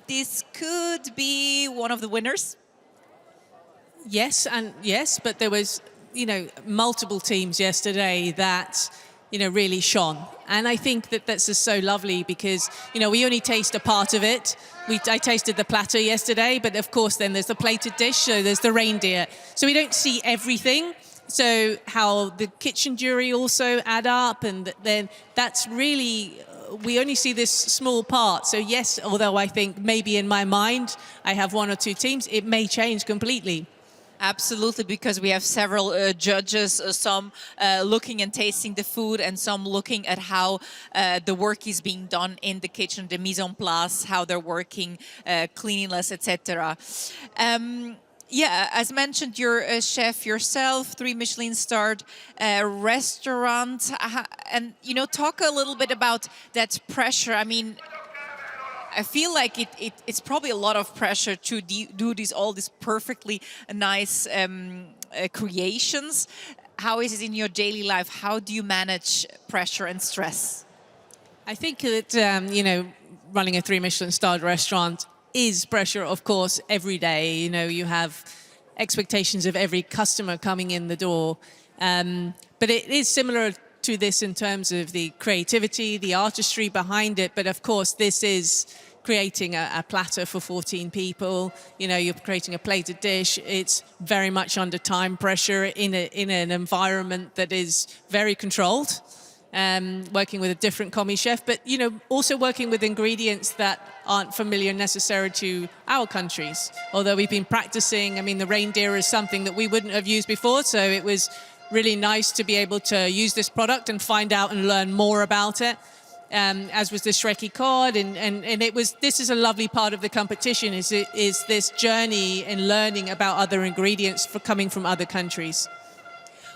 this could be one of the winners? Yes, but there was, multiple teams yesterday that, really shone. And I think that that's just so lovely because, we only taste a part of it. I tasted the platter yesterday, but of course then there's the plated dish, so there's the reindeer. So we don't see everything. So how the kitchen jury also add up, and then that's really, we only see this small part. So yes, although I think maybe in my mind I have one or two teams, it may change completely. Absolutely, because we have several judges, some looking and tasting the food, and some looking at how the work is being done in the kitchen, the mise en place, how they're working, cleanliness, etc. Yeah, as mentioned, you're a chef yourself, 3 Michelin-starred restaurant, and talk a little bit about that pressure. I mean, I feel like it's probably a lot of pressure to do all these perfectly nice creations. How is it in your daily life? How do you manage pressure and stress? I think that, running a 3 Michelin-starred restaurant is pressure, of course, every day. You have expectations of every customer coming in the door. But it is similar to this in terms of the creativity, the artistry behind it. But of course, this is creating a platter for 14 people. You're creating a plated dish. It's very much under time pressure in an environment that is very controlled. Working with a different commis chef, but also working with ingredients that aren't familiar necessarily to our countries. Although we've been practicing, the reindeer is something that we wouldn't have used before, so it was really nice to be able to use this product and find out and learn more about it. As was the Shreki cod, and this is a lovely part of the competition. Is this journey in learning about other ingredients coming from other countries.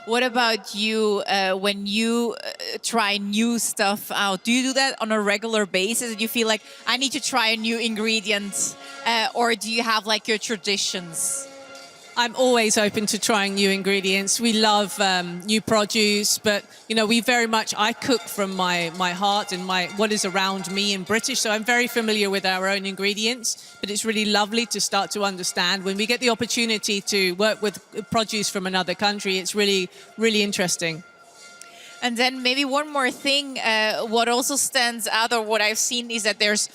What about you when you try new stuff out? Do you do that on a regular basis? Do you feel like I need to try a new ingredient, or do you have like your traditions? I'm always open to trying new ingredients. We love new produce, but we very much, I cook from my heart and what is around me in British, so I'm very familiar with our own ingredients, but it's really lovely to start to understand. When we get the opportunity to work with produce from another country, it's really, really interesting. And then maybe one more thing, what also stands out, or what I've seen, is that there's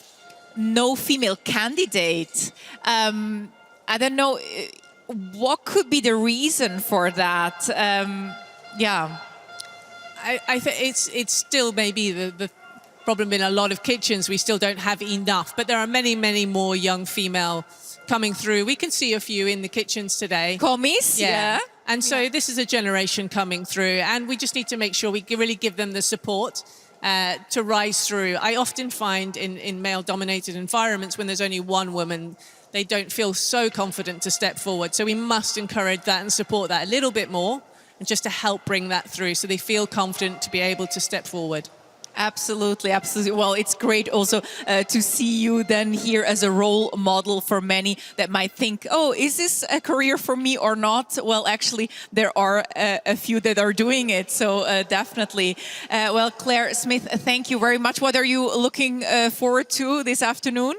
no female candidate. I don't know, what could be the reason for that? I think it's still maybe the problem in a lot of kitchens. We still don't have enough, but there are many, many more young female coming through. We can see a few in the kitchens today. Commis, yeah. And so this is a generation coming through, and we just need to make sure we really give them the support to rise through. I often find in male-dominated environments, when there's only one woman, they don't feel so confident to step forward. So we must encourage that and support that a little bit more, and just to help bring that through so they feel confident to be able to step forward. Absolutely, absolutely. Well, it's great also to see you then here as a role model for many that might think, oh, is this a career for me or not? Well, actually, there are a few that are doing it. So definitely. Well, Claire Smith, thank you very much. What are you looking forward to this afternoon?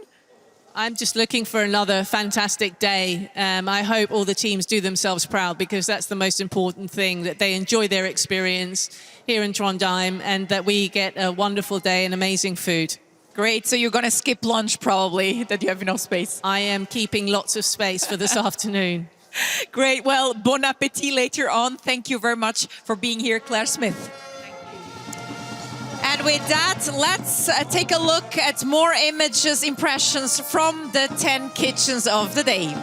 I'm just looking for another fantastic day. I hope all the teams do themselves proud, because that's the most important thing, that they enjoy their experience here in Trondheim and that we get a wonderful day and amazing food. Great. So you're going to skip lunch probably, that you have enough space. I am keeping lots of space for this afternoon. Great. Well, bon appetit later on. Thank you very much for being here, Claire Smith. And with that, let's take a look at more images, impressions from the 10 kitchens of the day.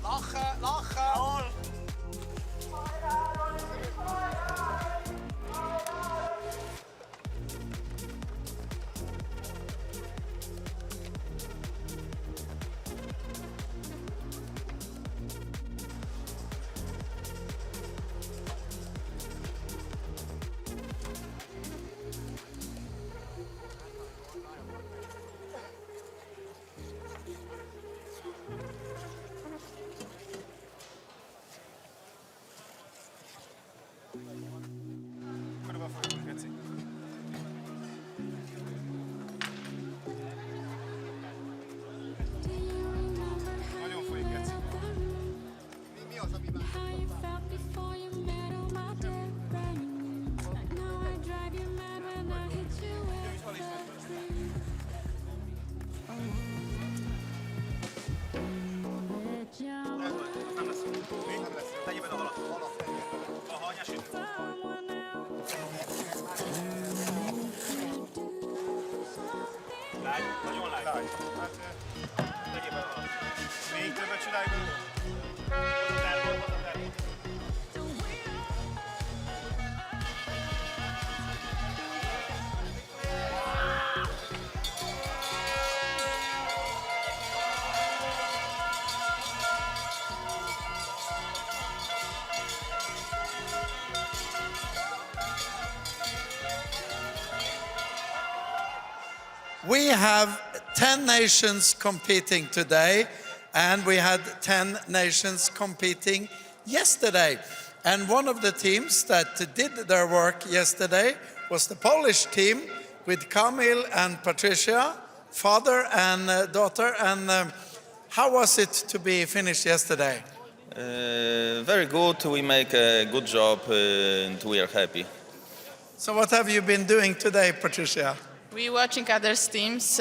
Lachen, lachen! Nagyon lágy. Tegyél bele valamit. Még többet csinálj belőle. We have 10 nations competing today, and we had 10 nations competing yesterday. And one of the teams that did their work yesterday was the Polish team with Kamil and Patricia, father and daughter. And how was it to be finished yesterday? Very good. We make a good job and we are happy. So what have you been doing today, Patricia? We're watching other teams,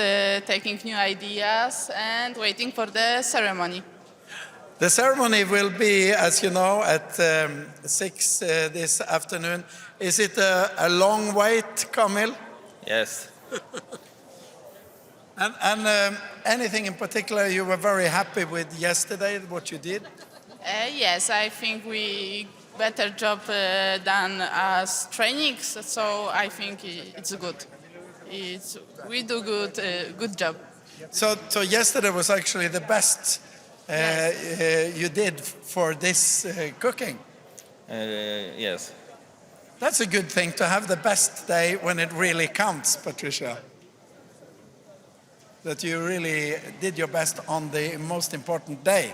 taking new ideas and waiting for the ceremony. The ceremony will be, as you know, at 6 this afternoon. Is it a long wait, Kamil? Yes. And anything in particular you were very happy with yesterday, what you did? Yes, I think we better job than as trainings, so I think it's good. We do good job. So yesterday was actually the best you did for this cooking? Yes. That's a good thing, to have the best day when it really counts, Patricia. That you really did your best on the most important day.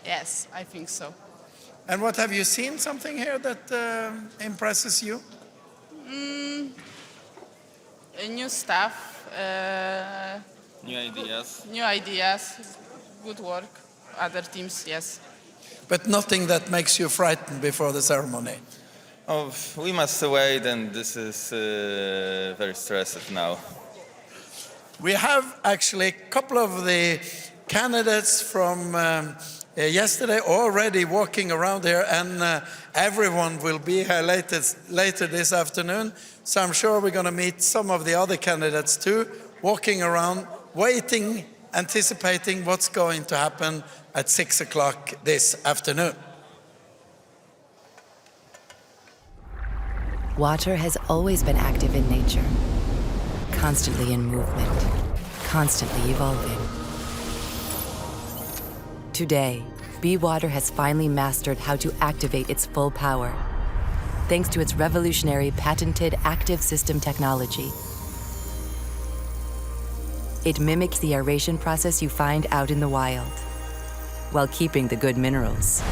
Yes, I think so. And what have you seen, something here that impresses you? New stuff. New ideas. New ideas. Good work. Other teams, yes. But nothing that makes you frightened before the ceremony? Oh, we must wait, and this is very stressed now. We have actually a couple of the candidates from yesterday already walking around here, and everyone will be here later this afternoon. So I'm sure we're going to meet some of the other candidates too, walking around, waiting, anticipating what's going to happen at 6 o'clock this afternoon. Water has always been active in nature, constantly in movement, constantly evolving. Today, Be Water has finally mastered how to activate its full power, thanks to its revolutionary patented active system technology. It mimics the aeration process you find out in the wild, while keeping the good minerals.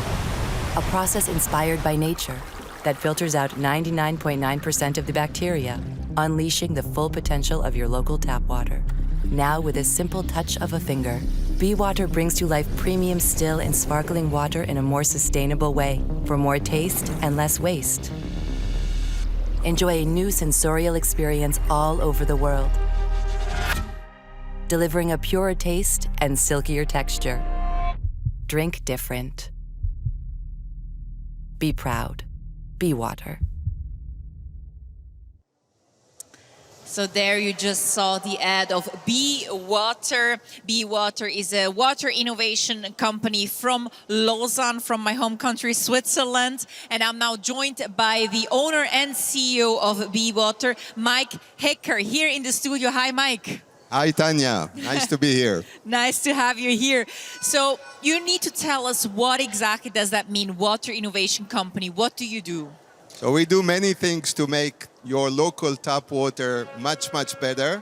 A process inspired by nature that filters out 99.9% of the bacteria, unleashing the full potential of your local tap water. Now with a simple touch of a finger, Be Water brings to life premium still and sparkling water in a more sustainable way, for more taste and less waste. Enjoy a new sensorial experience all over the world, delivering a purer taste and silkier texture. Drink different. Be proud. Be Water. So there you just saw the ad of Be Water. Be Water is a water innovation company from Lausanne, from my home country, Switzerland. And I'm now joined by the owner and CEO of Be Water, Mike Hecker, here in the studio. Hi, Mike. Hi, Tanya. Nice to be here. Nice to have you here. So you need to tell us what exactly does that mean, water innovation company? What do you do? So we do many things to make your local tap water much, much better.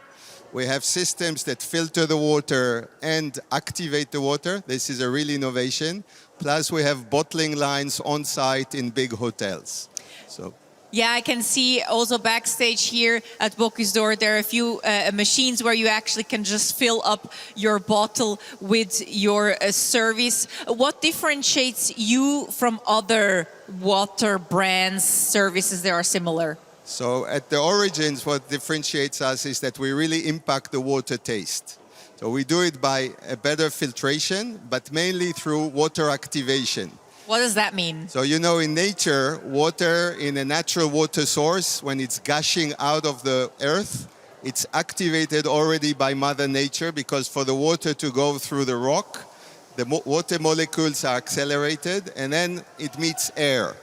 We have systems that filter the water and activate the water. This is a real innovation. Plus we have bottling lines on site in big hotels. So. Yeah, I can see also backstage here at Bocuse d'Or, there are a few machines where you actually can just fill up your bottle with your service. What differentiates you from other water brands, services that are similar? So at the origins, what differentiates us is that we really impact the water taste. So we do it by a better filtration, but mainly through water activation. What does that mean? So, you know, in nature, water in a natural water source, when it's gushing out of the earth, it's activated already by Mother Nature, because for the water to go through the rock, the water molecules are accelerated and then it meets air.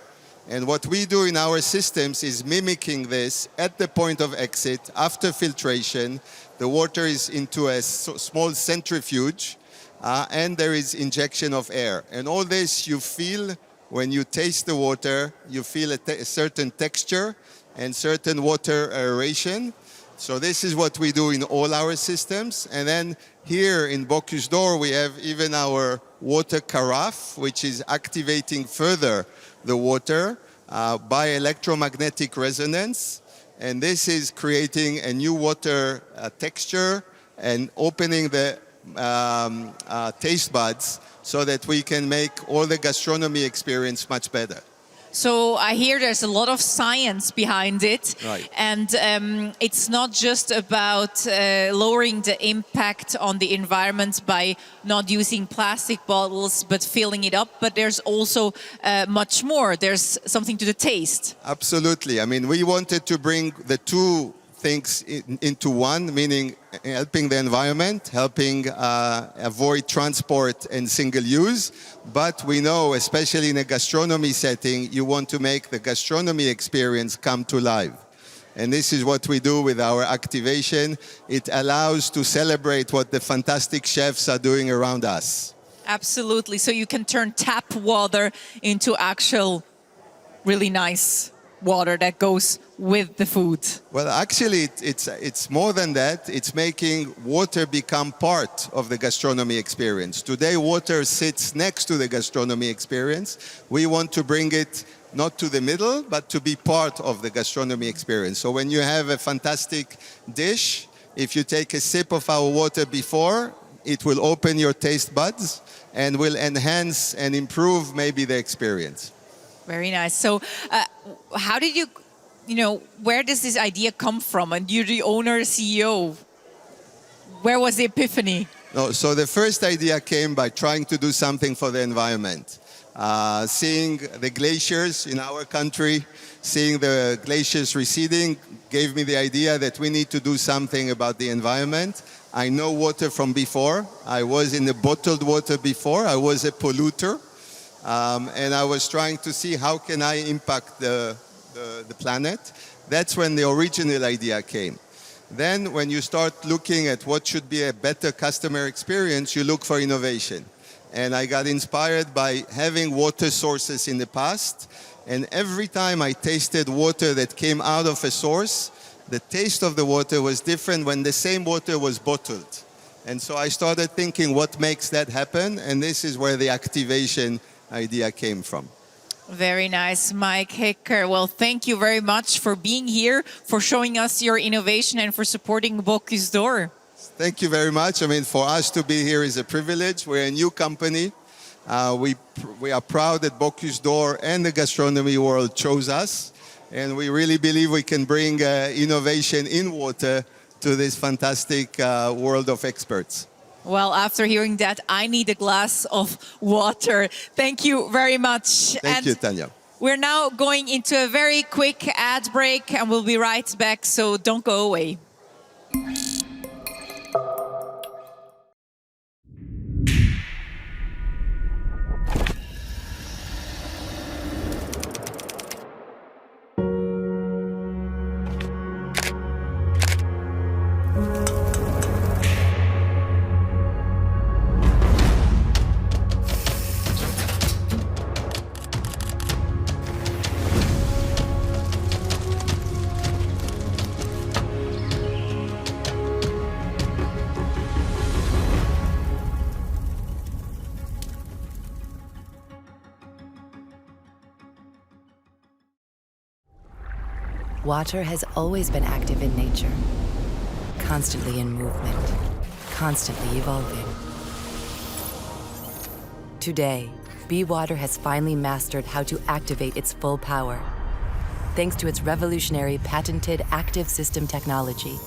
And what we do in our systems is mimicking this at the point of exit. After filtration, the water is into a small centrifuge. And there is injection of air. And all this you feel when you taste the water, you feel a certain texture and certain water aeration. So this is what we do in all our systems. And then here in Bocuse d'Or, we have even our water carafe, which is activating further the water by electromagnetic resonance. And this is creating a new water texture and opening the taste buds so that we can make all the gastronomy experience much better. So I hear there's a lot of science behind it. Right. And it's not just about lowering the impact on the environment by not using plastic bottles, but filling it up. But there's also much more. There's something to the taste. Absolutely. I mean, we wanted to bring the two things into one, meaning helping the environment, helping avoid transport and single use. But we know, especially in a gastronomy setting, you want to make the gastronomy experience come to life. And this is what we do with our activation. It allows to celebrate what the fantastic chefs are doing around us. Absolutely. So you can turn tap water into actual really nice water that goes with the food. Well, actually, it's more than that. It's making water become part of the gastronomy experience. Today, water sits next to the gastronomy experience. We want to bring it not to the middle, but to be part of the gastronomy experience. So when you have a fantastic dish, if you take a sip of our water before, it will open your taste buds and will enhance and improve maybe the experience. Very nice. So how did you where does this idea come from? And you're the owner, CEO. Where was the epiphany? No, so the first idea came by trying to do something for the environment. Seeing the glaciers in our country, seeing the glaciers receding, gave me the idea that we need to do something about the environment. I know water from before. I was in the bottled water before. I was a polluter. And I was trying to see how can I impact the planet. That's when the original idea came. Then when you start looking at what should be a better customer experience, you look for innovation. And I got inspired by having water sources in the past. And every time I tasted water that came out of a source, the taste of the water was different when the same water was bottled. And so I started thinking what makes that happen, and this is where the activation idea came from. Very nice, Mike Hicker. Well, thank you very much for being here, for showing us your innovation and for supporting Bocuse d'Or. Thank you very much. I mean, for us to be here is a privilege. We're a new company. We are proud that Bocuse d'Or and the gastronomy world chose us. And we really believe we can bring innovation in water to this fantastic world of experts. Well, after hearing that, I need a glass of water. Thank you very much. Thank you, Tanya. We're now going into a very quick ad break and we'll be right back, so don't go away. Water has always been active in nature, constantly in movement, constantly evolving. Today, Be Water has finally mastered how to activate its full power, thanks to its revolutionary patented active system technology.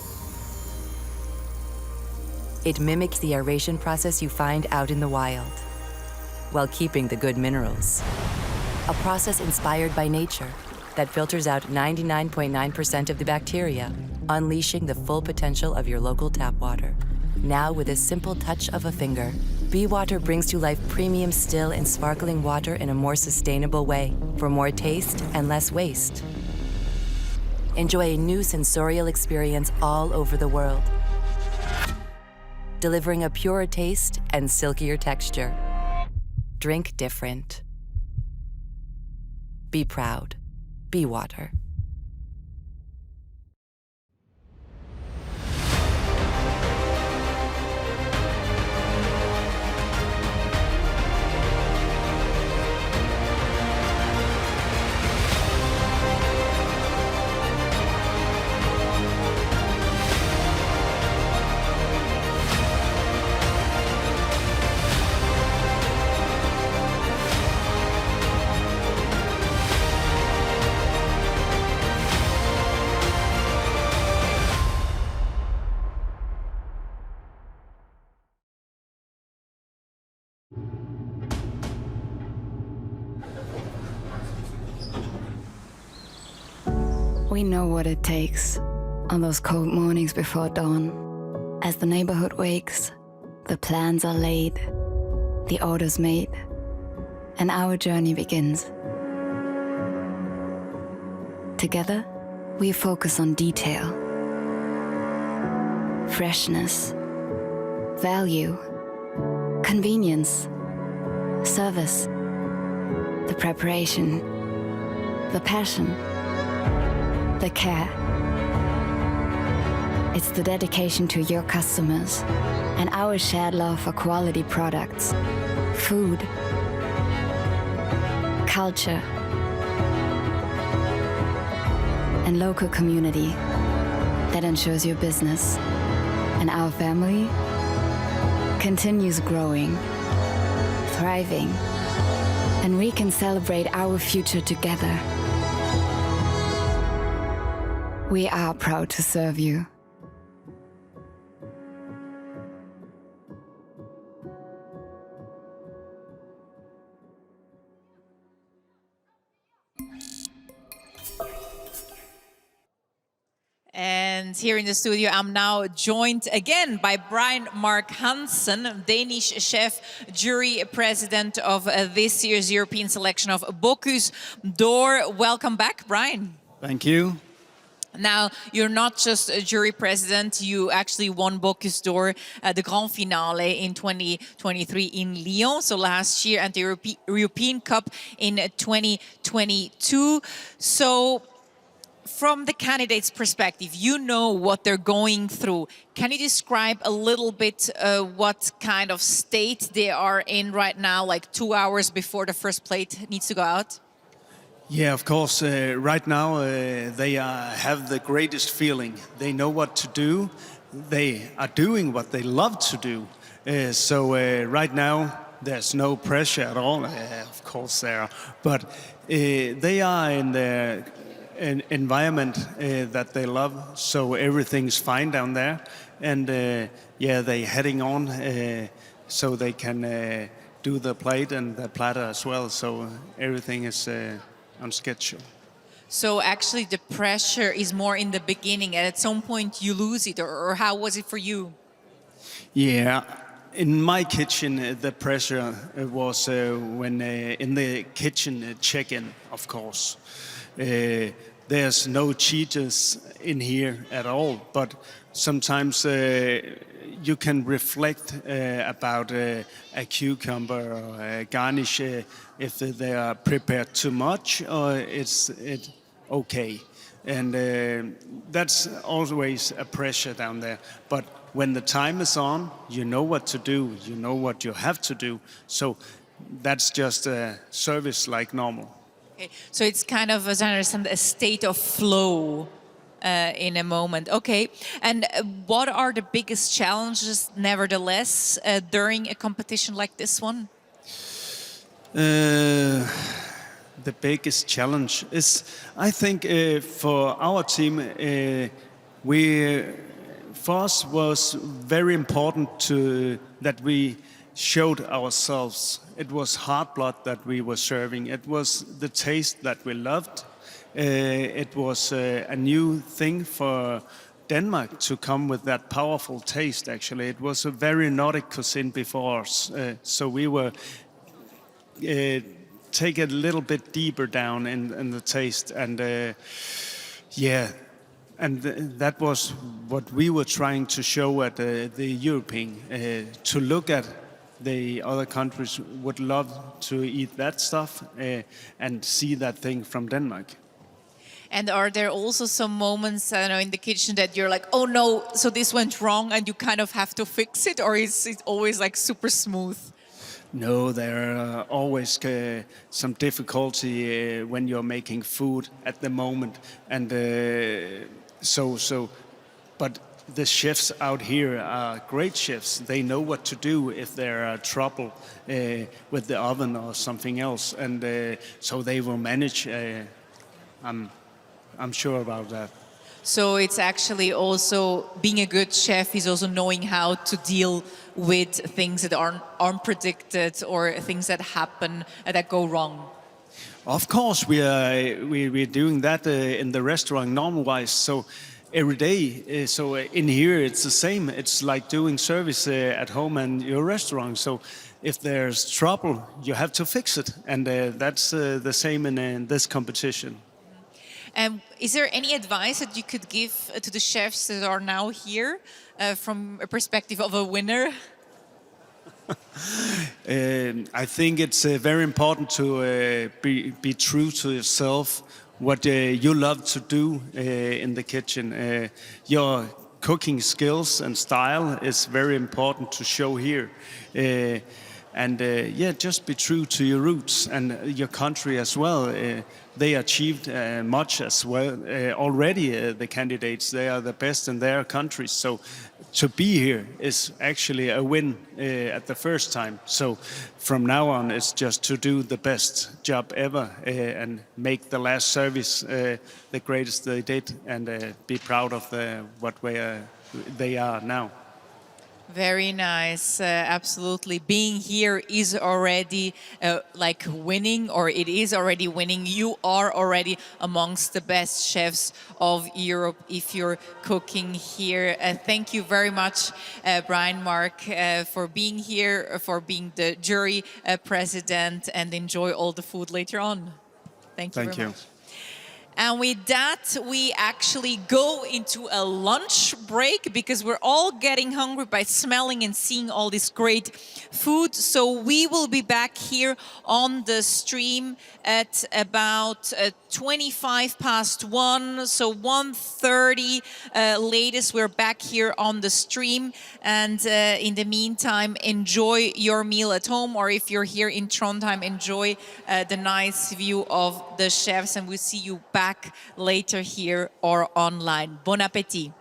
It mimics the aeration process you find out in the wild, while keeping the good minerals. A process inspired by nature that filters out 99.9% of the bacteria, unleashing the full potential of your local tap water. Now, with a simple touch of a finger, Be Water brings to life premium still and sparkling water in a more sustainable way, for more taste and less waste. Enjoy a new sensorial experience all over the world, delivering a purer taste and silkier texture. Drink different. Be proud. Be Water. We know what it takes on those cold mornings before dawn. As the neighborhood wakes, the plans are laid, the orders made, and our journey begins. Together, we focus on detail, freshness, value, convenience, service, the preparation, the passion, the care. It's the dedication to your customers and our shared love for quality products, food, culture, and local community that ensures your business and our family continues growing, thriving, and we can celebrate our future together. We are proud to serve you. And here in the studio, I'm now joined again by Brian Mark Hansen, Danish chef, jury president of this year's European selection of Bocuse d'Or. Welcome back, Brian. Thank you. Now, you're not just a jury president, you actually won Bocuse d'Or, the Grand Finale in 2023 in Lyon, so last year, and the European Cup in 2022. So from the candidates' perspective, you know what they're going through. Can you describe a little bit what kind of state they are in right now, like 2 hours before the first plate needs to go out? Yeah, of course. Right now, they have the greatest feeling. They know what to do. They are doing what they love to do. So right now, there's no pressure at all. Of course, there are. But they are in the an environment that they love, so everything's fine down there. And yeah, they're heading on so they can do the plate and the platter as well. So everything is on schedule. So actually the pressure is more in the beginning, and at some point you lose it, or how was it for you? Yeah, in my kitchen, the pressure was when in the kitchen check-in, of course. There's no cheaters in here at all, but sometimes you can reflect about a cucumber or a garnish if they are prepared too much or it's okay. And that's always a pressure down there. But when the time is on, you know what to do, you know what you have to do. So that's just a service like normal. Okay. So it's kind of, as I understand, a state of flow in a moment. Okay. And what are the biggest challenges, nevertheless, during a competition like this one? The biggest challenge is, I think, for our team, for us was very important that we showed ourselves. It was hard blood that we were serving. It was the taste that we loved. It was a new thing for Denmark to come with that powerful taste, actually. It was a very Nordic cuisine before us. So we were take it a little bit deeper down in the taste. And yeah, and that was what we were trying to show at the European, to look at the other countries would love to eat that stuff and see that thing from Denmark. And are there also some moments, I don't know, in the kitchen that you're like, oh no, so this went wrong and you kind of have to fix it, or is it always like super smooth? No, there are always some difficulty when you're making food at the moment, and but the chefs out here are great chefs. They know what to do if there are trouble with the oven or something else, and so they will manage. I'm sure about that. So it's actually also, being a good chef is also knowing how to deal with things that aren't unpredicted or things that happen that go wrong. Of course, we're doing that in the restaurant normal-wise. So every day. So in here it's the same. It's like doing service at home and your restaurant. So if there's trouble, you have to fix it, and that's the same in this competition. Is there any advice that you could give to the chefs that are now here from a perspective of a winner? I think it's very important to be true to yourself, what you love to do in the kitchen. Your cooking skills and style is very important to show here. And yeah, just be true to your roots and your country as well. They achieved much as well already. The candidates, they are the best in their countries. So to be here is actually a win at the first time. So from now on, it's just to do the best job ever and make the last service the greatest they did, and be proud of what they are now. Very nice, absolutely. Being here is already like winning, or it is already winning. You are already amongst the best chefs of Europe if you're cooking here. Thank you very much, Brian, Mark, for being here, for being the jury president, and enjoy all the food later on. Thank you very much. And with that, we actually go into a lunch break because we're all getting hungry by smelling and seeing all this great food. So we will be back here on the stream at about 1:25, so 1:30 latest. We're back here on the stream. And in the meantime, enjoy your meal at home, or if you're here in Trondheim, enjoy the nice view of the chefs. And we'll see you back later here or online. Bon appétit.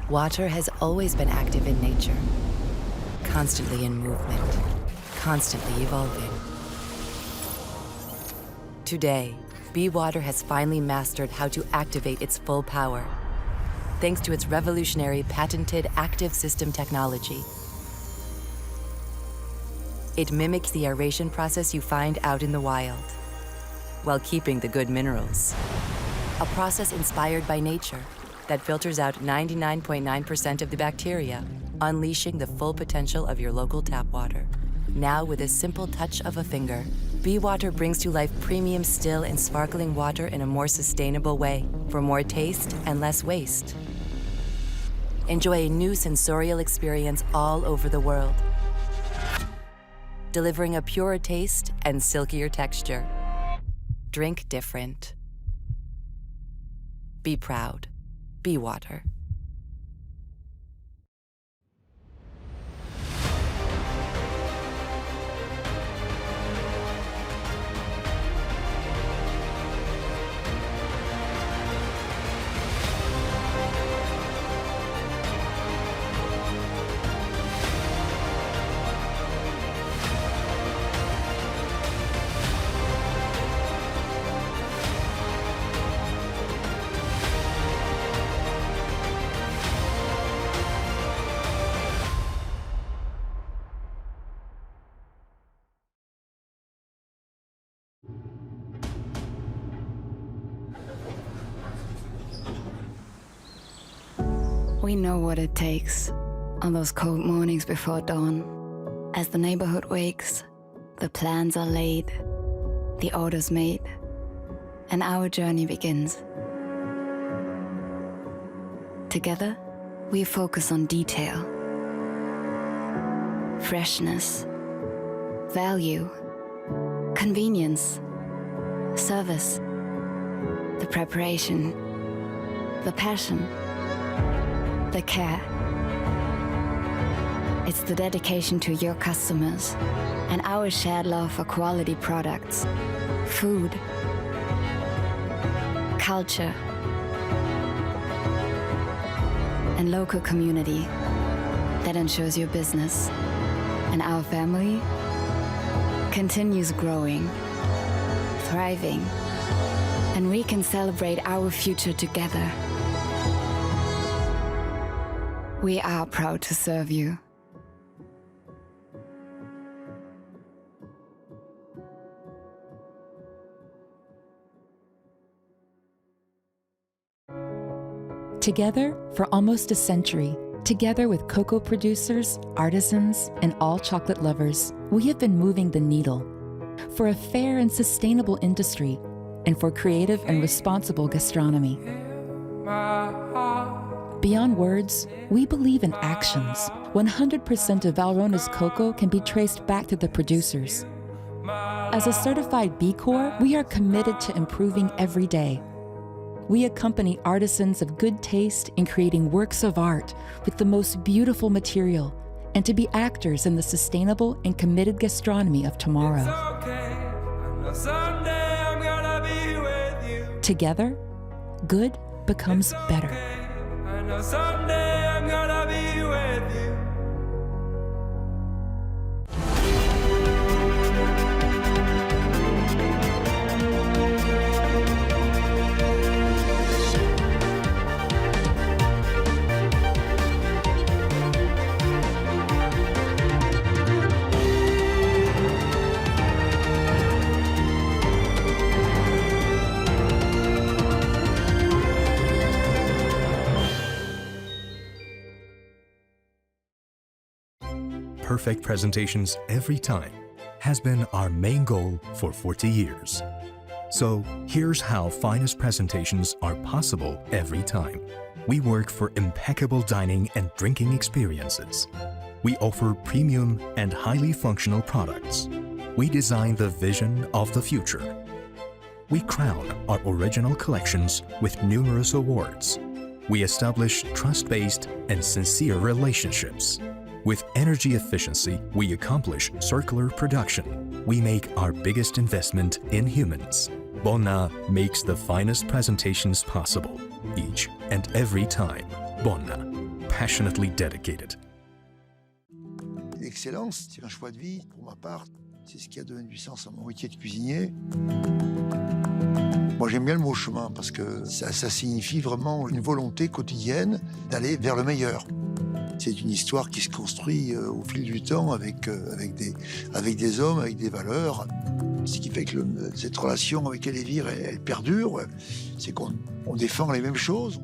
Water has always been active in nature, constantly in movement, constantly evolving. Today, Be Water has finally mastered how to activate its full power, thanks to its revolutionary patented active system technology. It mimics the aeration process you find out in the wild, while keeping the good minerals. A process inspired by nature that filters out 99.9% of the bacteria, unleashing the full potential of your local tap water. Now, with a simple touch of a finger, Be Water brings to life premium still and sparkling water in a more sustainable way, for more taste and less waste. Enjoy a new sensorial experience all over the world, delivering a purer taste and silkier texture. Drink different. Be proud. Be Water. We know what it takes on those cold mornings before dawn. As the neighborhood wakes, the plans are laid, the orders made, and our journey begins. Together, we focus on detail, freshness, value, convenience, service, the preparation, the passion, the care. It's the dedication to your customers and our shared love for quality products, food, culture, and local community that ensures your business and our family continues growing, thriving, and we can celebrate our future together. We are proud to serve you. Together for almost a century, together with cocoa producers, artisans, and all chocolate lovers, we have been moving the needle for a fair and sustainable industry and for creative and responsible gastronomy. Beyond words, we believe in actions. 100% of Valrona's cocoa can be traced back to the producers. As a certified B Corp, we are committed to improving every day. We accompany artisans of good taste in creating works of art with the most beautiful material and to be actors in the sustainable and committed gastronomy of tomorrow. Together, good becomes better. Someday I'm gonna be with you. perfect presentations every time has been our main goal for 40 years. So here's how finest presentations are possible every time. We work for impeccable dining and drinking experiences. We offer premium and highly functional products. We design the vision of the future. We crown our original collections with numerous awards. We establish trust-based and sincere relationships. With energy efficiency, we accomplish circular production. We make our biggest investment in humans. Bonna makes the finest presentations possible, each and every time. Bonna, passionately dedicated. L'excellence, c'est un choix de vie, pour ma part. C'est ce qui a donné du sens à mon métier de cuisinier. Moi, j'aime bien le mot chemin parce que ça signifie vraiment une volonté quotidienne d'aller vers le meilleur. C'est une histoire qui se construit au fil du temps avec des hommes, avec des valeurs. Ce qui fait que cette relation avec Elvire, elle perdure, c'est qu'on défend les mêmes choses.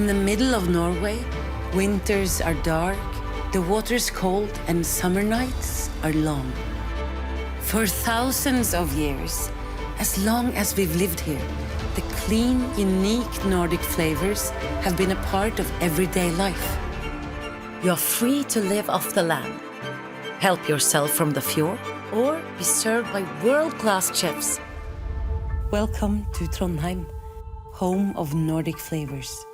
In the middle of Norway, winters are dark, the water's cold, and summer nights are long. For thousands of years, as long as we've lived here, the clean, unique Nordic flavors have been a part of everyday life. You're free to live off the land, help yourself from the fjord, or be served by world-class chefs. Welcome to Trondheim, home of Nordic flavors.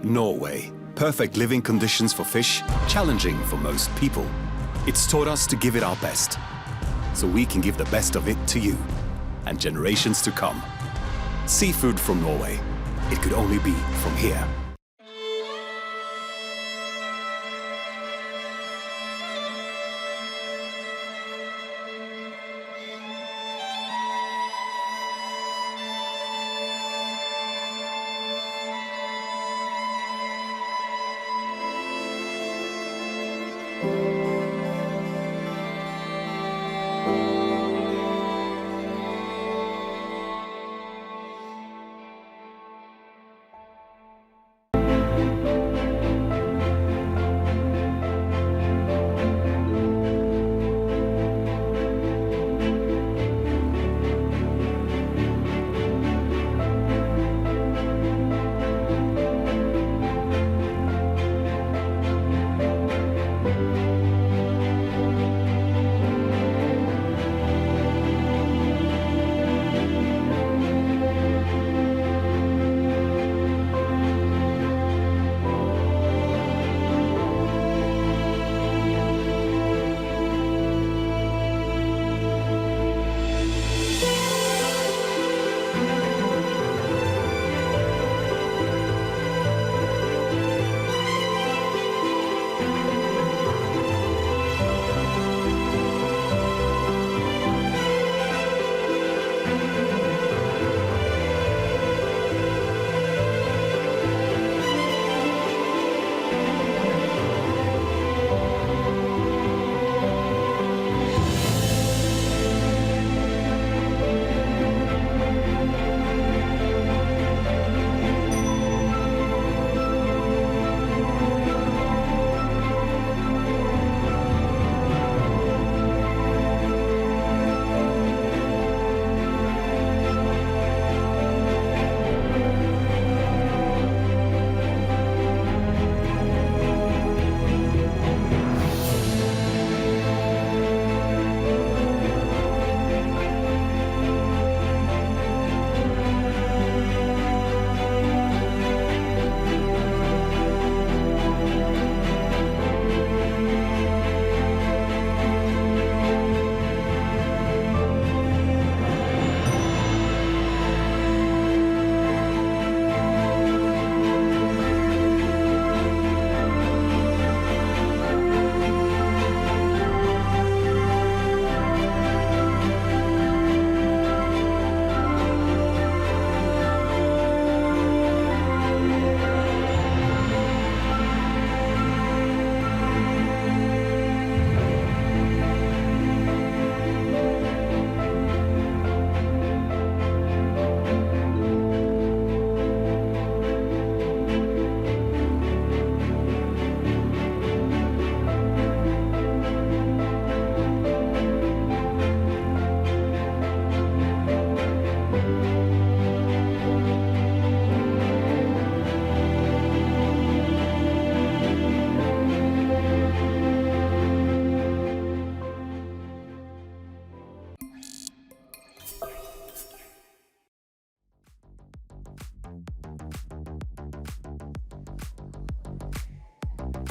Norway. Perfect living conditions for fish, challenging for most people. It's taught us to give it our best, so we can give the best of it to you and generations to come. Seafood from Norway. It could only be from here.